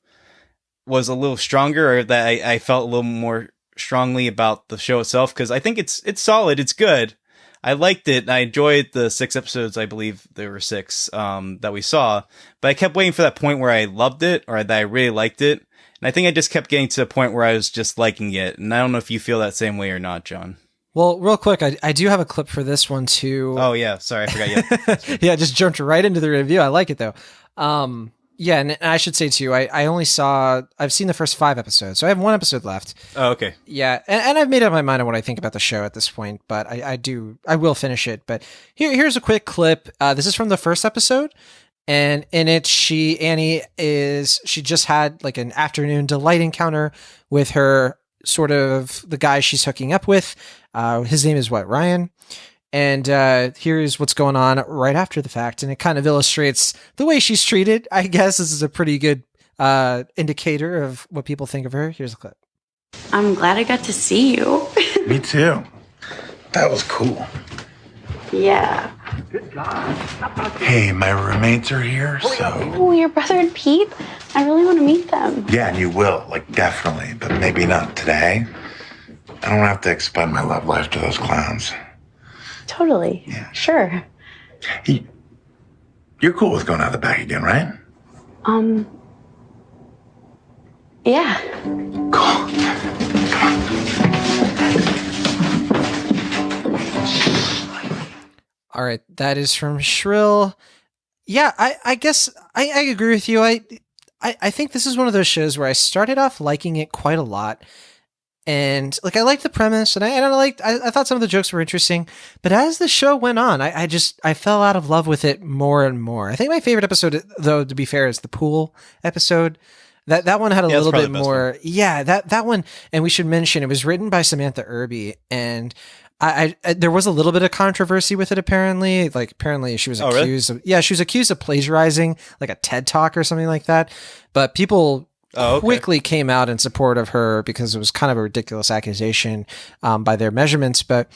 was a little stronger, or that I felt a little more strongly about the show itself. Cause I think it's solid. It's good. I liked it. I enjoyed the 6 episodes. I believe there were 6, that we saw, but I kept waiting for that point where I loved it or that I really liked it. And I think I just kept getting to the point where I was just liking it. And I don't know if you feel that same way or not, John. Well, real quick, I do have a clip for this one too. Oh yeah. Sorry. I forgot. Yeah. Yeah. Just jumped right into the review. I like it though. Yeah, and I should say too, I've seen the first 5 episodes, so I have 1 episode left. Oh, okay. Yeah, and I've made up my mind on what I think about the show at this point, but I will finish it. But here's a quick clip. This is from the first episode, and in it, she just had like an afternoon delight encounter with her sort of the guy she's hooking up with. His name is what, Ryan? And here's what's going on right after the fact. And it kind of illustrates the way she's treated. I guess this is a pretty good indicator of what people think of her. Here's a clip. I'm glad I got to see you. Me too. That was cool. Yeah. Hey, my roommates are here, so... Oh, your brother and Pete? I really want to meet them. Yeah, and you will, like, definitely, but maybe not today. I don't have to explain my love life to those clowns. Totally. Yeah. Sure. Hey, you're cool with going out the back again, right? Yeah. All right, that is from Shrill. Yeah, I guess I agree with you. I think this is one of those shows where I started off liking it quite a lot. And like I liked the premise, and I thought some of the jokes were interesting, but as the show went on, I fell out of love with it more and more. I think my favorite episode, though, to be fair, is the pool episode. That one had a little bit more. Yeah, that one, and we should mention it was written by Samantha Irby, and I there was a little bit of controversy with it. Apparently she was accused of she was accused of plagiarizing like a TED Talk or something like that, but people quickly came out in support of her because it was kind of a ridiculous accusation by their measurements. But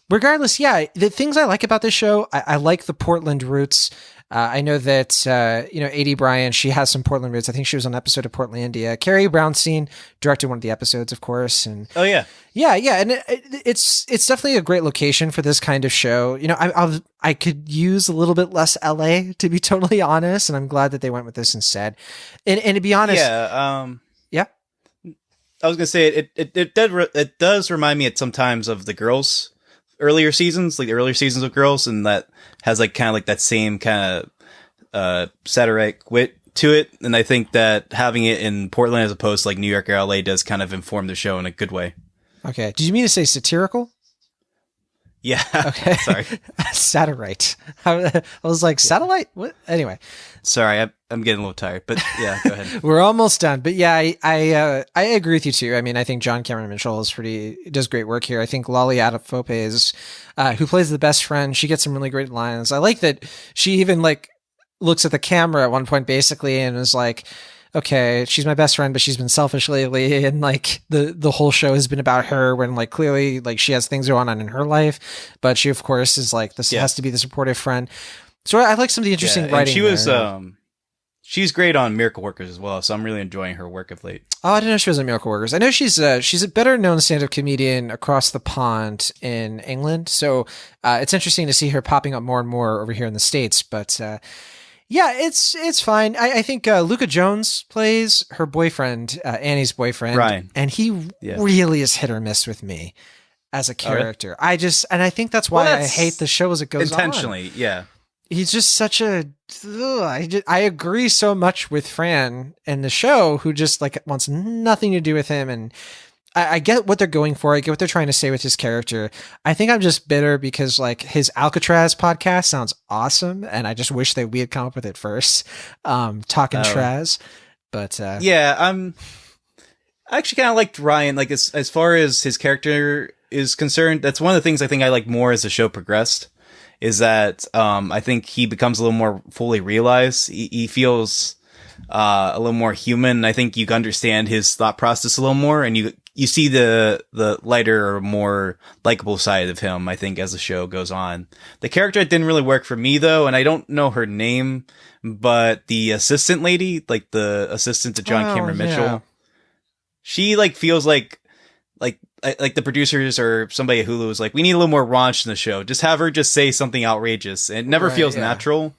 regardless, the things I like about this show, I like the Portland roots. I know that, A.D. Bryan, she has some Portland roots. I think she was on an episode of Portlandia. Carrie Brownstein directed one of the episodes, of course. And yeah. And it's definitely a great location for this kind of show. You know, I could use a little bit less LA, to be totally honest. And I'm glad that they went with this instead. And to be honest. I was going to say it does remind me at sometimes of the Girls earlier seasons, like the earlier seasons of Girls, and that has like kind of like that same kind of satiric wit to it. And I think that having it in Portland as opposed to like New York or LA does kind of inform the show in a good way. Okay. Did you mean to say satirical? Yeah. Okay. Sorry. Satirite. I was like, satellite? What? Anyway. Sorry, I'm getting a little tired, but yeah, go ahead. We're almost done. But yeah, I agree with you too. I mean, I think John Cameron Mitchell does great work here. I think Lolly Adefope is, who plays the best friend. She gets some really great lines. I like that she even like looks at the camera at one point basically and is like, okay, she's my best friend, but she's been selfish lately. And like the whole show has been about her when like clearly like she has things going on in her life, but she of course is like, this has to be the supportive friend. So I like some of the interesting writing. She was, she's great on Miracle Workers as well. So I'm really enjoying her work of late. Oh, I didn't know she was on Miracle Workers. I know she's a better known stand-up comedian across the pond in England. So it's interesting to see her popping up more and more over here in the States, but, yeah, it's fine. I think Luca Jones plays her boyfriend, Annie's boyfriend, Ryan, and he really is hit or miss with me as a character. Oh, really? And I think that's why I hate the show as it goes intentionally, on. Yeah. He's just such a. I agree so much with Fran in the show, who just like wants nothing to do with him, and I get what they're going for. I get what they're trying to say with his character. I think I'm just bitter because like his Alcatraz podcast sounds awesome, and I just wish that we had come up with it first. Talking Traz, but I actually kind of liked Ryan. Like as far as his character is concerned, that's one of the things I think I like more as the show progressed. Is that I think he becomes a little more fully realized. He feels a little more human. I think you can understand his thought process a little more, and you see the lighter or more likable side of him, I think, as the show goes on. The character didn't really work for me though, and I don't know her name, but the assistant lady, like the assistant to John Cameron Mitchell, she like feels like the producers or somebody at Hulu was like, we need a little more raunch in the show. Just have her just say something outrageous. And it never feels natural.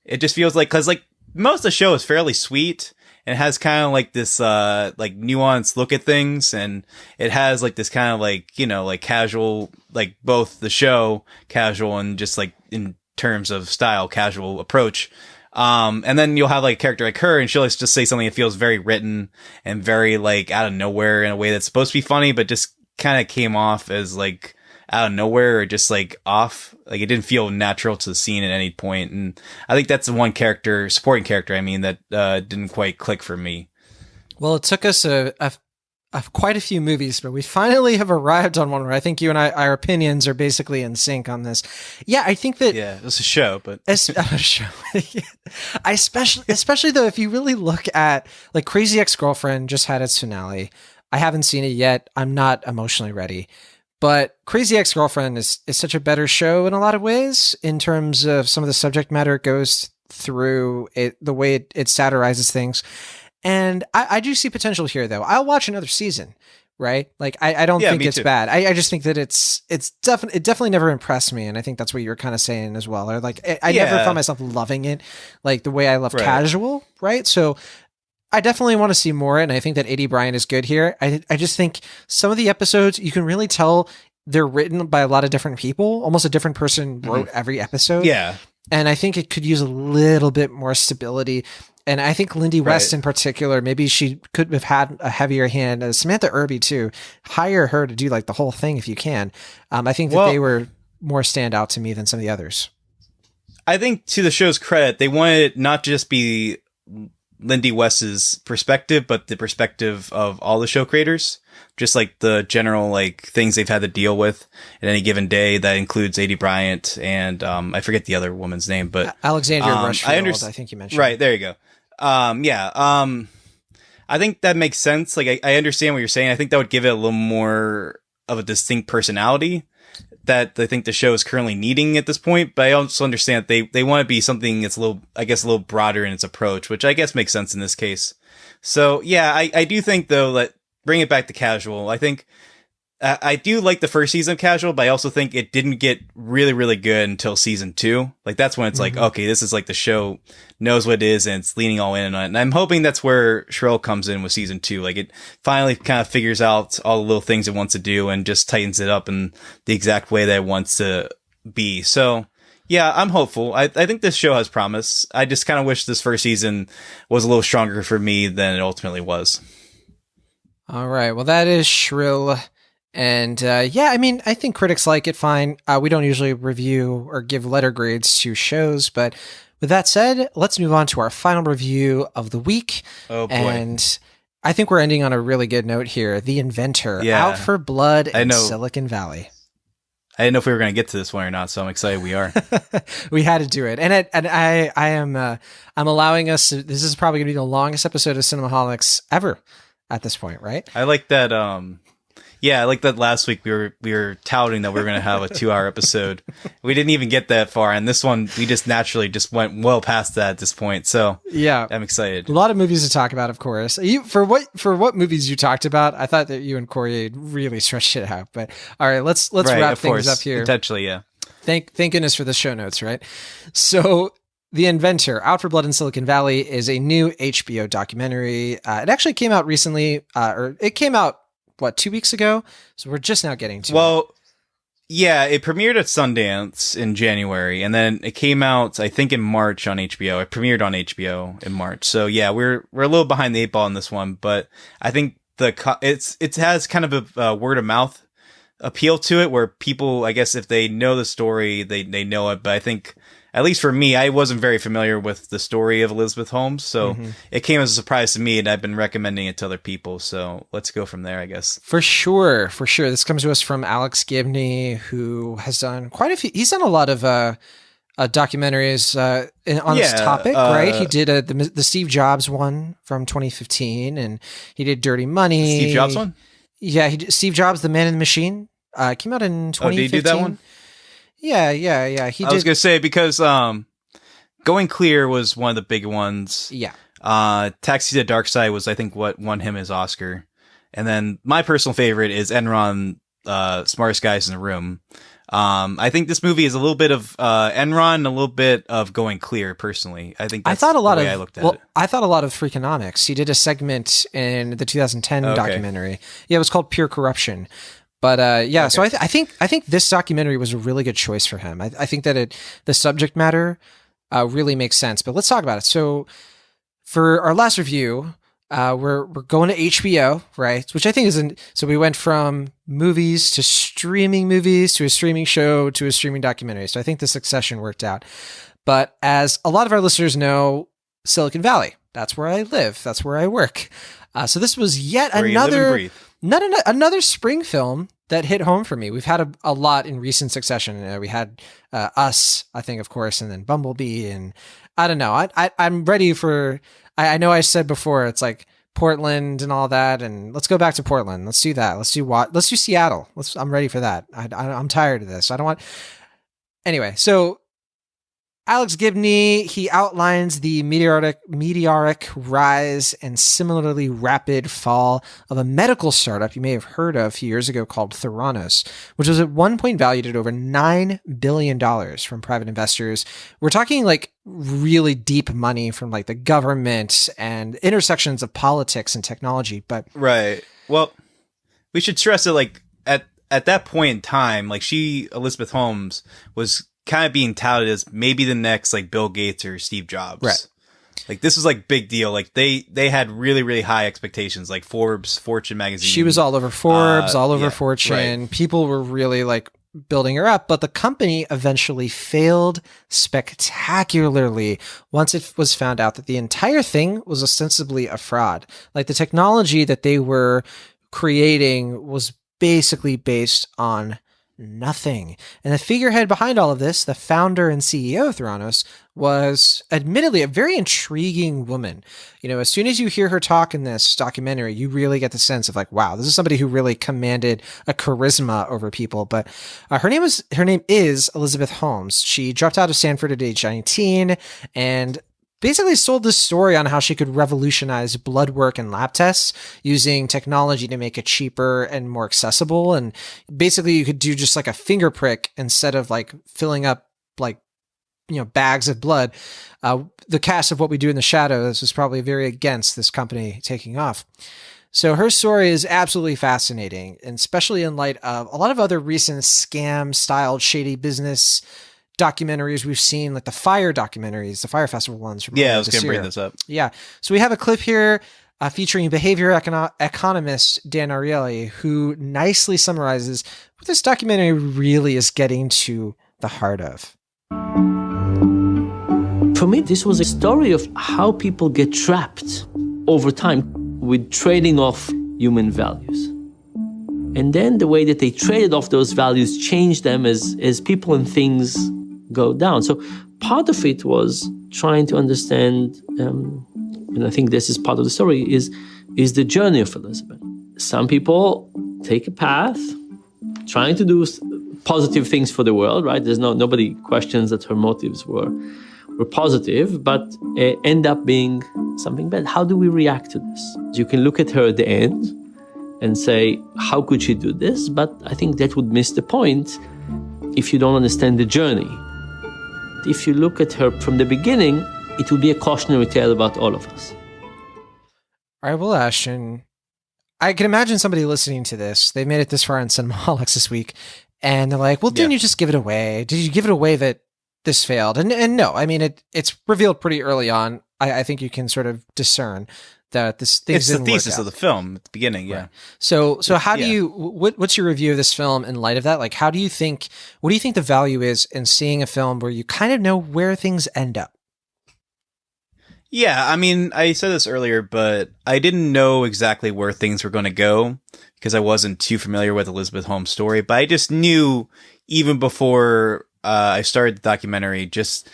It just feels like, cause like most of the show is fairly sweet and it has kind of like this, like nuanced look at things. And it has like this kind of like, you know, like casual, like both the show casual and just like in terms of style, casual approach. And then you'll have like a character like her and she'll just say something that feels very written and very like out of nowhere in a way that's supposed to be funny, but just kind of came off as like out of nowhere or just like off. Like it didn't feel natural to the scene at any point. And I think that's the one supporting character, I mean, that didn't quite click for me. Well, it took us a quite a few movies, but we finally have arrived on one where I think you and our opinions are basically in sync on this. Yeah, I think that it's a show, but a show. I especially though, if you really look at like Crazy Ex-Girlfriend just had its finale. I haven't seen it yet. I'm not emotionally ready. But Crazy Ex-Girlfriend is such a better show in a lot of ways in terms of some of the subject matter it goes through, the way it satirizes things. And I do see potential here, though. I'll watch another season, right? Like, I don't think it's bad. I just think that it definitely never impressed me. And I think that's what you were kind of saying as well. Or like, I never found myself loving it like the way I love casual, right? So I definitely want to see more, and I think that A.D. Bryant is good here. I just think some of the episodes, you can really tell they're written by a lot of different people. Almost a different person wrote every episode. Yeah. And I think it could use a little bit more stability. And I think Lindy West in particular, maybe she could have had a heavier hand. Samantha Irby too. Hire her to do like the whole thing if you can. I think that they were more stand out to me than some of the others. I think to the show's credit, they wanted it not to just be Lindy West's perspective, but the perspective of all the show creators, just like the general like things they've had to deal with at any given day. That includes A.D. Bryant and I forget the other woman's name, but Alexandria Rushfield. I think you mentioned. Right, there you go. I think that makes sense. Like I understand what you're saying. I think that would give it a little more of a distinct personality that I think the show is currently needing at this point, but I also understand that they want to be something that's a little broader in its approach, which I guess makes sense in this case. So yeah, I do think though that bring it back to casual. I think I do like the first season of Casual, but I also think it didn't get really, really good until season 2. Like that's when it's like, okay, this is like the show knows what it is and it's leaning all in on it. And I'm hoping that's where Shrill comes in with season 2. Like it finally kind of figures out all the little things it wants to do and just tightens it up in the exact way that it wants to be. So yeah, I'm hopeful. I think this show has promise. I just kind of wish this first season was a little stronger for me than it ultimately was. All right. Well, that is Shrill. And yeah, I mean, I think critics like it fine. We don't usually review or give letter grades to shows, but with that said, let's move on to our final review of the week. Oh boy. And I think we're ending on a really good note here. The Inventor, Out for Blood in Silicon Valley. I didn't know if we were going to get to this one or not, so I'm excited we are. We had to do it. And I'm allowing us to, this is probably going to be the longest episode of Cinemaholics ever at this point, right? I like that yeah, I like that last week we were touting that we were going to have a 2-hour episode. We didn't even get that far, and this one we just naturally just went well past that at this point. So yeah, I'm excited. A lot of movies to talk about, of course. For what movies you talked about, I thought that you and Corey really stretched it out. But all right, let's wrap things up here. Potentially, yeah. Thank goodness for the show notes, right? So The Inventor, Out for Blood in Silicon Valley is a new HBO documentary. It actually came out recently, or it came out 2 weeks ago? So we're just now getting to it. Yeah, it premiered at Sundance in January, and then it came out, I think, in March on HBO. It premiered on HBO in March. So yeah, we're a little behind the 8 ball on this one, but I think it has kind of a word of mouth appeal to it, where people, I guess, if they know the story, they know it. But I think, at least for me, I wasn't very familiar with the story of Elizabeth Holmes, so it came as a surprise to me, and I've been recommending it to other people. So let's go from there, I guess. For sure. This comes to us from Alex Gibney, who has done quite a few. He's done a lot of documentaries on this topic, right? He did the Steve Jobs one from 2015, and he did Dirty Money. The Steve Jobs one? Yeah, he did Steve Jobs, The Man in the Machine. Came out in 2015. Did he do that one? Yeah. I was gonna say, because Going Clear was one of the big ones. Yeah. Taxi to the Dark Side was, I think, what won him his Oscar. And then my personal favorite is Enron, Smartest Guys in the Room. I think this movie is a little bit of Enron and a little bit of Going Clear, personally. I think that's the way I looked at it. I thought a lot of Freakonomics. He did a segment in the 2010 documentary. Yeah, it was called Pure Corruption. But so I think this documentary was a really good choice for him. I think that the subject matter really makes sense. But let's talk about it. So for our last review, we're going to HBO, right? Which I think so we went from movies to streaming movies to a streaming show to a streaming documentary. So I think the succession worked out. But as a lot of our listeners know, Silicon Valley, that's where I live. That's where I work. So this was yet another another spring film that hit home for me. We've had a lot in recent succession. We had Us, I think, of course, and then Bumblebee, and I don't know. I'm ready for. I know I said before it's like Portland and all that, and let's go back to Portland. Let's do that. Let's do Seattle. I'm ready for that. I'm tired of this. I don't want. Anyway, so Alex Gibney, he outlines the meteoric rise and similarly rapid fall of a medical startup you may have heard of a few years ago called Theranos, which was at one point valued at over $9 billion from private investors. We're talking like really deep money from like the government and intersections of politics and technology. But right. Well, we should stress that like at that point in time, like Elizabeth Holmes was kind of being touted as maybe the next like Bill Gates or Steve Jobs. Right. Like this was like big deal. Like they had really, really high expectations, like Fortune magazine. She was all over Forbes, all over yeah, Fortune. right. People were really like building her up, but the company eventually failed spectacularly once it was found out that the entire thing was ostensibly a fraud. Like the technology that they were creating was basically based on nothing. And the figurehead behind all of this, the founder and CEO of Theranos, was admittedly a very intriguing woman. You know, as soon as you hear her talk in this documentary, you really get the sense of like, wow, this is somebody who really commanded a charisma over people. But her name is Elizabeth Holmes. She dropped out of Stanford at age 19 and basically sold this story on how she could revolutionize blood work and lab tests using technology to make it cheaper and more accessible. And basically you could do just like a finger prick instead of like filling up like, bags of blood. The cast of What We Do in the Shadows was probably very against this company taking off. So her story is absolutely fascinating, and especially in light of a lot of other recent scam styled shady business documentaries we've seen, like the Fire documentaries, the Fire Festival ones. From I was going to bring this up. Yeah. So we have a clip here featuring behavior economist Dan Ariely, who nicely summarizes what this documentary really is getting to the heart of. For me, this was a story of how people get trapped over time with trading off human values. And then the way that they traded off those values changed them as people and things go down. So part of it was trying to understand, and I think this is part of the story, is the journey of Elizabeth. Some people take a path trying to do positive things for the world, right? There's nobody questions that her motives were positive, but end up being something bad. How do we react to this? You can look at her at the end and say, how could she do this? But I think that would miss the point if you don't understand the journey. If you look at her from the beginning, it will be a cautionary tale about all of us. All right, well, Ashton, I can imagine somebody listening to this, they made it this far in Cinemaholics this week, and they're like, well, didn't you just give it away? Did you give it away that this failed? And no, I mean, it's revealed pretty early on. I think you can sort of discern that this thing it's the thesis of the film at the beginning. Yeah. Right. So how do you, what's your review of this film in light of that? Like, what do you think the value is in seeing a film where you kind of know where things end up? Yeah. I mean, I said this earlier, but I didn't know exactly where things were going to go because I wasn't too familiar with Elizabeth Holmes' story, but I just knew even before I started the documentary, just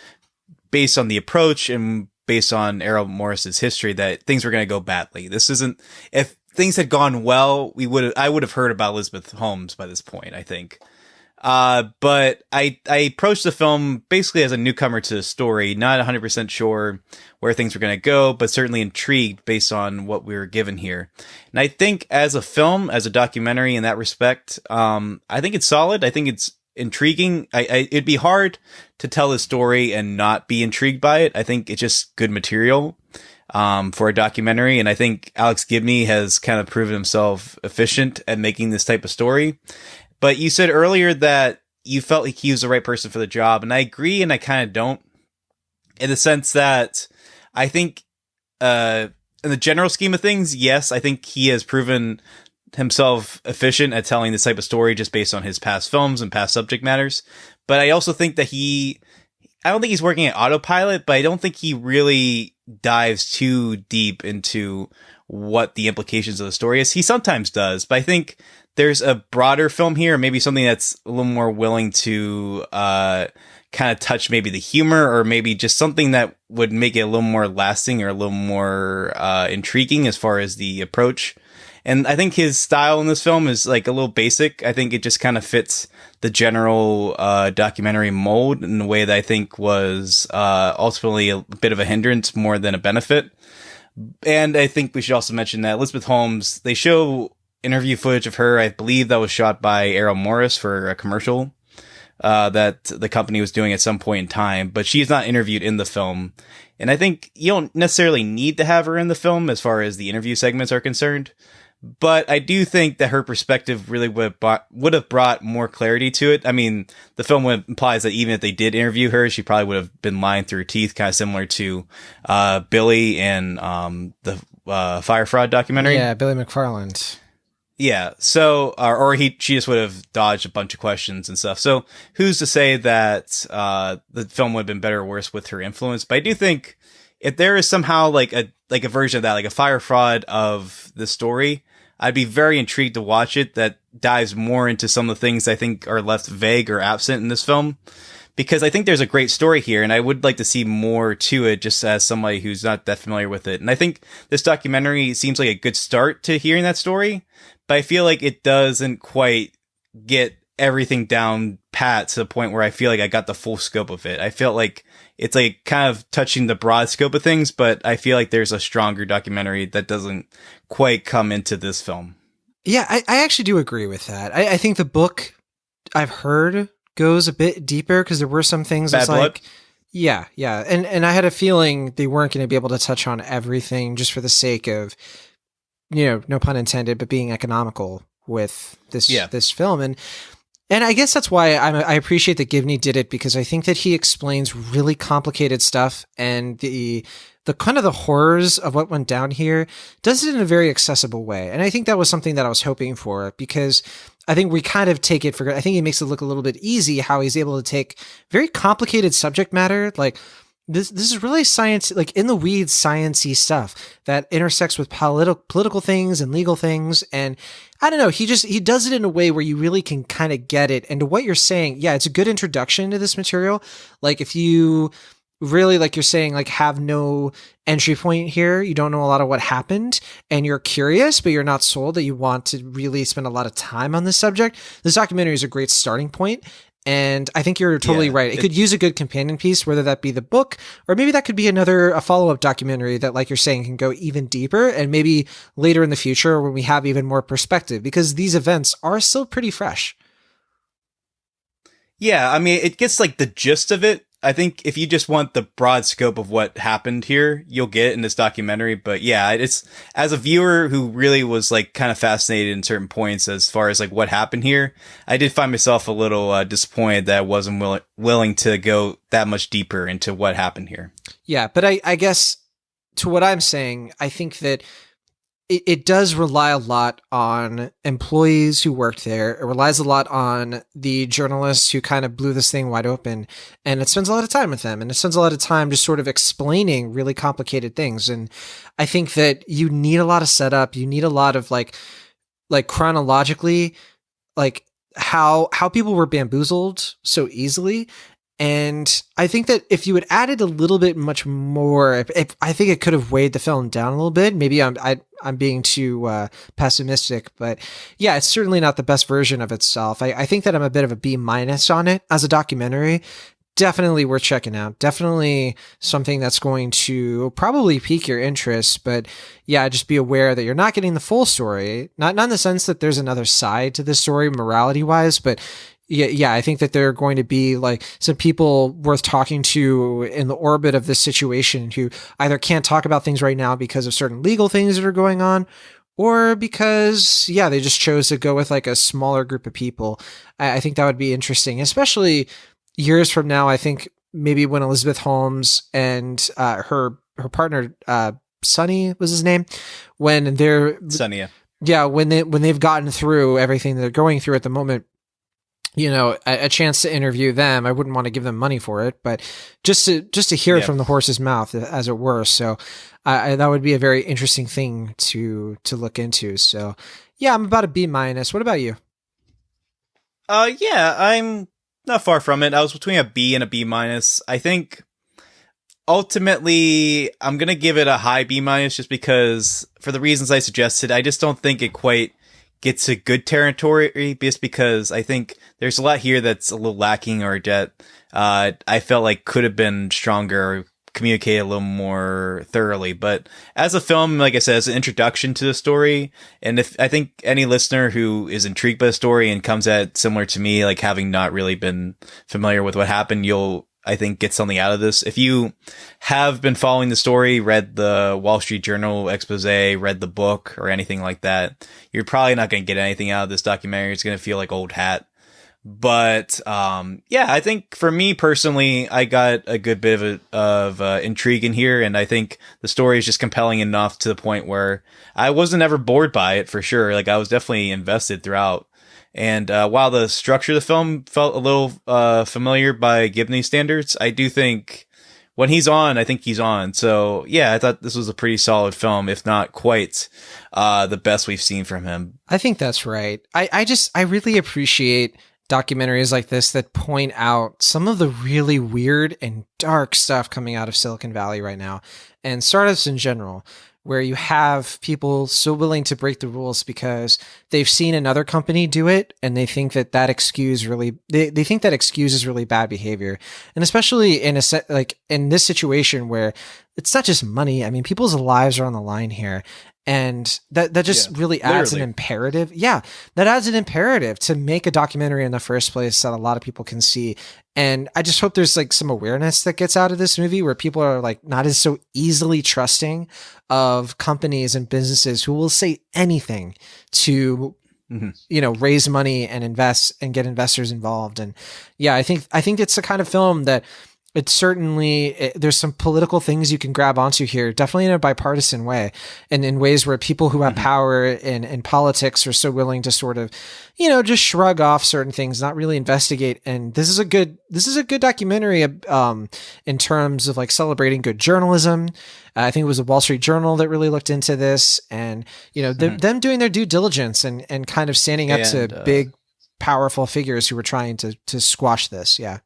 based on the approach and based on Errol Morris's history, that things were going to go badly. This isn't, if things had gone well, I would have heard about Elizabeth Holmes by this point, I think. But I approached the film basically as a newcomer to the story, not 100% sure where things were going to go, but certainly intrigued based on what we were given here. And I think as a film, as a documentary in that respect, I think it's solid. I think it's intriguing. It'd be hard to tell a story and not be intrigued by it. I think it's just good material for a documentary, and I think Alex Gibney has kind of proven himself efficient at making this type of story. But you said earlier that you felt like he was the right person for the job, and I agree, and I kind of don't, in the sense that I think in the general scheme of things, yes, I think he has proven himself efficient at telling this type of story just based on his past films and past subject matters. But I also think that I don't think he's working at autopilot, but I don't think he really dives too deep into what the implications of the story is. He sometimes does, but I think there's a broader film here, maybe something that's a little more willing to kind of touch maybe the humor, or maybe just something that would make it a little more lasting or a little more intriguing as far as the approach. And I think his style in this film is like a little basic. I think it just kind of fits the general documentary mold in a way that I think was ultimately a bit of a hindrance more than a benefit. And I think we should also mention that Elizabeth Holmes, they show interview footage of her. I believe that was shot by Errol Morris for a commercial that the company was doing at some point in time, but she's not interviewed in the film. And I think you don't necessarily need to have her in the film as far as the interview segments are concerned. But I do think that her perspective really would have brought more clarity to it. I mean, the film implies that even if they did interview her, she probably would have been lying through her teeth, kind of similar to Billy and the Fire Fraud documentary. Yeah, Billy McFarland. Yeah. So, she just would have dodged a bunch of questions and stuff. So who's to say that the film would have been better or worse with her influence? But I do think if there is somehow like a version of that, like a Fire Fraud of the story, I'd be very intrigued to watch it that dives more into some of the things I think are left vague or absent in this film. Because I think there's a great story here, and I would like to see more to it just as somebody who's not that familiar with it. And I think this documentary seems like a good start to hearing that story, but I feel like it doesn't quite get everything down pat to the point where I feel like I got the full scope of it. I felt like it's like kind of touching the broad scope of things, but I feel like there's a stronger documentary that doesn't quite come into this film. Yeah, I actually do agree with that. I think the book I've heard goes a bit deeper because there were some things Bad Blood? like, yeah. And I had a feeling they weren't going to be able to touch on everything just for the sake of, no pun intended, but being economical with this film. And I guess that's why I appreciate that Givney did it, because I think that he explains really complicated stuff, and the kind of the horrors of what went down here does it in a very accessible way. And I think that was something that I was hoping for, because I think we kind of take it for, I think he makes it look a little bit easy how he's able to take very complicated subject matter. Like this is really science, like in the weeds, sciencey stuff that intersects with political things and legal things. And I don't know, he does it in a way where you really can kind of get it. And to what you're saying, yeah, it's a good introduction to this material. Like if you really, like you're saying, like have no entry point here, you don't know a lot of what happened, and you're curious, but you're not sold that you want to really spend a lot of time on this subject, this documentary is a great starting point. And I think you're totally right. It could use a good companion piece, whether that be the book, or maybe that could be a follow-up documentary that, like you're saying, can go even deeper, and maybe later in the future when we have even more perspective, because these events are still pretty fresh. Yeah, I mean, it gets like the gist of it. I think if you just want the broad scope of what happened here, you'll get it in this documentary. But yeah, it's, as a viewer who really was like kind of fascinated in certain points as far as like what happened here, I did find myself a little disappointed that I wasn't willing to go that much deeper into what happened here. Yeah, but I guess to what I'm saying, I think that it does rely a lot on employees who worked there. It relies a lot on the journalists who kind of blew this thing wide open, and it spends a lot of time with them, and it spends a lot of time just sort of explaining really complicated things. And I think that you need a lot of setup. You need a lot of like chronologically, like how people were bamboozled so easily. And I think that if you had added a little bit much more, I think it could have weighed the film down a little bit. Maybe I'm being too pessimistic, but yeah, it's certainly not the best version of itself. I think that I'm a bit of a B- on it as a documentary. Definitely worth checking out. Definitely something that's going to probably pique your interest. But yeah, just be aware that you're not getting the full story. Not in the sense that there's another side to this story morality wise, but yeah, I think that there are going to be like some people worth talking to in the orbit of this situation who either can't talk about things right now because of certain legal things that are going on, or because, yeah, they just chose to go with like a smaller group of people. I think that would be interesting, especially years from now. I think maybe when Elizabeth Holmes and her partner, Sonny was his name, when they're Sonny, yeah, when they've gotten through everything that they're going through at the moment, a chance to interview them. I wouldn't want to give them money for it, but just to hear it from the horse's mouth, as it were. So that would be a very interesting thing to look into. So yeah, I'm about a B-. What about you? Yeah, I'm not far from it. I was between a B and a B-. I think ultimately I'm going to give it a high B- just because for the reasons I suggested. I just don't think it quite gets to good territory, just because I think there's a lot here that's a little lacking, or that I felt like could have been stronger, or communicated a little more thoroughly. But as a film, like I said, as an introduction to the story, and if I think any listener who is intrigued by the story and comes at it similar to me, like having not really been familiar with what happened, you'll, I think, get something out of this. If you have been following the story, read the Wall Street Journal expose, read the book, or anything like that, you're probably not going to get anything out of this documentary. It's going to feel like old hat. But yeah, I think for me personally, I got a good bit of intrigue in here, and I think the story is just compelling enough to the point where I wasn't ever bored by it, for sure. Like, I was definitely invested throughout. And while the structure of the film felt a little familiar by Gibney standards, I do think when he's on, I think he's on. So yeah, I thought this was a pretty solid film, if not quite the best we've seen from him. I think that's right. I really appreciate documentaries like this that point out some of the really weird and dark stuff coming out of Silicon Valley right now, and startups in general, where you have people so willing to break the rules because they've seen another company do it, and they think that excuse really, they think that excuses really bad behavior. And especially in in this situation where it's not just money. I mean, people's lives are on the line here. And that just really adds an imperative. Yeah, that adds an imperative to make a documentary in the first place that a lot of people can see. And I just hope there's like some awareness that gets out of this movie where people are like not as so easily trusting of companies and businesses who will say anything to, raise money and invest and get investors involved. And yeah, I think it's the kind of film that it's certainly, there's some political things you can grab onto here, definitely in a bipartisan way, and in ways where people who have power in politics are so willing to sort of, just shrug off certain things, not really investigate. And this is a good documentary, in terms of like celebrating good journalism. I think it was the Wall Street Journal that really looked into this, and, them doing their due diligence and kind of standing up to big, powerful figures who were trying to squash this. Yeah.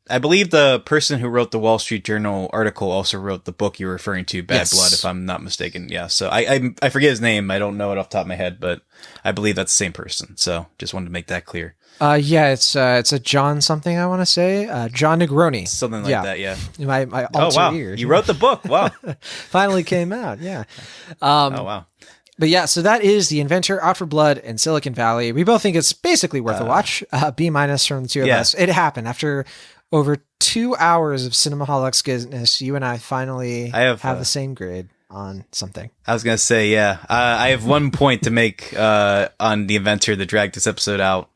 I believe the person who wrote the Wall Street Journal article also wrote the book you're referring to, Bad Blood, if I'm not mistaken. Yeah. So I forget his name. I don't know it off the top of my head, but I believe that's the same person. So just wanted to make that clear. Yeah, it's a John something, I want to say. John Negroni. Something like that, yeah. My alter ear. You wrote the book. Wow. Finally came out, yeah. Oh, wow. But yeah, so that is The Inventor, Out for Blood, and Silicon Valley. We both think it's basically worth a watch. B- from the two of us. It happened after over 2 hours of Cinemaholics goodness. You and I finally have the same grade on something. I was gonna say, yeah. I have 1 point to make on The Inventor that dragged this episode out.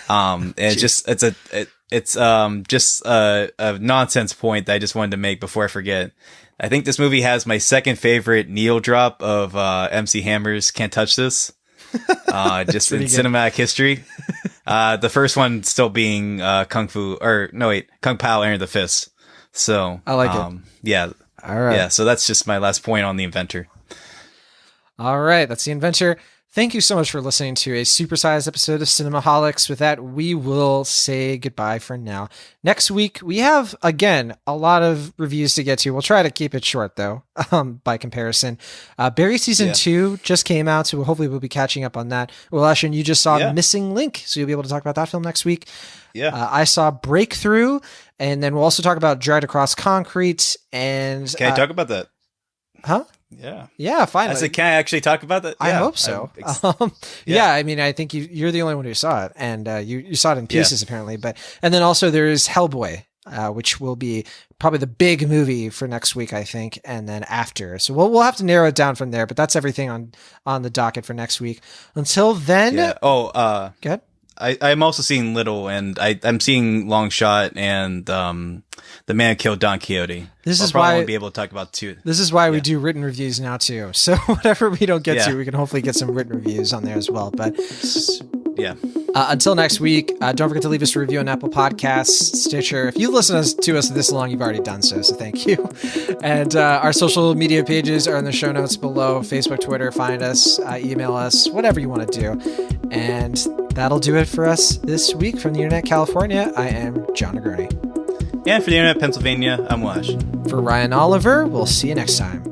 And it's just a nonsense point that I just wanted to make before I forget. I think this movie has my second favorite needle drop of MC Hammer's "Can't Touch This," just in cinematic history. The first one still being Kung Pao Enter the Fist. So I like it. Yeah. All right. Yeah. So that's just my last point on The Inventor. All right. That's The Inventor. Thank you so much for listening to a supersized episode of Cinemaholics. With that, we will say goodbye for now. Next week, we have, again, a lot of reviews to get to. We'll try to keep it short, though, by comparison. Barry Season 2 just came out, so hopefully we'll be catching up on that. Well, Ashton, you just saw Missing Link, so you'll be able to talk about that film next week. Yeah. I saw Breakthrough, and then we'll also talk about Dragged Across Concrete. And can I talk about that? Huh? Yeah, finally. I said, can I actually talk about that? I hope so. Yeah, I mean, I think you're the only one who saw it, and you saw it in pieces apparently. And then also there is Hellboy, which will be probably the big movie for next week, I think, and then after. So we'll have to narrow it down from there. But that's everything on the docket for next week. Until then, go ahead. I'm also seeing Little, and I'm seeing Long Shot and The Man Who Killed Don Quixote. This is why won't be able to talk about two. This is why we do written reviews now too. So whatever we don't get to, we can hopefully get some written reviews on there as well. But Yeah. Until next week, don't forget to leave us a review on Apple Podcasts, Stitcher. If you've listened to us this long, you've already done so thank you. And our social media pages are in the show notes below. Facebook, Twitter, find us, email us, whatever you want to do. And that'll do it for us this week from the Internet California. I am John Negroni. And for the Internet Pennsylvania, I'm Wash. For Ryan Oliver, we'll see you next time.